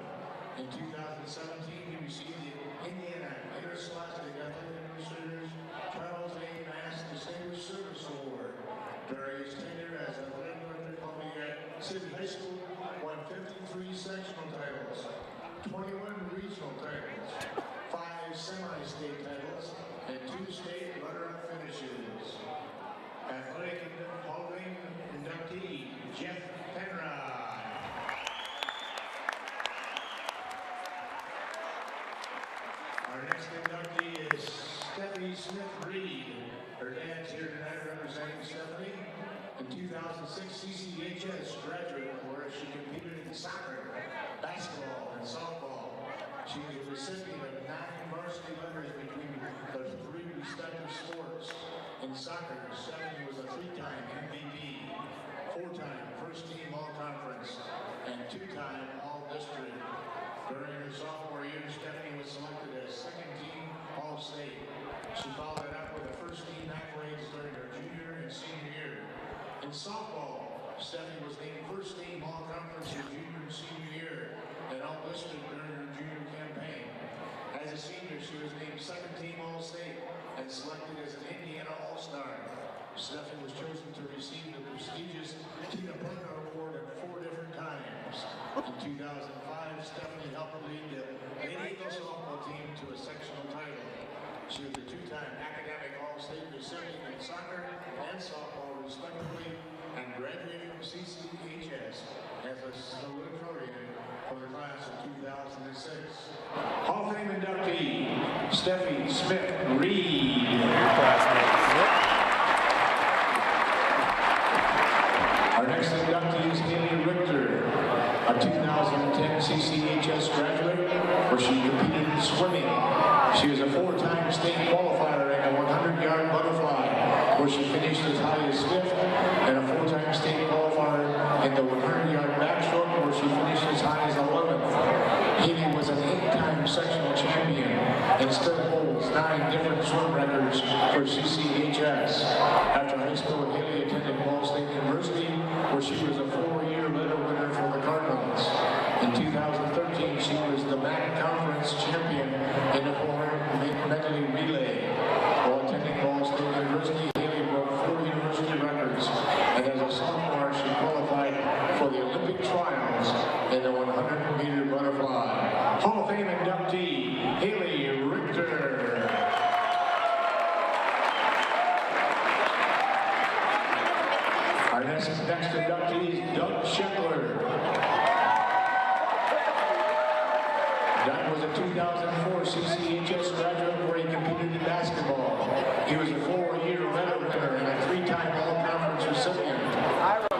In 2017, he received the Indiana Interscholastic Athletic Administrators Charles A. Mass Distinguished Service Award. During his tenure as athletic director, Columbia City High School won 53 sectional titles, 21 regional titles, 5 semi-state titles, and 2 state runner-up finishes. Athletic Hall of Fame inductee, Jeff Penrod. Our next inductee is Stephanie Smith-Reed. Her dad's here tonight representing Stephanie. In 2006, CCHS graduate, where she competed in soccer, basketball, and softball. She is a recipient of 9 varsity letters between the 3 respective sports. In soccer, Stephanie was a 3-time MVP, 4-time first-team All-Conference, and 2-time All-District. During her sophomore year, Stephanie was selected as second-team All-State. She followed it up with the first-team accolades during her junior and senior year. In softball, Stephanie was named first-team All-Conference her junior and senior year, and All-District during her junior campaign. As a senior, she was named second-team All-State and selected as an Indiana All-Star. Stephanie was chosen to receive the prestigious Tina Parker Award at 4 different times. In 2005, Stephanie helped lead the Lady Eagle softball team to a sectional title. She was a 2-time academic All-State recipient in soccer and softball, respectively, and graduated from CCHS as a salutatorian for the class of 2006. Hall of Fame inductee, Steffi Smith-Reed. Our next inductee a 2010 CCHS graduate, where she competed in swimming. She was a 4-time state qualifier in a 100-yard butterfly, where she finished as high as 5th, and a 4-time state qualifier in the 100-yard backstroke, where she finished as high as 11th. Haley was an 8-time sectional champion and still holds 9 different swim records for CCHS. After high school, Haley attended Ball State University, where she was a 4-year medal winner for the Cardinals. In 2013, she was the MAC Conference champion in the 400 medley relay. While attending Ball State University, Haley broke 4 university records, and as a sophomore, she qualified for the Olympic trials in the 100-meter butterfly. Hall of Fame inductee, Haley Richter. Our next inductee is Doug Shuttler. Doug was a 2004 CCHS graduate where he competed in basketball. He was a 4-year medal winner and a 3-time all-conference recipient.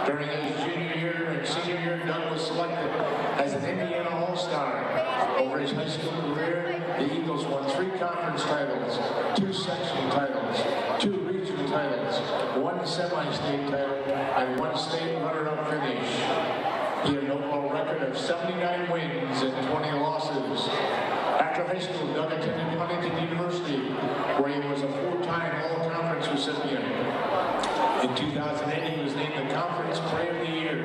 During his junior year and senior year, Doug was selected as an Indiana All-Star. Over his high school career, the Eagles won 3 conference titles, 2 sectional titles, 2 regional titles, 1 semi-state title, and 1 state runner-up finish. He had an overall record of 79 wins and 20 losses. After high school, Doug attended Huntington University, where he was a 4-time all-conference recipient. In 2008, he was named the Conference Player of the Year.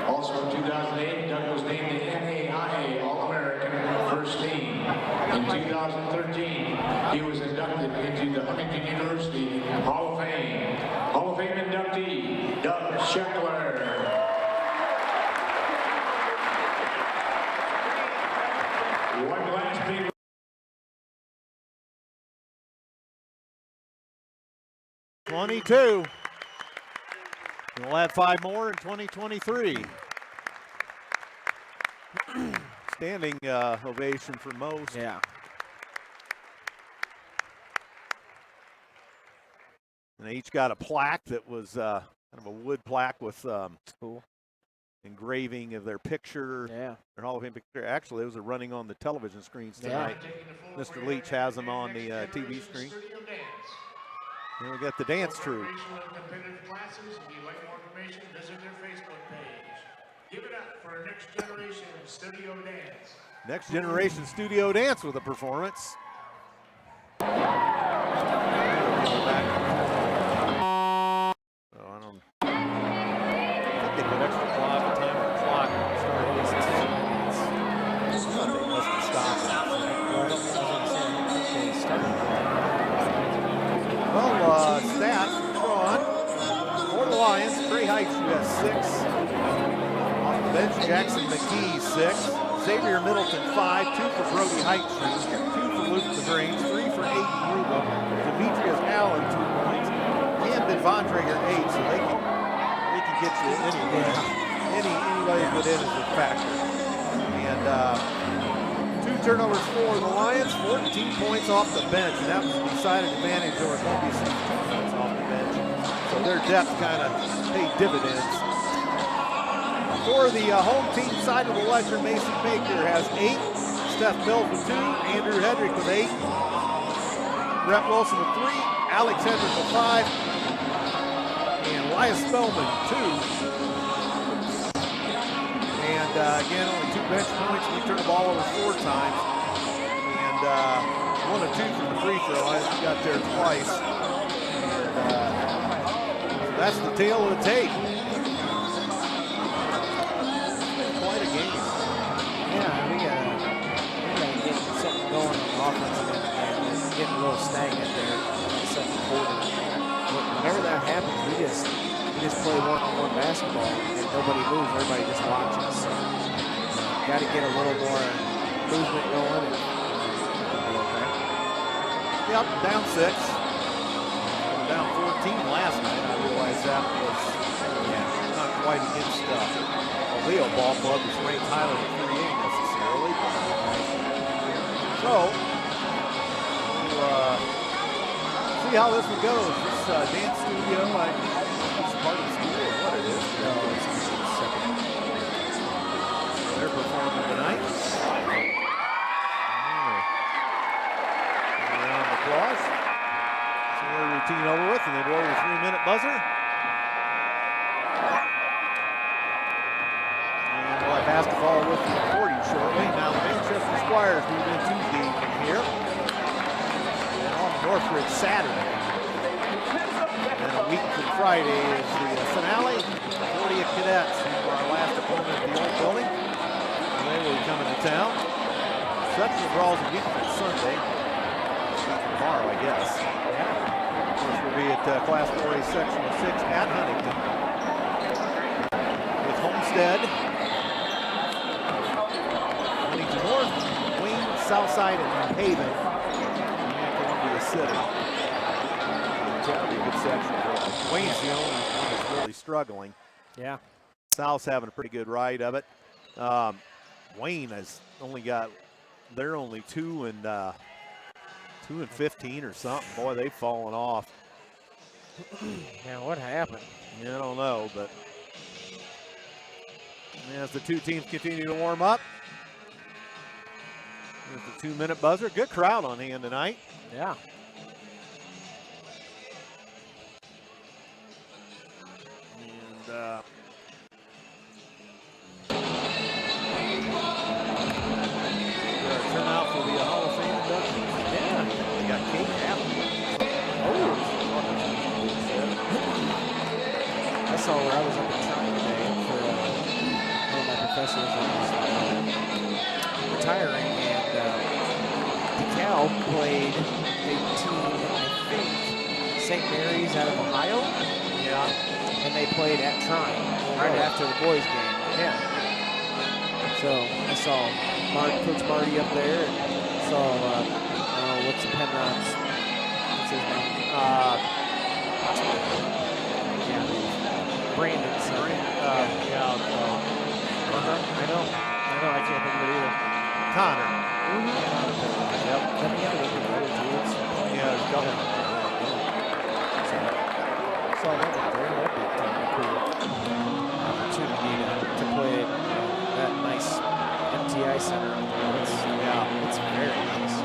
Also in 2008, Doug was named the NAIA All-American First Team. In 2013, he was inducted into the Huntington University Hall of Fame. Hall of Fame inductee, Doug Shuttler. One last big 22. We'll add 5 more in 2023. Standing ovation for most. Yeah. And they each got a plaque that was kind of a wood plaque with Cool. engraving of their picture, their Hall of Fame picture. Actually, those are running on the television screens tonight. Mr. Leach has them on the TV screen. And we got the dance troupe. Classes. If you'd like more information, visit their Facebook page. Give it up for Next Generation Studio Dance. Next Generation Studio Dance with a performance. Stats, Sean, for the Lions, Trey Heights, you have 6. Off the bench, Jackson McGee, 6. Xavier Middleton, 5. 2 for Brody Heights, 2 for Luke LaGrange, 3 for Aiden Ruba. Demetrius Allen, 2 points. Camden Vondrager, 8, so they can get you anywhere. Anybody put in is a factor. And 2 turnovers for the Lions, 14 points off the bench, and that was a decided advantage over Columbia City, 2 points off the bench. So their depth kind of paid dividends. For the home team side of the ledger, Mason Baker has 8, Steph Mills with 2, Andrew Hedrick with 8, Brett Wilson with 3, Alex Hedrick with 5, and Elias Spellman 2. And again, only 2 bench points. We turned the ball over 4 times. And 1 of 2 from the free throw. I just got there twice. And that's the tail of the tape. Quite a game. Yeah, we gotta get something going on the offensive end. It's getting a little stagnant there in the second quarter. Whenever that happens, we just play one-on-one basketball and nobody moves, everybody just watches. So, got to get a little more movement going and okay. Yep, down 6. Down 14 last night. I realized that was not quite against Leo Ball Club, which ranked highly in 3A necessarily. So, we'll see how this one goes. This dance studio, it's part of the studio, what it is. No, it's the second. Chapter it's Saturday. And a week from Friday is the finale. 40th Cadets, who are our last opponent at the old building. They will be coming to town. Shuttler brawls a week from Sunday. Tomorrow, I guess. Yeah. Of course, we'll be at Class 4A Sectional 6 at Huntington. With Homestead, Huntington North, Wayne, Southside, and Haven, and Columbia City. That'll be a good section. Wayne's the only one that's really struggling. Yeah. South's having a pretty good ride of it. Wayne has only got, they're only 2 and 15 or something. Boy, they've fallen off. Man, what happened? Yeah, I don't know, but as the two teams continue to warm up, there's the 2-minute buzzer. Good crowd on hand tonight. Yeah. And turnout for the Hall of Fame induction. Yeah, they got cake after. I saw where I was up in China today for one of my professors was retiring, and DeKalb played a team, I think, St. Mary's out of Ohio. Yeah. And they played at Trine right after the boys' game. Yeah. So I saw Coach Marty up there, and saw what's Penrod's, what's his name? Brandon. Sorry. I can't think of it either. Connor. Yep. Let me have a look at the other dudes. Yeah, there's a couple. Saw that up there. That'd be kind of cool opportunity to play at that nice MTI center up there. It's very nice.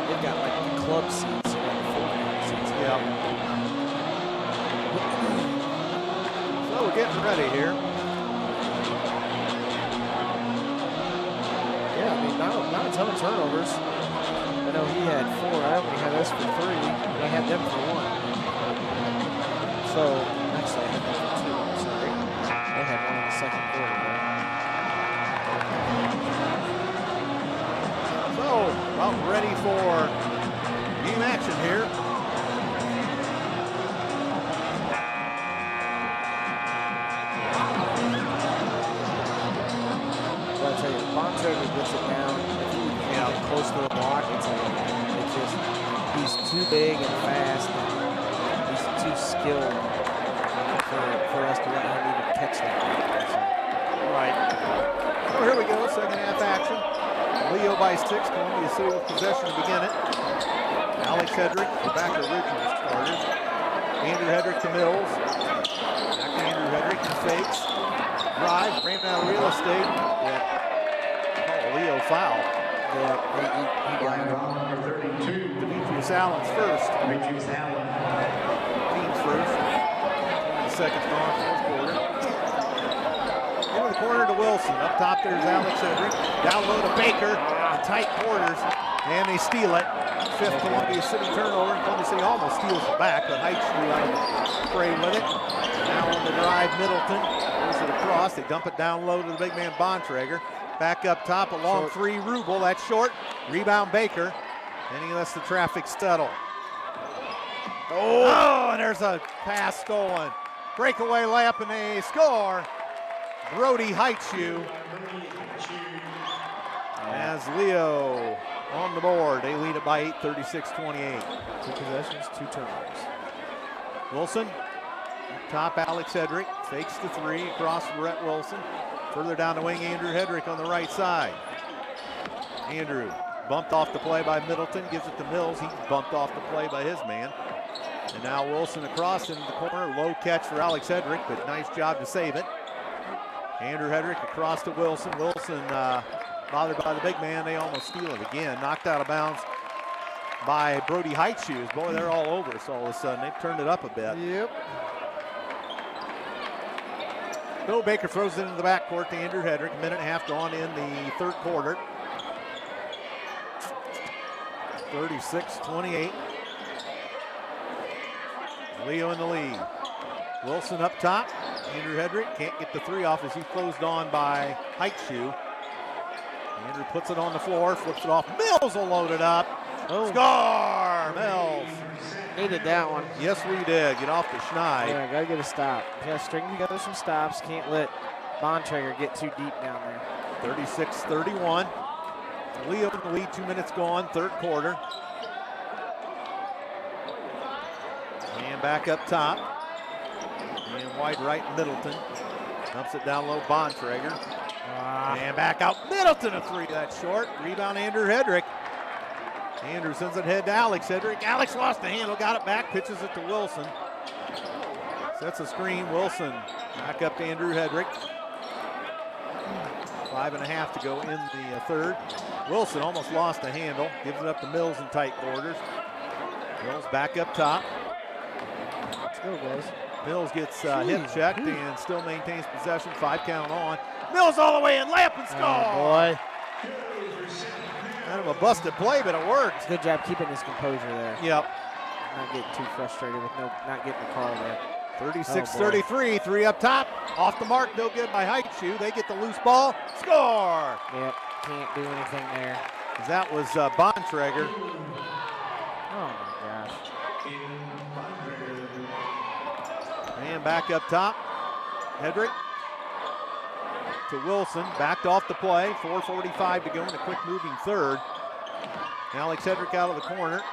They've got like the club seats, you know, the full seats. Yeah. So we're getting ready here. Yeah, I mean, not a ton of turnovers. I know he had 4. I only had us for 3. And I had them for 1. So, actually, I had them for 2. I'm sorry. They had 1 in the second quarter. So, about ready for game action here. Well, I'll tell you, Bontrager gets it down. If he can get close to the block, it's just, he's too big and fast. And he's too skilled for us to let him even catch that. Right. So here we go, second half action. Leo by 6, Columbia City with possession to begin it. Alex Hedrick, the back original starters. Andrew Hedrick to Mills. Back to Andrew Hedrick, he fakes. Drives, ran out of real estate. Oh, Leo foul. Yeah, he got him. Demetrius Allen's first. Team's first. 20 seconds gone, fourth quarter. Into the corner to Wilson. Up top there's Alex Hedrick. Down low to Baker. Tight quarters. And they steal it. 5th Columbia City turnover. Columbia City almost steals it back, but Heights spray with it. Now on the drive, Middleton. Goes it across. They dump it down low to the big man Bontrager. Back up top, a long 3, Rubel. That's short. Rebound Baker. And he lets the traffic settle. Oh, and there's a pass stolen. Breakaway layup, and they score. Brody Heights-you. As Leo on the board. They lead it by 8, 36-28. 2 possessions, 2 turnovers. Wilson, top Alex Hedrick, fakes the 3 across Brett Wilson. Further down the wing, Andrew Hedrick on the right side. Andrew bumped off the play by Middleton, gives it to Mills. He bumped off the play by his man. And now Wilson across into the corner. Low catch for Alex Hedrick, but nice job to save it. Andrew Hedrick across to Wilson. Wilson bothered by the big man. They almost steal it again. Knocked out of bounds by Brody Heights-you. Boy, they're all over us all of a sudden. They've turned it up a bit. Yep. Bill Baker throws it into the backcourt to Andrew Hedrick. 1.5 minutes gone in the third quarter. 36-28. Leo in the lead. Wilson up top. Andrew Hedrick can't get the three off as he's closed on by Heitschuh. Andrew puts it on the floor, flips it off. Mills will load it up. Oh. Score! Mills. Needed that one. Yes, we did. Get off the schneid. Yeah, gotta get a stop. Gotta string together some stops. Can't let Bontrager get too deep down there. 36-31. Leo in the lead, 2 minutes gone, third quarter. And back up top. And wide right, Middleton. Dumps it down low, Bontrager. And back out, Middleton, a three. That's short. Rebound, Andrew Hedrick. Andrew sends it ahead to Alex Hedrick. Alex lost the handle, got it back, pitches it to Wilson. Sets a screen, Wilson. Back up to Andrew Hedrick. 5.5 to go in the third. Wilson almost lost the handle. Gives it up to Mills in tight quarters. Mills back up top. Let's go, guys. Mills gets hip checked and still maintains possession. 5 count on. Mills all the way in, layup and score. Oh, boy. Kind of a busted play, but it worked. Good job keeping his composure there. Yep. Not getting too frustrated with not getting the call there. 36-33, three up top. Off the mark, no good by Heitschuh. They get the loose ball. Score! Yep, can't do anything there. That was Bontrager. Oh, my gosh. And back up top. Hedrick to Wilson. Backed off the play. 4:45 to go in a quick moving third. Alex Hedrick out of the corner.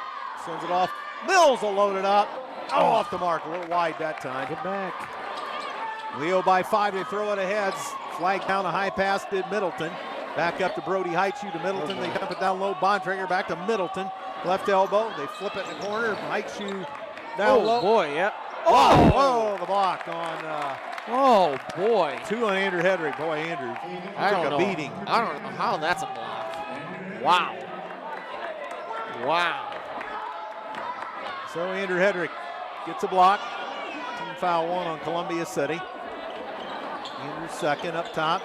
Sends it off. Mills will load it up. Oh, off the mark. A little wide that time. Get back. Leo by 5. They throw it ahead. Flag down a high pass did Middleton. Back up to Brody Heitschuh to Middleton. They dump it down low. Bontrager back to Middleton. Left elbow. They flip it in the corner. Heitschuh down low. Oh, boy, yep. Oh, whoa, the block on Oh, boy. 2 on Andrew Hedrick. Boy, Andrew I took don't a know. beating. I don't know how that's a block. Wow. Wow. So Andrew Hedrick gets a block. Team foul 1 on Columbia City. Andrew second up top.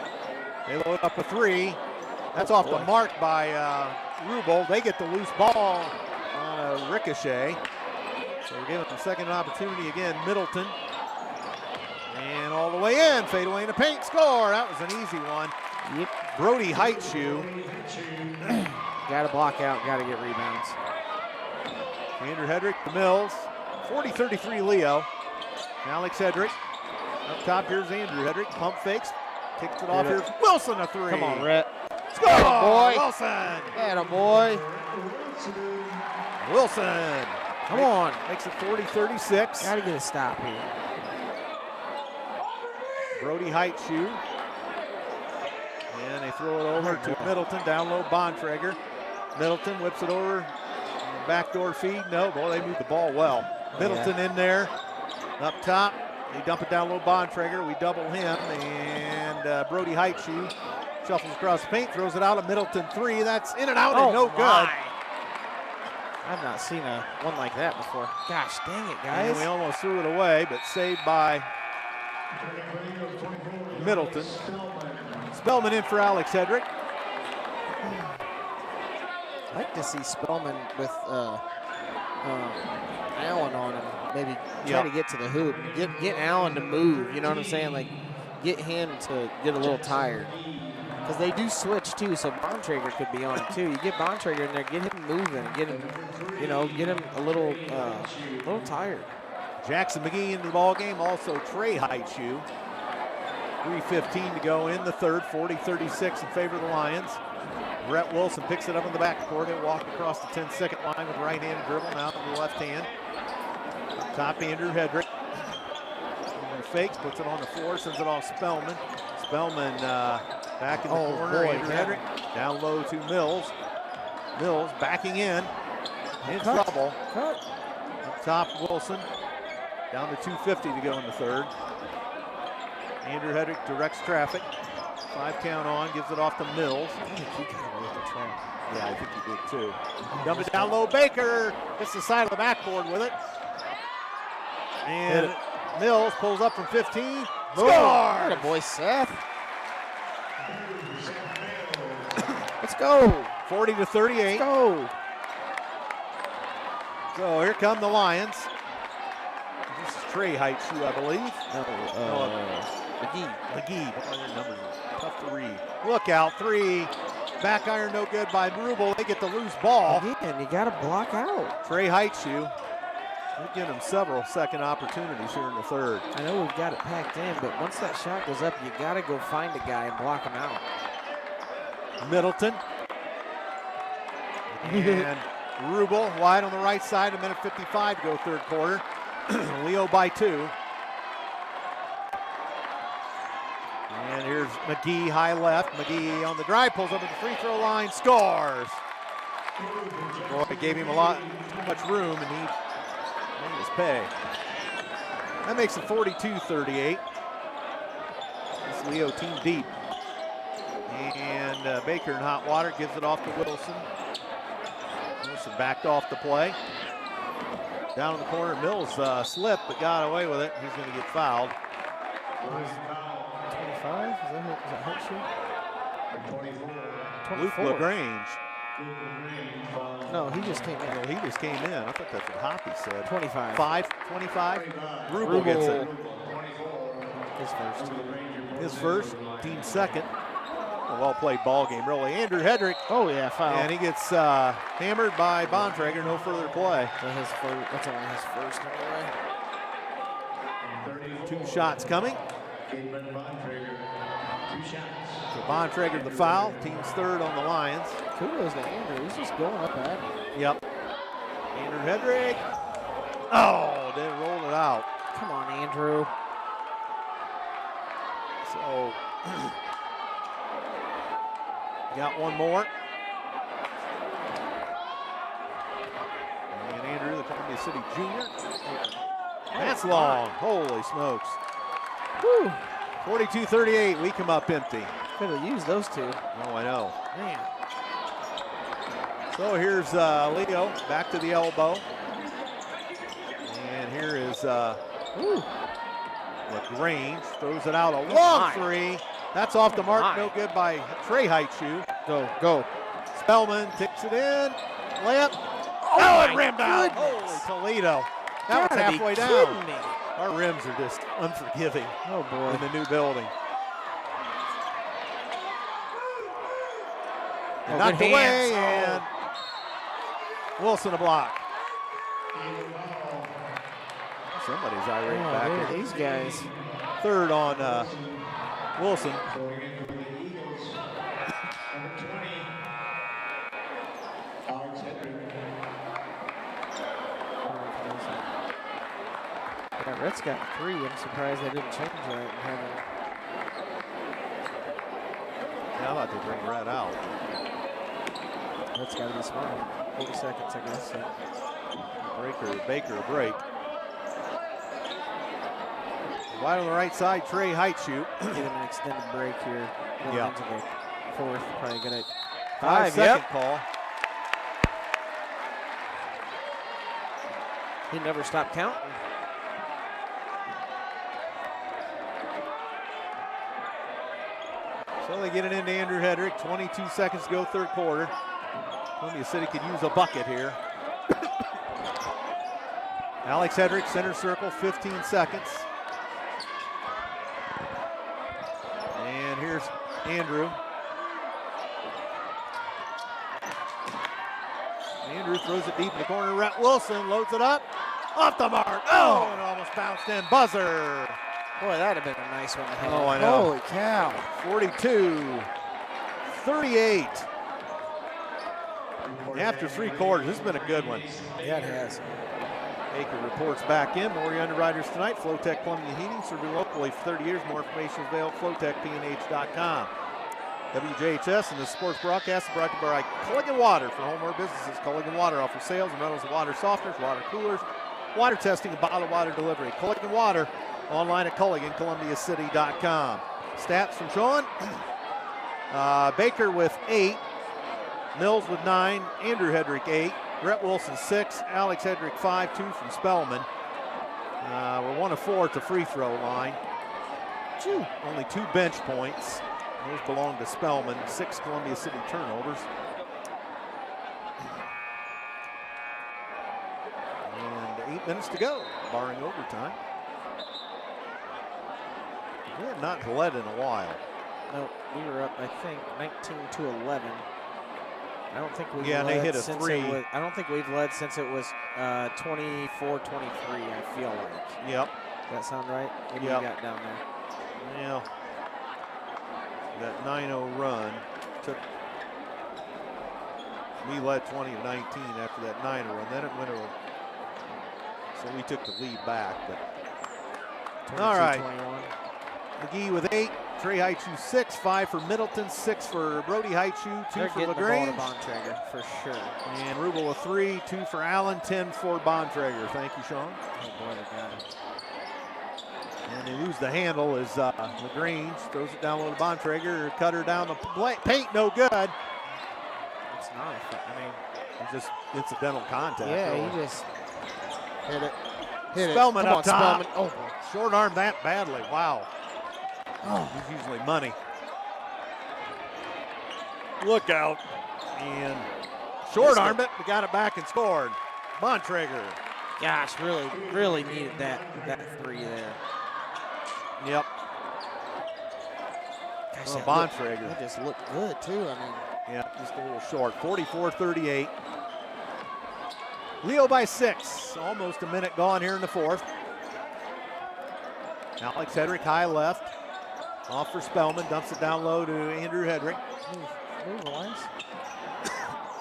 They load up a 3. That's off the mark by Rubel. They get the loose ball on a ricochet. So we're giving them second opportunity again. Middleton. And all the way in. Fade away in the paint. Score. That was an easy one. Yep. Brody Heitschuh. Got to block out. Got to get rebounds. Andrew Hedrick to Mills. 40-33 Leo. Alex Hedrick. Up top, here's Andrew Hedrick. Pump fakes. Kicks it off. Here's Wilson, a 3. Come on, Rhett. Score! Attaboy. Wilson. Attaboy. Wilson. Come on. Makes it 40-36. Got to get a stop here. Brody Heitschuh. And they throw it over to Middleton. Down low, Bontrager. Middleton whips it over. Backdoor feed. No, boy, they moved the ball well. Middleton in there. Up top. They dump it down low, Bontrager. We double him. And Brody Heitschuh shuffles across the paint. Throws it out of Middleton 3. That's in and out and no good. I've not seen one like that before. Gosh, dang it, guys. And we almost threw it away, but saved by Middleton. Spellman in for Alex Hedrick. I'd like to see Spellman with Allen on him. Maybe try to get to the hoop. Get Allen to move, you know what I'm saying? Like, get him to get a little tired. Because they do switch, too, so Bontrager could be on it, too. You get Bontrager in there, get him moving, get him, get him a little tired. Jackson McGee into the ball game. Also Trey Heitschuh. 3:15 to go in the third. 40-36 in favor of the Lions. Brett Wilson picks it up in the backcourt. He'll walk across the 10-second line with right-handed dribble. Now to the left hand. Top Andrew Hedrick. Fakes, puts it on the floor, sends it off Spellman. Spellman back in the corner. Andrew Hedrick down low to Mills. Mills backing in trouble. Up top, Wilson. Down to 2:50 to go in the third. Andrew Hedrick directs traffic. 5 count on, gives it off to Mills. I think he got away with the trap. Yeah, I think he did too. Dump it down low, Baker hits the side of the backboard with it. And Mills pulls up from 15. Score! Atta boy, Seth. Let's go. 40-38. Let's go. So here come the Lions. This is Trey Heitsu, I believe. McGee. What are their numbers? Tough to read. Look out, 3. Back iron no good by Rubel. They get the loose ball. Again, you got to block out. Trey Heitsu. We're giving him several second opportunities here in the third. I know we've got it packed in, but once that shot goes up, you got to go find a guy and block him out. Middleton. And Rubel wide on the right side, 1:55 to go third quarter. Leo by 2. And here's McGee high left. McGee on the drive, pulls up at the free throw line, scores. Boy, gave him too much room, and he made his pay. That makes it 42-38. This Leo team deep. And Baker in hot water gives it off to Wilson. Wilson backed off the play. Down in the corner, Mills slipped but got away with it. He's going to get fouled. 25? Is that Heitsu? Luke Legrange. No, he just came in. Well, he just came in. I thought that's what Hoppy said. 25. 25. Rubel gets it. His first. His first, team second. A well-played ball game, really. Andrew Hedrick. Oh, yeah, foul. And he gets hammered by Bontrager. No further play. That's only his first anyway. 2 shots coming. So Bontrager the foul. Team's third on the Lions. Kudos to Andrew. He's just going up at it. Yep. Andrew Hedrick. Oh, they rolled it out. Come on, Andrew. So, got one more. And Andrew, the Columbia City junior. That's long. Holy smokes. Whew. 42-38. We come up empty. Could have used those two. Oh, I know. Man. So here's Leo back to the elbow. And here is Legrange. Throws it out. A long 3. That's off the mark. No good by Trey Heitsu. Go. Spellman takes it in. Layup. Oh, it rimmed out. Holy Toledo. That was halfway down. Me. Our rims are just unforgiving. Oh, boy. In the new building. And knocked away, and Wilson a block. Somebody's irate back here. here. These guys. Third on Wilson. Yeah, Rhett's got 3. I'm surprised they didn't change that and have him. Yeah, I'm about to bring Rhett out. That's got to be smart. 40 seconds, I guess. So. Baker a break. Wide on the right side, Trey Heitsu. Give him an extended break here. Yeah. Into the 4th, probably good at 5-second call. He never stopped counting. So they get it into Andrew Hedrick. 22 seconds to go, third quarter. Columbia City could use a bucket here. Alex Hedrick, center circle, 15 seconds. And here's Andrew. Andrew throws it deep in the corner. Rhett Wilson loads it up. Off the mark. Oh, and almost bounced in. Buzzer. Boy, that'd have been a nice one to have. Oh, I know. Holy cow. 42-38. After 3 quarters, this has been a good one. Yeah, it has. Baker reports back in. More underwriters tonight. Flowtech Plumbing and Heating, serving locally for 30 years. More information is available at flowtechpnh.com. WJHS and the sports broadcast is brought to you by Culligan Water. For homeware businesses, Culligan Water offers sales and rentals of water softeners, water coolers, water testing, and bottled water delivery. Culligan Water, online at CulliganColumbiaCity.com. Stats from Sean. Baker with 8. Mills with 9. Andrew Hedrick 8. Rhett Wilson 6. Alex Hedrick 5. 2 from Spellman. We're 1 of 4 at the free throw line. Only 2 bench points. Those belong to Spellman. 6 Columbia City turnovers. 8 minutes to go, barring overtime. We have not led in a while. No, we were up, I think, 19-11. I don't think we've Yeah, led they hit a since 3. it was, I don't think we've led since it was 24-23, I feel like. Yep. Does that sound right? What do Yep. you got down there? Yeah. That 9-0 run took. We led 20-19 after that 9-0 run. Then it went over. So we took the lead back. But all right. 22-21. McGee with 8. Trey Haichu 6. 5 for Middleton. 6 for Brody Haichu. 2 They're for getting the ball to Legrange. Bontrager for sure. And Rubel a 3. 2 for Allen. 10 for Bontrager. Thank you, Sean. Oh boy, they got it. And they lose the handle as Legrange throws it down low to Bontrager. Cutter down the paint. No good. It's not. I mean, It's just incidental contact. yeah, really. he just hit it. Hit Spellman it. Come up on, top. Spellman. Oh, boy. Short arm that badly. Wow. Oh. He's usually money. Look out. And short armed it. We got it back and scored. Bontrager. Gosh, really needed that 3 there. Yep. Gosh, Well, that Bontrager. That just looked good too. I mean, Yeah, just a little short. 44-38. Leo by 6. Almost a minute gone here in the 4th. Alex Hedrick high left. Off for Spellman. Dumps it down low to Andrew Hedrick. move, Elias.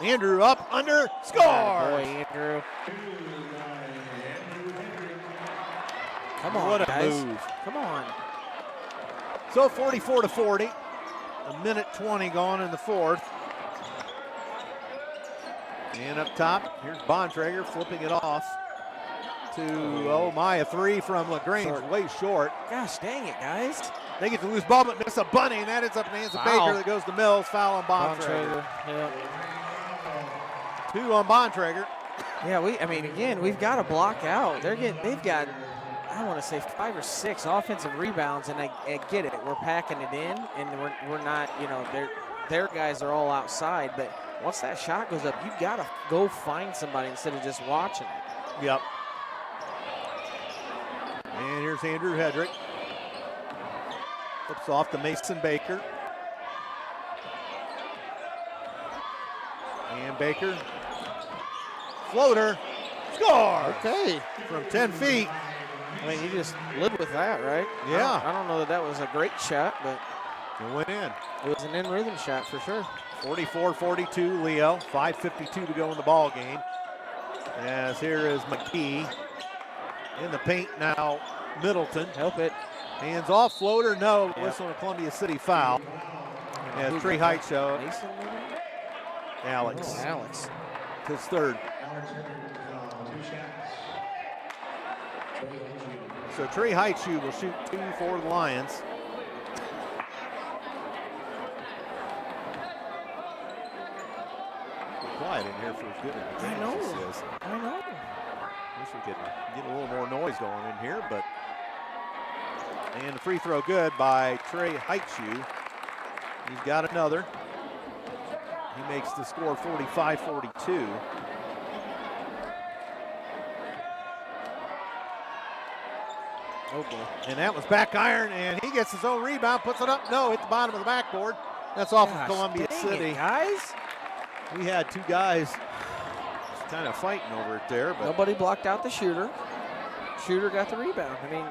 Andrew up, under, score! Boy, Andrew. Come on, What a guys. move. Come on. So 44-40. A minute 20 gone in the 4th. And up top, here's Bontrager flipping it off to, a 3 from Legrange, Short. way short. Gosh dang it, guys. They get to lose ball, but miss a bunny, and that ends up in the hands of Foul. Baker that goes to Mills. Foul on Bontrager. Yeah. 2 on Bontrager. Yeah, we've got to block out. They've got, I want to say 5 or 6 offensive rebounds, and I get it. We're packing it in, and we're not, their guys are all outside. But once that shot goes up, you got to go find somebody instead of just watching it. Yep. And here's Andrew Hedrick. Flips off to Mason Baker. And Baker. Floater. Score! Okay. From 10 feet. I mean, you just live with that, right? Yeah. I don't know that was a great shot, but It went in. it was an in-rhythm shot for sure. 44-42 Leo. 5:52 to go in the ball game. As here is McGee. In the paint now, Middleton. Help it. Hands off, floater, no. Yep. Whistle on a Columbia City foul. As Trey Heights show. Mason, maybe? Alex. Oh, Alex. His 3rd. So Trey Haichu will shoot 2 for the Lions. Quiet in here for as good as I know. this is. I know. Wish we could get a little more noise going in here, but. And the free throw good by Trey Haichu. He's got another. He makes the score 45-42. Oh, boy. And that was back iron, and he gets his own rebound, puts it up. No, hit the bottom of the backboard. That's off Gosh, of Columbia dang City. it, guys. We had 2 guys kind of fighting over it there, but Nobody blocked out the shooter. Shooter got the rebound. I mean,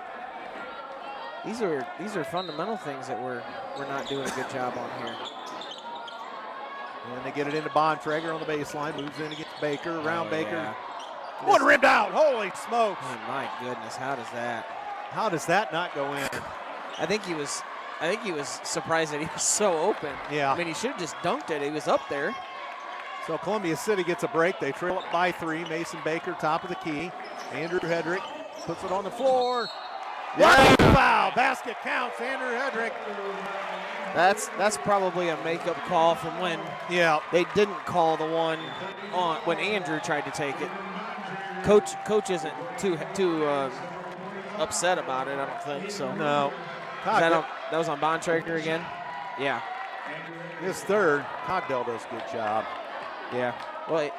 these are fundamental things that we're not doing a good job on here. and they get it into Bontrager on the baseline, moves in against Baker, around Baker. Yeah. One rimmed out. Holy smokes! Oh, my goodness, how does that? How does that not go in? I think he was surprised that he was so open. Yeah. I mean, he should have just dunked it. He was up there. So Columbia City gets a break. They trail it by 3. Mason Baker, top of the key. Andrew Hedrick puts it on the floor. Yeah. Foul. Basket counts. Andrew Hedrick. That's probably a makeup call from when they didn't call the one on when Andrew tried to take it. Coach isn't too upset about it, I don't think so. No. That was on Bontrager again? Yeah. His 3rd. Cogdell does a good job. Yeah. Well,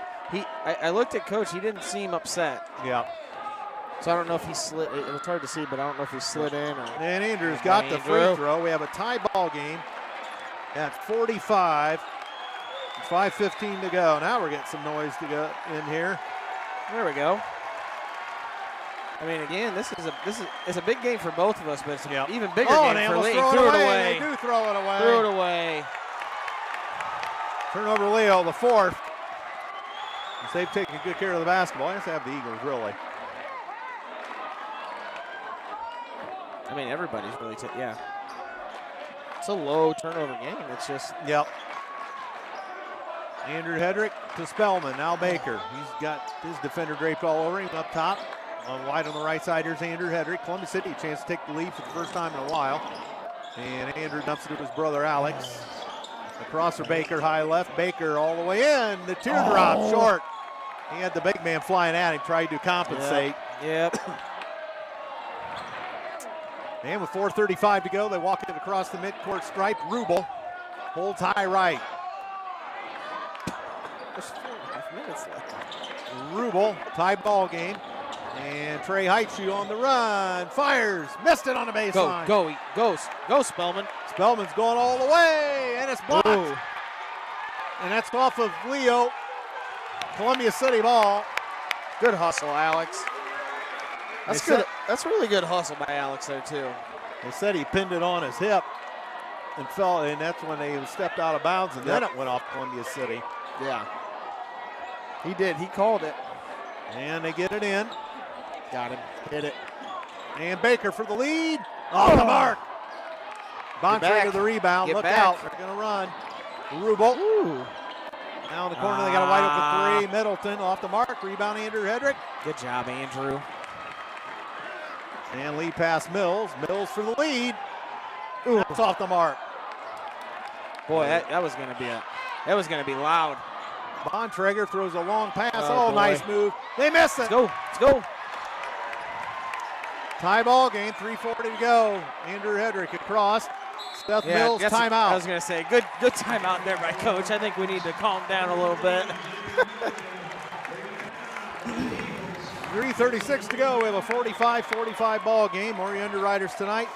I looked at Coach. He didn't seem upset. Yeah. So I don't know if he slid. It was hard to see, but I don't know if he slid in or. And Andrews got the free throw. We have a tie ball game at 45. 5:15 to go. Now we're getting some noise to go in here. There we go. I mean, again, this is a big game for both of us, but it's an even bigger game for Lee. Threw it away. They do throw it away. Threw it away. Turnover Leo, the fourth. As they've taken good care of the basketball. I guess they have the Eagles, really. I mean, everybody's really, yeah. It's a low turnover game. It's just. Yep. Andrew Hedrick to Spellman. Now Baker. He's got his defender draped all over him up top. Wide on the right side, here's Andrew Hedrick. Columbia City, a chance to take the lead for the first time in a while. And Andrew dumps it to his brother Alex. Across for Baker, high left. Baker all the way in. The teardrop short. He had the big man flying at him, tried to compensate. Yep. And with 4:35 to go, they walk it across the midcourt stripe. Rubel holds high right. There's 4.5 minutes left. Rubel, tie ball game. And Trey Heitschuh on the run. Fires. Missed it on the baseline. Go, Spellman. Spellman's going all the way. And it's blocked. Ooh. And that's off of Leo. Columbia City ball. Good hustle, Alex. That's good. That's really good hustle by Alex there, too. They said he pinned it on his hip and fell, and that's when they stepped out of bounds, and then it went off Columbia City. Yeah. He did. He called it. And they get it in. Got him. Hit it. And Baker for the lead. Off the mark. Bontrager the rebound. Look out. They're going to run. Rubel. Ooh. Now in the corner, they got a wide open three. Middleton off the mark. Rebound, Andrew Hedrick. Good job, Andrew. And lead pass Mills. Mills for the lead. Ooh, it's off the mark. Boy, that was gonna be loud. Bontrager throws a long pass. Oh, nice move. They miss it. Let's go. Tie ball game, 3:40 to go. Andrew Hedrick across. Seth Mills, timeout. I was going to say, good timeout there by Coach. I think we need to calm down a little bit. 3:36 to go. We have a 45-45 ball game. More underwriters tonight.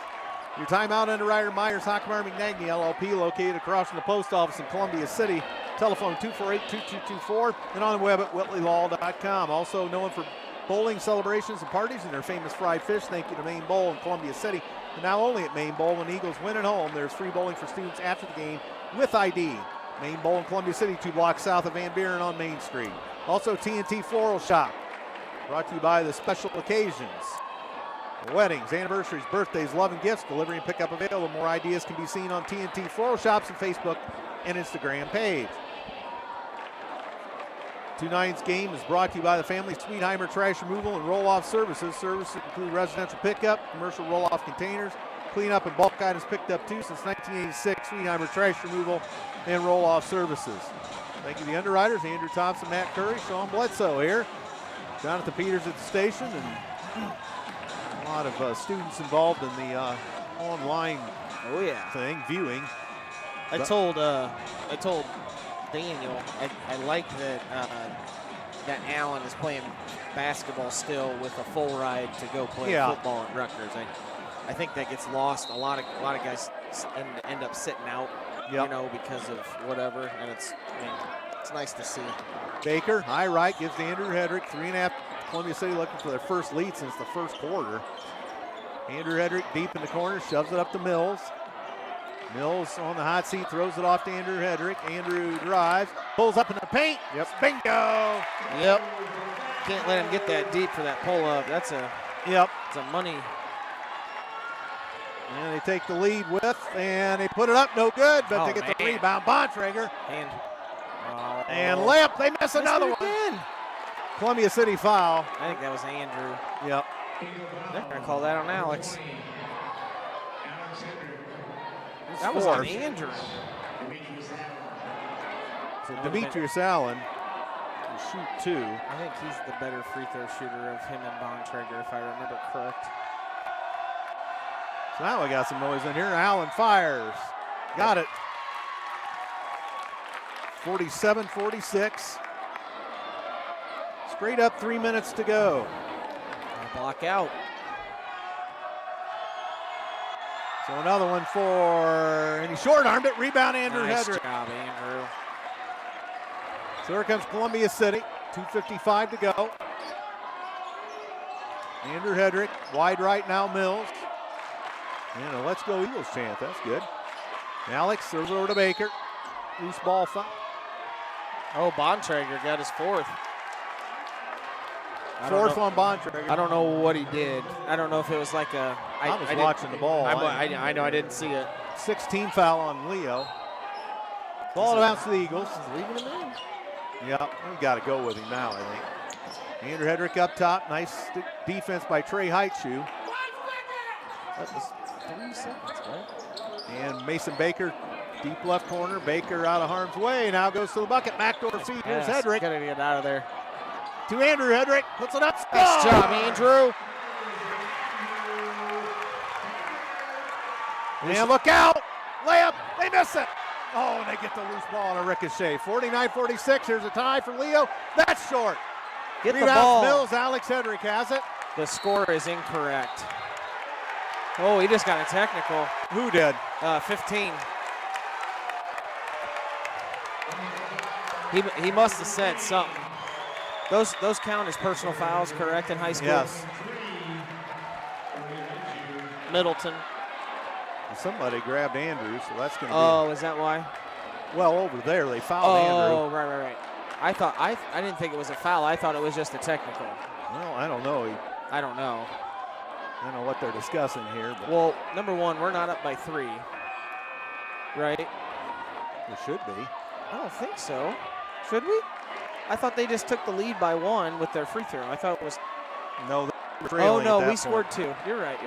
Your timeout underwriter, Myers Hockmeyer McNagny, LLP, located across from the post office in Columbia City. Telephone 248-2224 and on the web at whitleylaw.com. Also known for bowling celebrations and parties and their famous fried fish. Thank you to Maine Bowl in Columbia City. And now only at Maine Bowl, when Eagles win at home, there's free bowling for students after the game with ID. Maine Bowl in Columbia City, 2 blocks south of Van Buren on Main Street. Also TNT Floral Shop, brought to you by the Special Occasions. Weddings, anniversaries, birthdays, love and gifts, delivery and pickup available. More ideas can be seen on TNT Floral Shops and Facebook and Instagram page. Tonight's game is brought to you by the family Sweetheimer Trash Removal and Roll-Off Services. Services include residential pickup, commercial roll-off containers, cleanup and bulk items picked up too since 1986. Sweetheimer Trash Removal and Roll-Off Services. Thank you to the underwriters, Andrew Thompson, Matt Curry, Sean Bledsoe here. Jonathan Peters at the station, and a lot of students involved in the online thing, viewing. I told Daniel, I like that that Allen is playing basketball still with a full ride to go play football at Rutgers. I think that gets lost. A lot of guys end up sitting out, because of whatever, and it's nice to see. Baker, high right, gives to Andrew Hedrick. 3.5. Columbia City looking for their first lead since the first quarter. Andrew Hedrick deep in the corner, shoves it up to Mills. Mills on the hot seat, throws it off to Andrew Hedrick. Andrew drives, pulls up in the paint. Yep. Bingo. Yep. Can't let him get that deep for that pull up. It's a money. And they take the lead with, and they put it up, no good, but they get the rebound. Bontrager. And layup, they miss another one. Again. Columbia City foul. I think that was Andrew. Yep. They're going to call that on Alex. That was fourth. on Andrew. So Demetrius Allen will shoot 2. I think he's the better free throw shooter of him and Bontrager, if I remember correct. So now we got some noise in here. Allen fires. Got it. 47-46. Straight up, 3 minutes to go. Block out. So another one for, and he short-armed it. Rebound, Andrew Nice Hedrick. job, Andrew. So here comes Columbia City. 2:55 to go. Andrew Hedrick, wide right now, Mills. And a Let's Go Eagles chant. That's good. Alex serves over to Baker. Loose ball foul. Oh, Bontrager got his fourth. Fourth on Bontrager. I don't know what he did. I don't know if it was like a. I was watching the ball. I know I didn't see it. 16 foul on Leo. Ball to bounce to the Eagles. He's leaving him in. Yep, we got to go with him now, I think. Andrew Hedrick up top. Nice defense by Trey Heitschuh. That was 3 seconds, right? And Mason Baker, deep left corner. Baker out of harm's way. Now goes to the bucket. Backdoor feed. Here's Hedrick. Got to get out of there. To Andrew Hedrick. Puts it up. Nice job, Andrew. And look out. Layup. They miss it. Oh, and they get the loose ball on a ricochet. 49-46. Here's a tie for Leo. That's short. Get Rebound the ball. Mills. Alex Hedrick has it. The score is incorrect. Oh, he just got a technical. Who did? 15. He must have said something. Those count as personal fouls, correct, in high school? Yes. Middleton. Somebody grabbed Andrew, so that's going to Oh, is that why? be. Well, over there, they fouled Andrew. Oh, right. I didn't think it was a foul. I thought it was just a technical. Well, I don't know. I don't know. I don't know what they're discussing here, but Well, number one, we're not up by 3, right? it should be. I don't think so. Should we? I thought they just took the lead by 1 with their free throw. I thought it was. No. Oh no, we scored 2. You're right.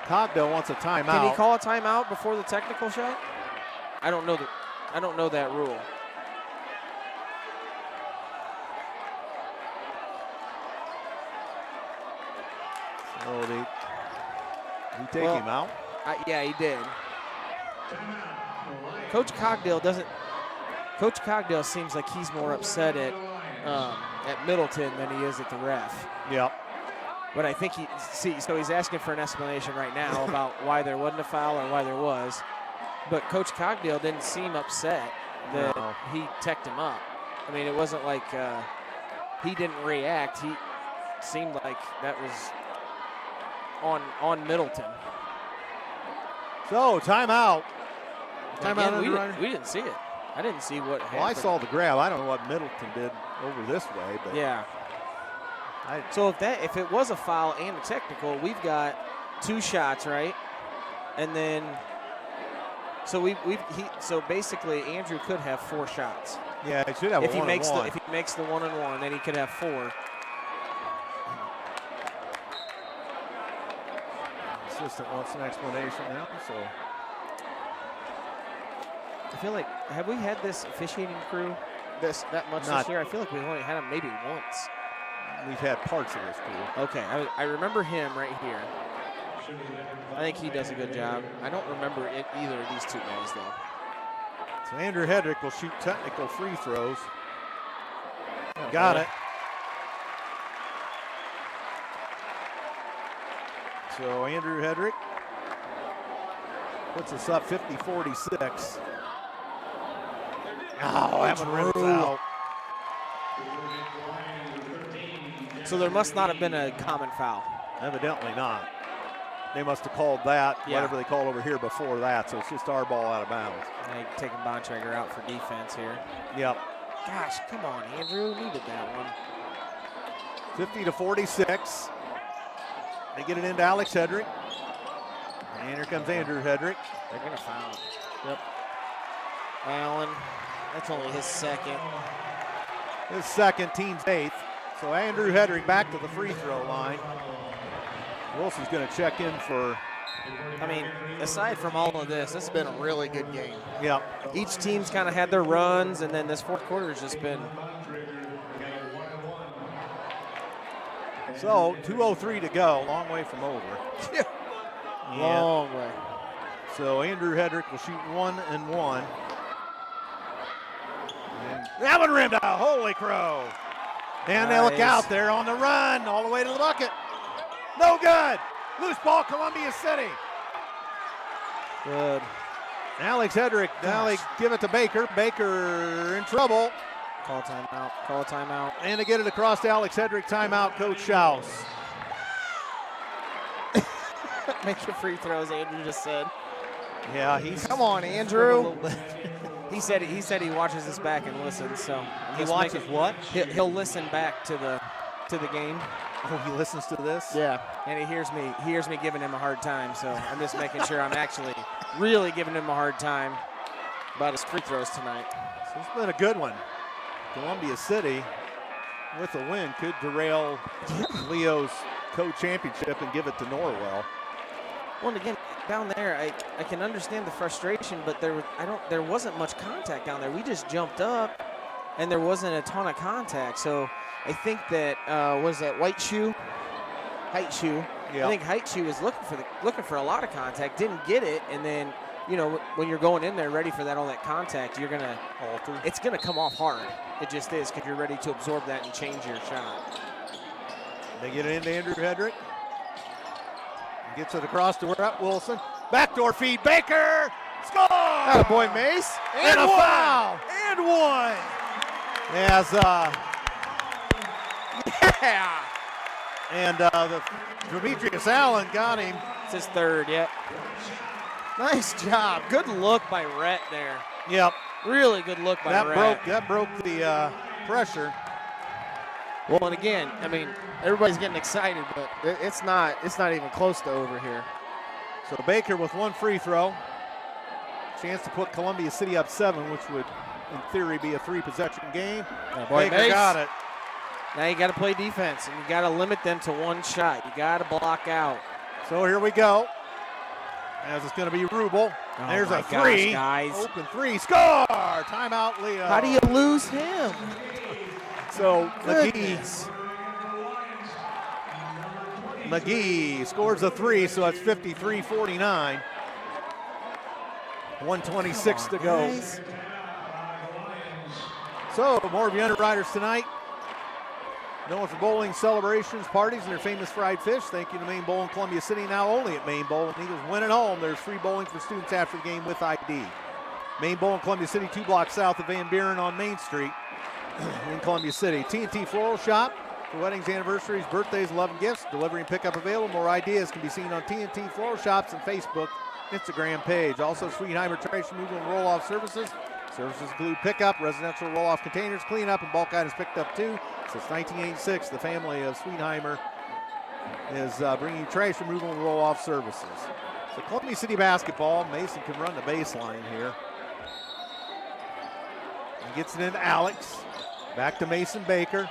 Cogdell wants a timeout. Can he call a timeout before the technical shot? I don't know that rule. So did he take him out? Yeah, he did. Coach Cogdell seems like he's more upset at Middleton than he is at the ref. Yep. But I think so he's asking for an explanation right now about why there wasn't a foul or why there was. But Coach Cogdell didn't seem upset that he teched him up. I mean, it wasn't like he didn't react. He seemed like that was on Middleton. So, timeout. Again, Timeout. we didn't see it. I didn't see what happened. Well, I saw the grab. I don't know what Middleton did over this way, but yeah. So if it was a foul and a technical, we've got 2 shots, right? And then so basically Andrew could have 4 shots. yeah, it should have If a he one-on-one. if he makes the 1-on-1, then he could have 4. Assistant wants an explanation now. So I feel like, have we had this officiating crew that much Not- this year? I feel like we've only had him maybe once. we've had parts of this crew. Okay, I remember him right here. I think he does a good job. I don't remember either of these 2 guys, though. So Andrew Hedrick will shoot technical free throws. Got it. So Andrew Hedrick puts us up 50-46. Oh, that one rims out. So there must not have been a common foul. Evidently not. They must have called that, Yeah. whatever they called over here before that, so it's just our ball out of bounds. They taking Bontrager out for defense here. Yep. Gosh, come on, Andrew. Needed that one. 50-46. They get it into Alex Hedrick. And here comes Andrew Hedrick. They're going to foul him. Yep. Allen, that's only his 2nd. His 2nd, team's 8th. So Andrew Hedrick back to the free throw line. Wilson's going to check in for. I mean, aside from all of this has been a really good game. Yep. Each team's kind of had their runs, and then this 4th quarter has just been. So 2:03 to go, long way from over. Long way. So Andrew Hedrick will shoot 1 and 1. And that one rimmed out. Holy crow. And they look out there on the run, all the way to the bucket. No good. Loose ball, Columbia City. Good. Alex Hedrick, now they give it to Baker. Baker in trouble. Call a timeout. Call a timeout. And to get it across to Alex Hedrick, timeout, Coach Schaus. Make your free throws, Andrew just said. Yeah, he's. Come on, Andrew. He said he watches this back and listens. So He watches what? He'll listen back to the game. Oh, he listens to this? Yeah, and he hears me giving him a hard time. So I'm just making sure I'm actually really giving him a hard time about his free throws tonight. So it's been a good one. Columbia City, with a win, could derail Leo's co-championship and give it to Norwell. Well, and again, down there, I can understand the frustration, but there wasn't much contact down there. We just jumped up, and there wasn't a ton of contact. So I think that was that Height Shoe. Yeah. I think Height Shoe was looking for a lot of contact, didn't get it, and then when you're going in there ready for all that contact, you're gonna alter. It's gonna come off hard. It just is because you're ready to absorb that and change your shot. They get it into Andrew Hedrick. He gets it across to Rhett Wilson. Backdoor feed, Baker! Score! Attaboy, Mace. And a foul! And one! As, Yeah! And the Demetrius Allen got him. It's his third, yeah. Nice job. Good look by Rhett there. Yep. Really good look by Rhett. That broke the pressure. Well, and again, I mean, everybody's getting excited, but it's not even close to over here. So Baker with one free throw. Chance to put Columbia City up 7, which would, in theory, be a 3-possession game. Baker Mace. got it. Now you got to play defense, and you got to limit them to one shot. You got to block out. So here we go. As it's going to be Rubel. Oh There's a gosh, three. guys. Open three. Score! Timeout, Leo. How do you lose him? So Goodness. McGee scores a 3, so it's 53-49. 126 to go. Guys. So more of the Underwriters tonight. Known for bowling celebrations, parties, and their famous fried fish. Thank you to Maine Bowl in Columbia City, now only at Maine Bowl. And Eagles win at home. There's free bowling for students after the game with ID. Maine Bowl in Columbia City, 2 blocks south of Van Buren on Main Street in Columbia City. T&T Floral Shop for weddings, anniversaries, birthdays, love, and gifts. Delivery and pickup available. More ideas can be seen on T&T Floral Shops and Facebook, Instagram page. Also, Sweetheimer Trash Removal and Roll-Off Services. Services include pickup, residential roll-off containers, cleanup, and bulk items picked up too. Since 1986, the family of Sweetheimer is bringing trash removal and roll-off services. So Columbia City basketball, Mason can run the baseline here. He gets it into Alex. Back to Mason Baker.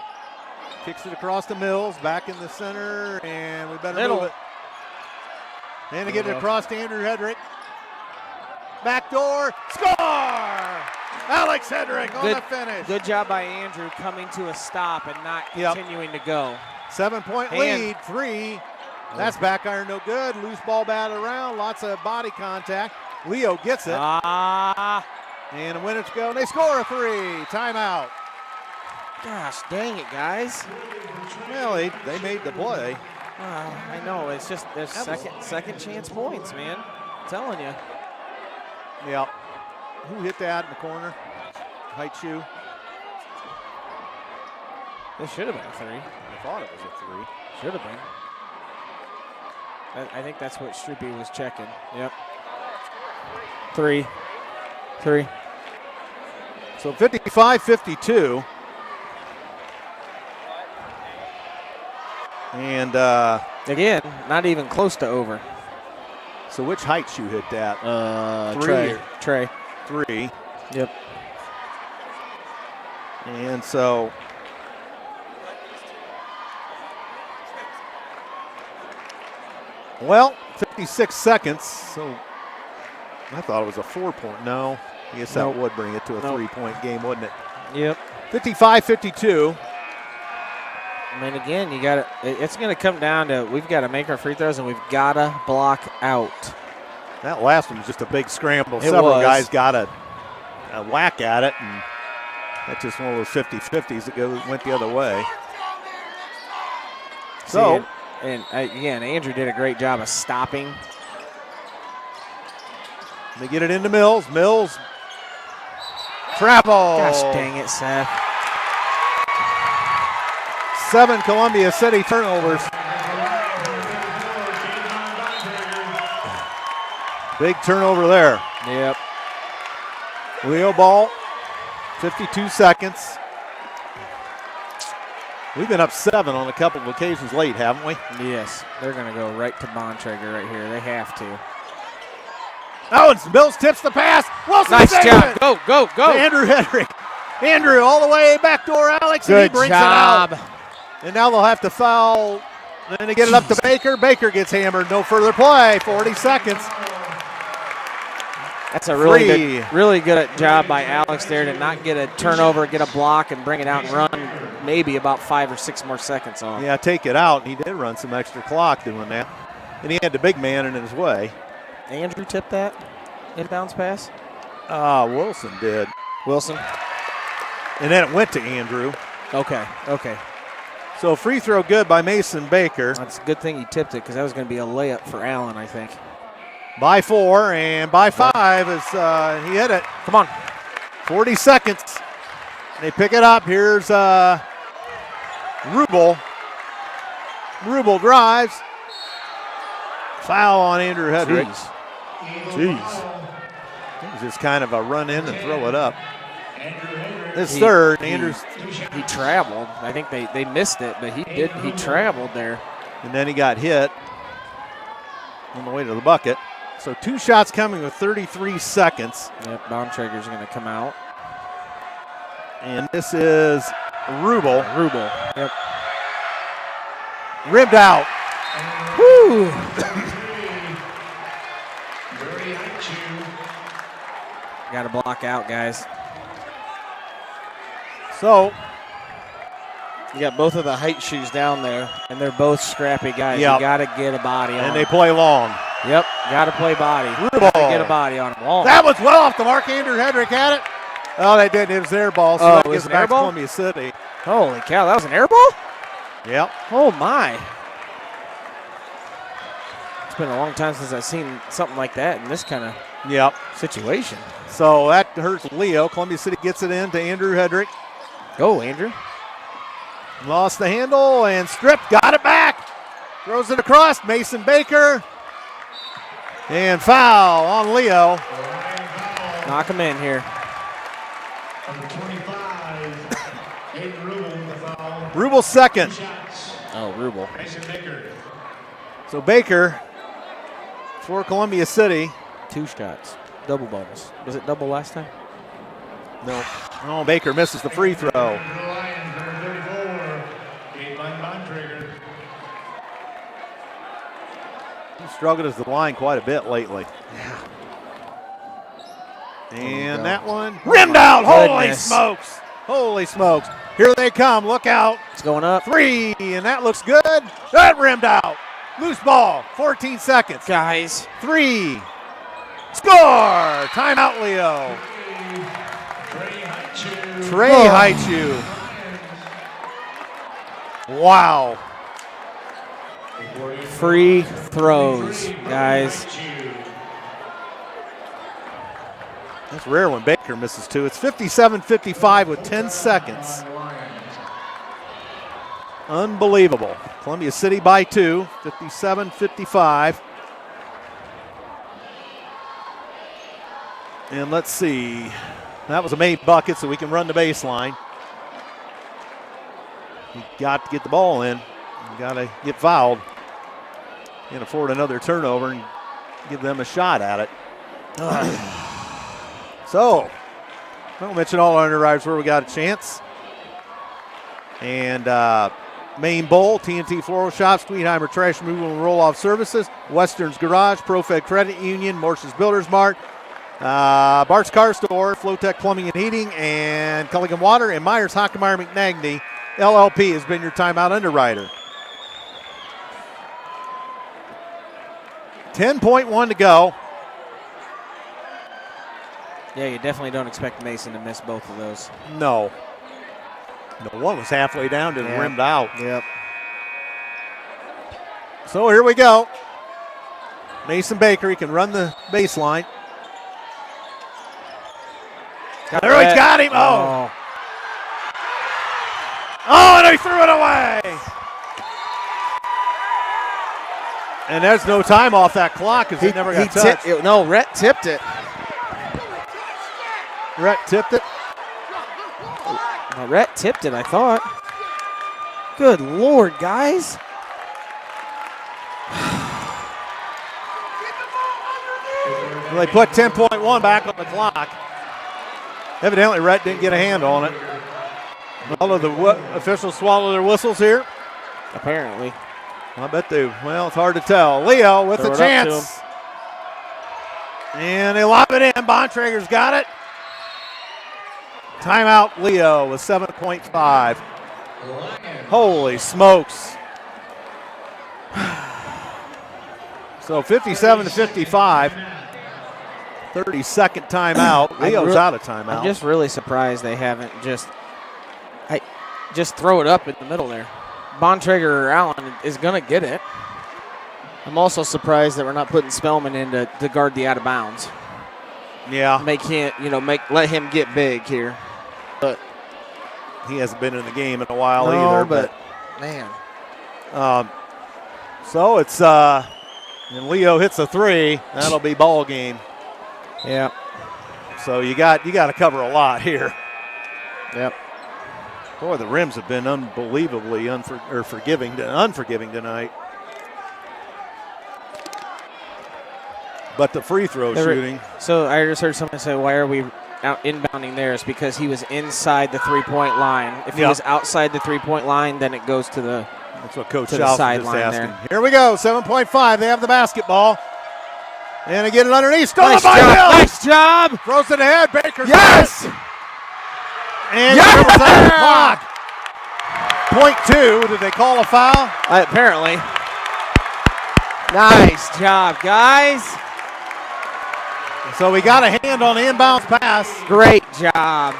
Kicks it across to Mills, back in the center, and we better move it. And to get it across to Andrew Hedrick. Backdoor, score! Alex Hedrick on the finish. Good job by Andrew coming to a stop and not continuing to go. 7-point lead, 3. That's back iron, no good. Loose ball batted around, lots of body contact. Leo gets it. And a minute to go, and they score a 3. Timeout. Gosh, dang it, guys. Well, they made the play. I know, it's just there's second chance points, man. I'm telling you. Yeah. Who hit that in the corner? Height shoe. This should have been a 3. I thought it was a 3. Should have been. I think that's what Stroopy was checking. Yep. 3. So 55-52. And again, not even close to over. So which height shoe hit that? 3. Trey. 3. Yep. And so well, 56 seconds. So I thought it was a 4-point. No, I guess that would bring it to a 3-point game, wouldn't it? Yep. 55-52. I mean, again, you got to. It's going to come down to we've got to make our free throws and we've got to block out. That last one was just a big scramble. Several guys got a whack at it, and That's just one of those 50-50s that went the other way. So, and again, Andrew did a great job of stopping. They get it into Mills. Mills, travel. Gosh dang it, Seth. 7 Columbia City turnovers. Big turnover there. Yep. Leo ball, 52 seconds. We've been up 7 on a couple of occasions late, haven't we? Yes. They're going to go right to Bontrager right here. They have to. Oh, and Mills tips the pass. Wilson Nice saves job. it. Go, go, go. To Andrew Hedrick. Andrew all the way backdoor Alex, and Good he brings job. it out. And now they'll have to foul. Then they get it up to Baker. Baker gets hammered. No further play. 40 seconds. That's a really good job by Alex there to not get a turnover, get a block, and bring it out and run maybe about 5 or 6 more seconds on. Yeah, take it out. He did run some extra clock doing that. And he had the big man in his way. Andrew tipped that inbounds pass? Wilson did. Wilson? And then it went to Andrew. Okay. So free throw good by Mason Baker. That's a good thing he tipped it because that was going to be a layup for Allen, I think. By 4 and by 5 as he hit it. Come on. 40 seconds. They pick it up. Here's Rubel. Rubel drives. Foul on Andrew Hedrick. Jeez. It was just kind of a run in and throw it up. It's third. Andrews. He traveled. I think they missed it, but he traveled there. And then he got hit on the way to the bucket. So 2 shots coming with 33 seconds. Yep, Bontrager's going to come out. And this is Rubel. Yep. Ribbed out. Woo! Got to block out, guys. So you got both of the height shoes down there, and they're both scrappy guys. Yep. You got to get a body on and them. they play long. Yep, got to play body. Rubel. Get a body on them. Oh. That was well off the mark. Andrew Hedrick had it. Oh, they didn't. It was their ball. So that it was gets an back air to ball? Columbia City. Holy cow, that was an air ball? Yep. Oh, my. It's been a long time since I've seen something like that in this kind of situation. So that hurts Leo. Columbia City gets it in to Andrew Hedrick. Go, Andrew. Lost the handle and stripped. Got it back. Throws it across. Mason Baker. And foul on Leo. Knock him in here. Number 25, Aiden Rubel with the foul. Rubel second. Oh, Rubel. Mason Baker. So Baker for Columbia City. 2 shots. Double bonus. Was it double last time? No. Oh, Baker misses the free throw. Lions, number 34, Aiden Bontrager. He struggled as the line quite a bit lately. Yeah. And that one rimmed out. Holy smokes. Holy smokes. Here they come. Look out. It's going up. 3, and that looks good. That rimmed out. Loose ball. 14 seconds. Guys. 3. Score. Timeout, Leo. Trey Haichu. Wow. Free throws, guys. That's rare when Baker misses 2. It's 57-55 with 10 seconds. Unbelievable. Columbia City by 2, 57-55. And let's see. That was a made bucket, so we can run the baseline. You got to get the ball in. You got to get fouled. Can't afford another turnover and give them a shot at it. So, I'll mention all our underwriters where we got a chance. And Main Bowl, TNT Floral Shops, Tweetheimer Trash Removal and Roll-Off Services, Western's Garage, ProFed Credit Union, Morse's Builders Mart, Bart's Car Store, Flowtech Plumbing and Heating, and Culligan Water, and Myers Hockemeyer McNagny LLP has been your timeout underwriter. 10.1 to go. Yeah, you definitely don't expect Mason to miss both of those. No. No, one was halfway down to the rimmed out. Yep. So here we go. Mason Baker, he can run the baseline. There he's got him. Oh. Oh, and he threw it away. And there's no time off that clock because he never got touched. No, Rhett tipped it. Rhett tipped it. Well, Rhett tipped it, I thought. Good Lord, guys. Well, they put 10.1 back on the clock. Evidently, Rhett didn't get a hand on it. All of the officials swallow their whistles here. Apparently. I bet they, well, it's hard to tell. Leo with a chance. And they lob it in. Bontrager's got it. Timeout, Leo with 7.5. Holy smokes. So 57-55. 30-second timeout. Leo's out of timeout. I'm just really surprised they haven't just throw it up in the middle there. Bontrager or Allen is going to get it. I'm also surprised that we're not putting Spellman in to guard the out of bounds. Yeah. Let him get big here. But he hasn't been in the game in a while either. But man. So it's and Leo hits a three. That'll be ball game. Yeah. So you got to cover a lot here. Yep. Boy, the rims have been unbelievably unforgiving tonight. But the free throw shooting. So I just heard someone say, why are we out inbounding there? It's because he was inside the three-point line. If he was outside the three-point line, then it goes to the That's what Coach Schaus is just asking. There. Here we go, 7.5. They have the basketball. And they get it underneath. Stolen Nice by job. Hill. Nice job. Throws it ahead. Baker's Yes. got it. And the clock. 0.2. Did they call a foul? Apparently. Nice job, guys. So we got a hand on the inbounds pass. Great job.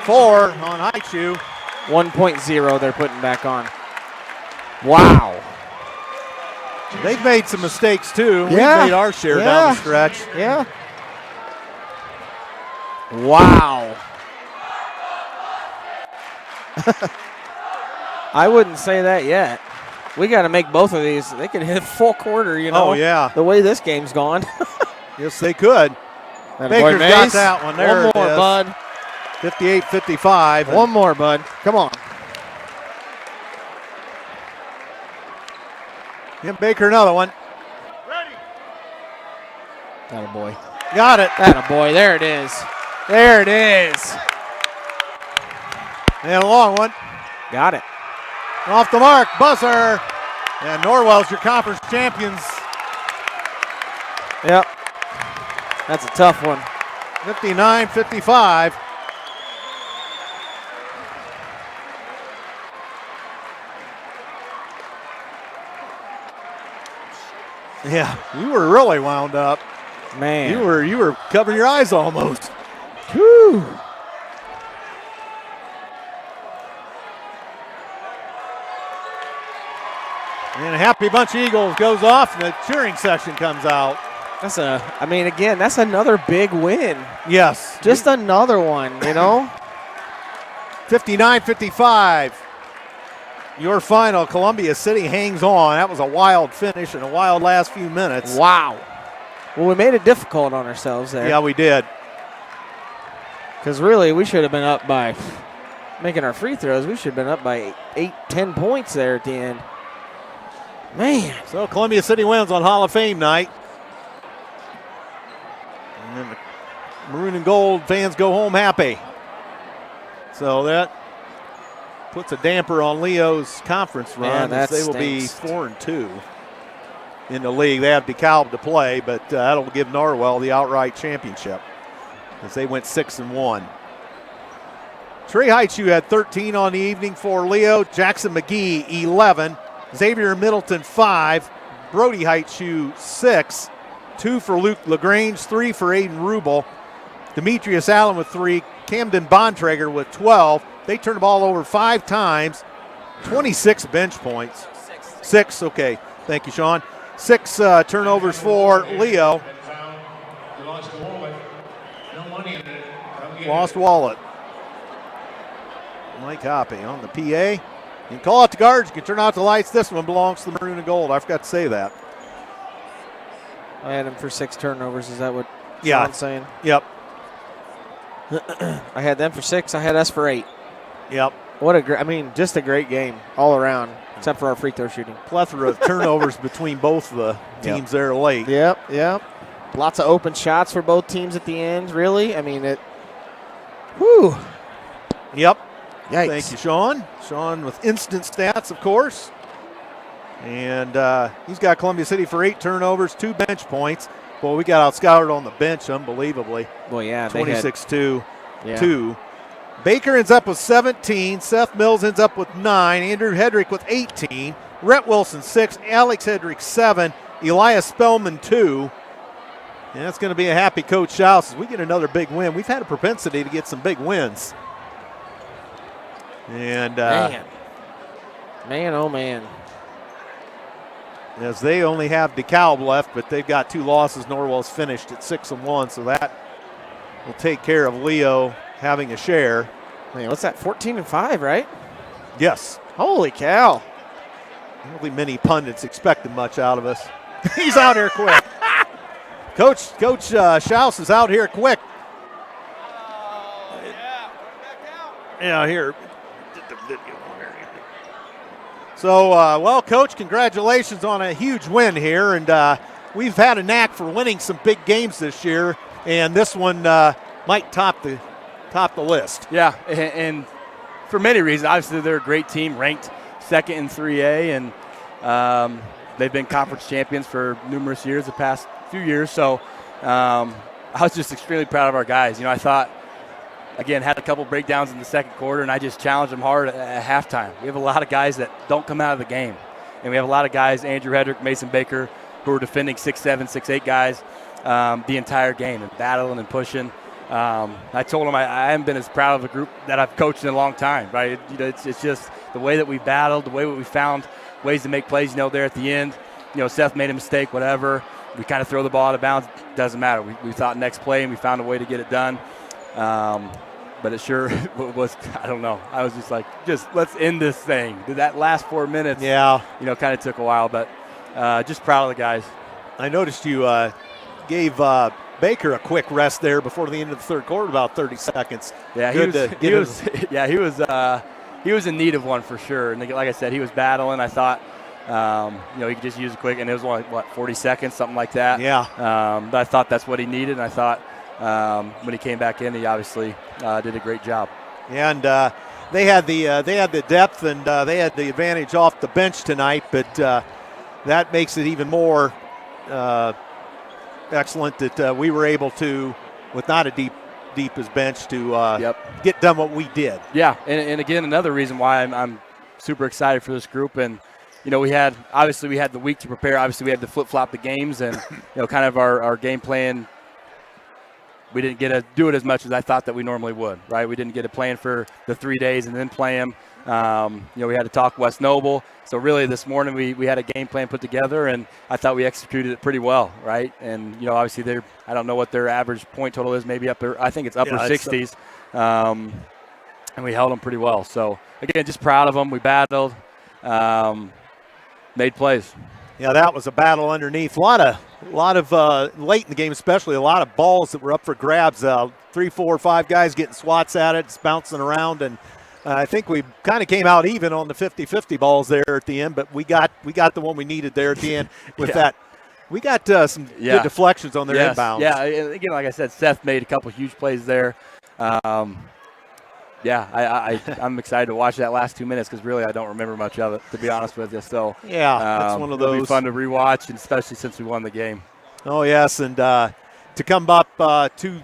4 on Haichu. 1.0 they're putting back on. Wow. They've made some mistakes too. Yeah. We've made our share down the stretch. Yeah. Wow. I wouldn't say that yet. We got to make both of these. They could hit full quarter, Oh, yeah. The way this game's gone. Yes, they could. Baker's got that one. There One more, bud. 58-55. One more, bud. Come on. Give Baker another one. Attaboy. Got it. Attaboy. There it is. There it is. And a long one. Got it. Off the mark. Buzzer. And Norwell's your conference champions. Yep. That's a tough one. 59-55. Yeah, you were really wound up. Man. You were covering your eyes almost. Whew. And a happy bunch of Eagles goes off, and the cheering section comes out. That's another big win. Yes. Just another one, 59-55. Your final, Columbia City hangs on. That was a wild finish and a wild last few minutes. Wow. Well, we made it difficult on ourselves there. Yeah, we did. Because really, we should have been up by, making our free throws, we should have been up by 8-10 points there at the end. Man. So Columbia City wins on Hall of Fame night. And then the maroon and gold fans go home happy. So that puts a damper on Leo's conference run. Man, they will be 4-2 in the league. They have DeKalb to play, but that'll give Norwell the outright championship as they went 6-1. Trey Haichu had 13 on the evening for Leo. Jackson McGee 11. Xavier Middleton 5. Brody Haichu 6. 2 for Luke Legrange, 3 for Aiden Rubel. Demetrius Allen with 3, Camden Bontrager with 12. They turned the ball over 5 times, 26 bench points. 6, okay. Thank you, Sean. 6 turnovers for Leo. Lost wallet. Mike Hoppe on the PA. You can call out the guards, you can turn out the lights. This one belongs to the maroon and gold. I forgot to say that. I had him for 6 turnovers. Is that what Yeah. Sean's saying? Yep. I had them for 6. I had us for 8. Yep. What a great, I mean, just a great game all around, except for our free throw shooting. Plethora of turnovers between both of the teams there late. Yep. Lots of open shots for both teams at the end, really. I mean, whew. Yep. Yikes. Thank you, Sean. Sean with instant stats, of course. And he's got Columbia City for 8 turnovers, 2 bench points. Boy, we got out-scouted on the bench unbelievably. Well, yeah. 26-2. Yeah. 2. Baker ends up with 17. Seth Mills ends up with 9. Andrew Hedrick with 18. Rhett Wilson 6. Alex Hedrick 7. Elias Spellman 2. And that's going to be a happy Coach Schaus as we get another big win. We've had a propensity to get some big wins. And man, oh man. As they only have DeKalb left, but they've got 2 losses. Norwell's finished at 6-1, so that will take care of Leo having a share. Man, what's that? 14-5, right? Yes. Holy cow! I don't think many pundits expected much out of us. He's out here quick. Coach Schaus is out here quick. Yeah, here. So, well, Coach, congratulations on a huge win here. And we've had a knack for winning some big games this year. And this one might top the list. Yeah, and for many reasons. Obviously, they're a great team, ranked second in 3A. And they've been conference champions for numerous years, the past few years. So I was just extremely proud of our guys. You know, I thought, again, had a couple breakdowns in the second quarter, and I just challenged them hard at halftime. We have a lot of guys that don't come out of the game. And we have a lot of guys, Andrew Hedrick, Mason Baker, who are defending 6'7", 6'8" guys the entire game and battling and pushing. I told them I haven't been as proud of a group that I've coached in a long time, right? It's just the way that we battled, the way that we found ways to make plays, there at the end. Seth made a mistake, whatever. We kind of throw the ball out of bounds. Doesn't matter. We thought next play, and we found a way to get it done. But it sure was, I don't know. I was just like, let's end this thing. That last 4 minutes, kind of took a while, but just proud of the guys. I noticed you gave Baker a quick rest there before the end of the third quarter, about 30 seconds. Yeah, he was in need of one for sure. And like I said, he was battling. I thought, he could just use a quick, and it was only, 40 seconds, something like that. Yeah. But I thought that's what he needed, and I thought when he came back in, he obviously did a great job. And they had the depth, and they had the advantage off the bench tonight, but that makes it even more excellent that we were able to, with not a deep as bench, to get done what we did. Yeah, and again, another reason why I'm super excited for this group. And we had the week to prepare. Obviously, we had to flip-flop the games, and kind of our game plan. We didn't get to do it as much as I thought that we normally would, right? We didn't get to plan for the 3 days and then play them. We had to talk West Noble. So really this morning we had a game plan put together, and I thought we executed it pretty well, right? And, obviously I don't know what their average point total is, maybe I think it's upper 60s. And we held them pretty well. So, again, just proud of them. We battled, made plays. Yeah, that was a battle underneath. A lot of late in the game, especially a lot of balls that were up for grabs. 3, 4, 5 guys getting swats at it, it's bouncing around, and I think we kind of came out even on the 50-50 balls there at the end. But we got the one we needed there at the end with that. We got some good deflections on their inbounds. Yeah, and again, like I said, Seth made a couple huge plays there. I'm excited to watch that last 2 minutes because really I don't remember much of it, to be honest with you. So that's one of those. It'll be fun to rewatch, and especially since we won the game. Oh yes, and to come up two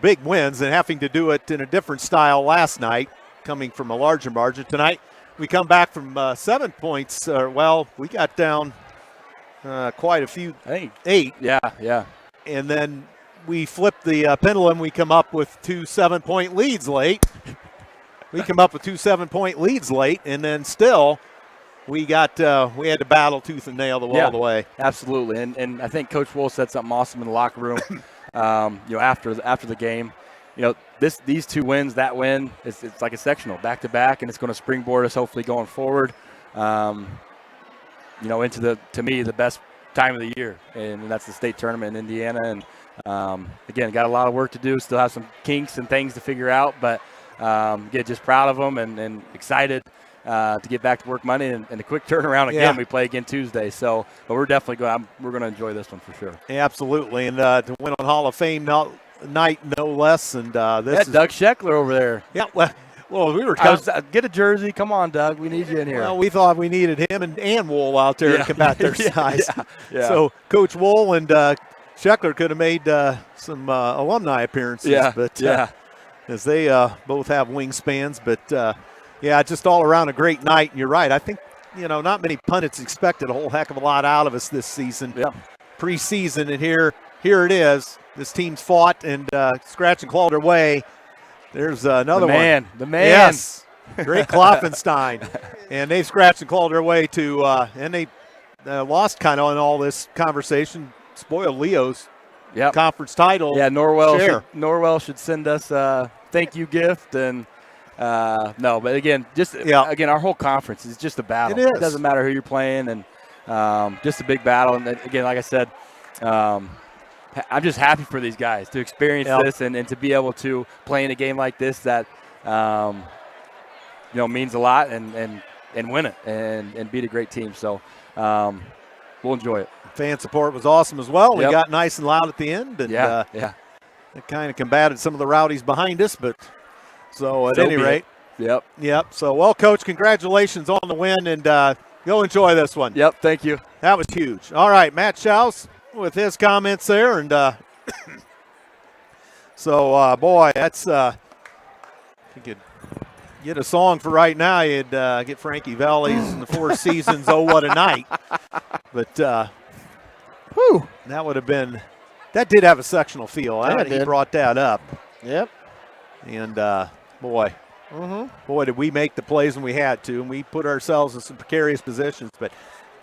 big wins and having to do it in a different style last night, coming from a larger margin. Tonight we come back from 7 points. We got down quite a few. I think 8. Yeah. And then we flip the pendulum. We come up with 2 7-point leads late. We come up with 2 7-point leads late, and then still we had to battle tooth and nail all the way. Absolutely, and I think Coach Wool said something awesome in the locker room. After the game, these 2 wins, that win, it's like a sectional back to back, and it's going to springboard us hopefully going forward. Into to me the best time of the year, and that's the state tournament in Indiana. And again, got a lot of work to do. Still have some kinks and things to figure out, but just proud of them and excited to get back to work Monday and a quick turnaround again. Yeah. We play again Tuesday, but we're definitely we're going to enjoy this one for sure. Yeah, absolutely, and to win on Hall of Fame night, no less. And this is Doug Shuttler over there. Yeah, well, we were get a jersey. Come on, Doug, we need you in here. Well, we thought we needed him and Wool out there to combat their size. Yeah. So Coach Wool and Shuttler could have made some alumni appearances. As they both have wingspans, but. Just all around a great night. And you're right. I think, not many pundits expected a whole heck of a lot out of us this season. Yeah. Preseason, and here it is. This team's fought and scratched and clawed their way. There's another one. The man. Yes. Great Kloffenstein. And they've scratched and clawed their way to, and they lost kind of in all this conversation, spoiled Leo's conference title. Yeah, Norwell should send us a thank you gift. And no, but again, our whole conference is just a battle. It is. It doesn't matter who you're playing, and just a big battle. And again, like I said, I'm just happy for these guys to experience this and to be able to play in a game like this that means a lot and win it and beat a great team. So we'll enjoy it. Fan support was awesome as well. We got nice and loud at the end, and it kind of combated some of the rowdies behind us, but. So at any rate, Yep. So, well, Coach, congratulations on the win, and go enjoy this one. Yep, thank you. That was huge. All right, Matt Schaus with his comments there, and boy, that's you could get a song for right now. You'd get Frankie Valli's in the Four Seasons. Oh, what a night! But that would have been. That did have a sectional feel. He brought that up. Yep. And boy, did we make the plays when we had to, and we put ourselves in some precarious positions. But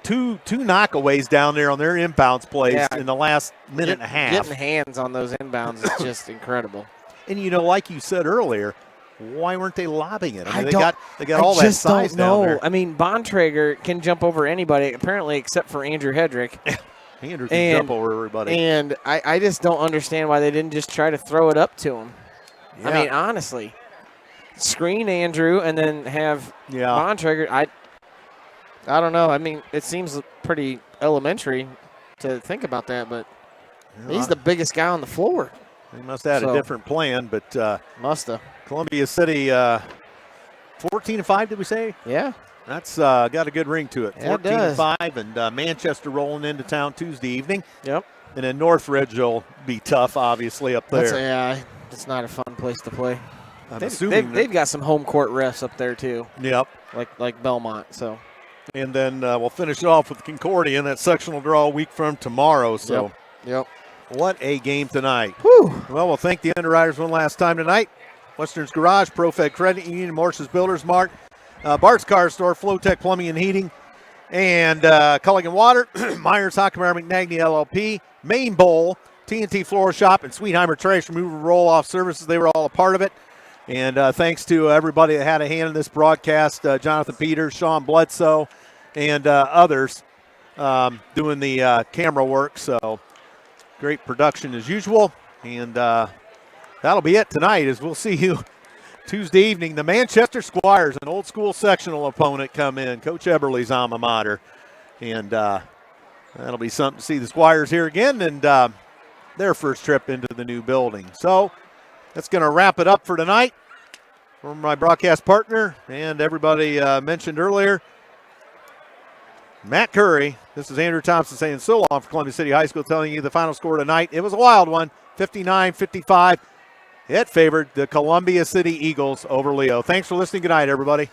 two knockaways down there on their inbounds plays in the last minute and a half. Getting hands on those inbounds is just incredible. And like you said earlier, why weren't they lobbing it? I mean, they got all that size down there. I mean, Bontrager can jump over anybody apparently, except for Andrew Hedrick. Andrew can jump over everybody. And I just don't understand why they didn't just try to throw it up to him. Yeah. I mean, honestly, screen Andrew and then have Bontrager. I don't know. I mean, it seems pretty elementary to think about that, but he's the biggest guy on the floor. He must have had a different plan, but must have. Columbia City, 14-5, did we say? Yeah. That's got a good ring to it. 14-5, and Manchester rolling into town Tuesday evening. Yep. And then Northridge will be tough, obviously, up there. It's not a fun place to play. They've got some home court refs up there too. Yep. Like Belmont. So. And then we'll finish it off with Concordia in that sectional draw a week from tomorrow. So. Yep. What a game tonight. Whew. Well, we'll thank the underwriters one last time tonight. Western's Garage, ProFed Credit Union, Morse's Builders Mart, Bart's Car Store, Flowtech Plumbing and Heating, and Culligan Water, Myers Hockenmeyer McNagny LLP, Main Bowl, TNT Floral Shop, and Sweetheimer Trash Removal Roll-Off Services. They were all a part of it. And thanks to everybody that had a hand in this broadcast, Jonathan Peters, Sean Bledsoe, and others doing the camera work. So great production as usual. And that'll be it tonight, as we'll see you Tuesday evening. The Manchester Squires, an old school sectional opponent, come in. Coach Eberle's alma mater. And that'll be something to see the Squires here again and their first trip into the new building. So that's going to wrap it up for tonight. For my broadcast partner and everybody mentioned earlier, Matt Curry, this is Andrew Thompson saying so long for Columbia City High School, telling you the final score tonight. It was a wild one, 59-55. It favored the Columbia City Eagles over Leo. Thanks for listening. Good night, everybody.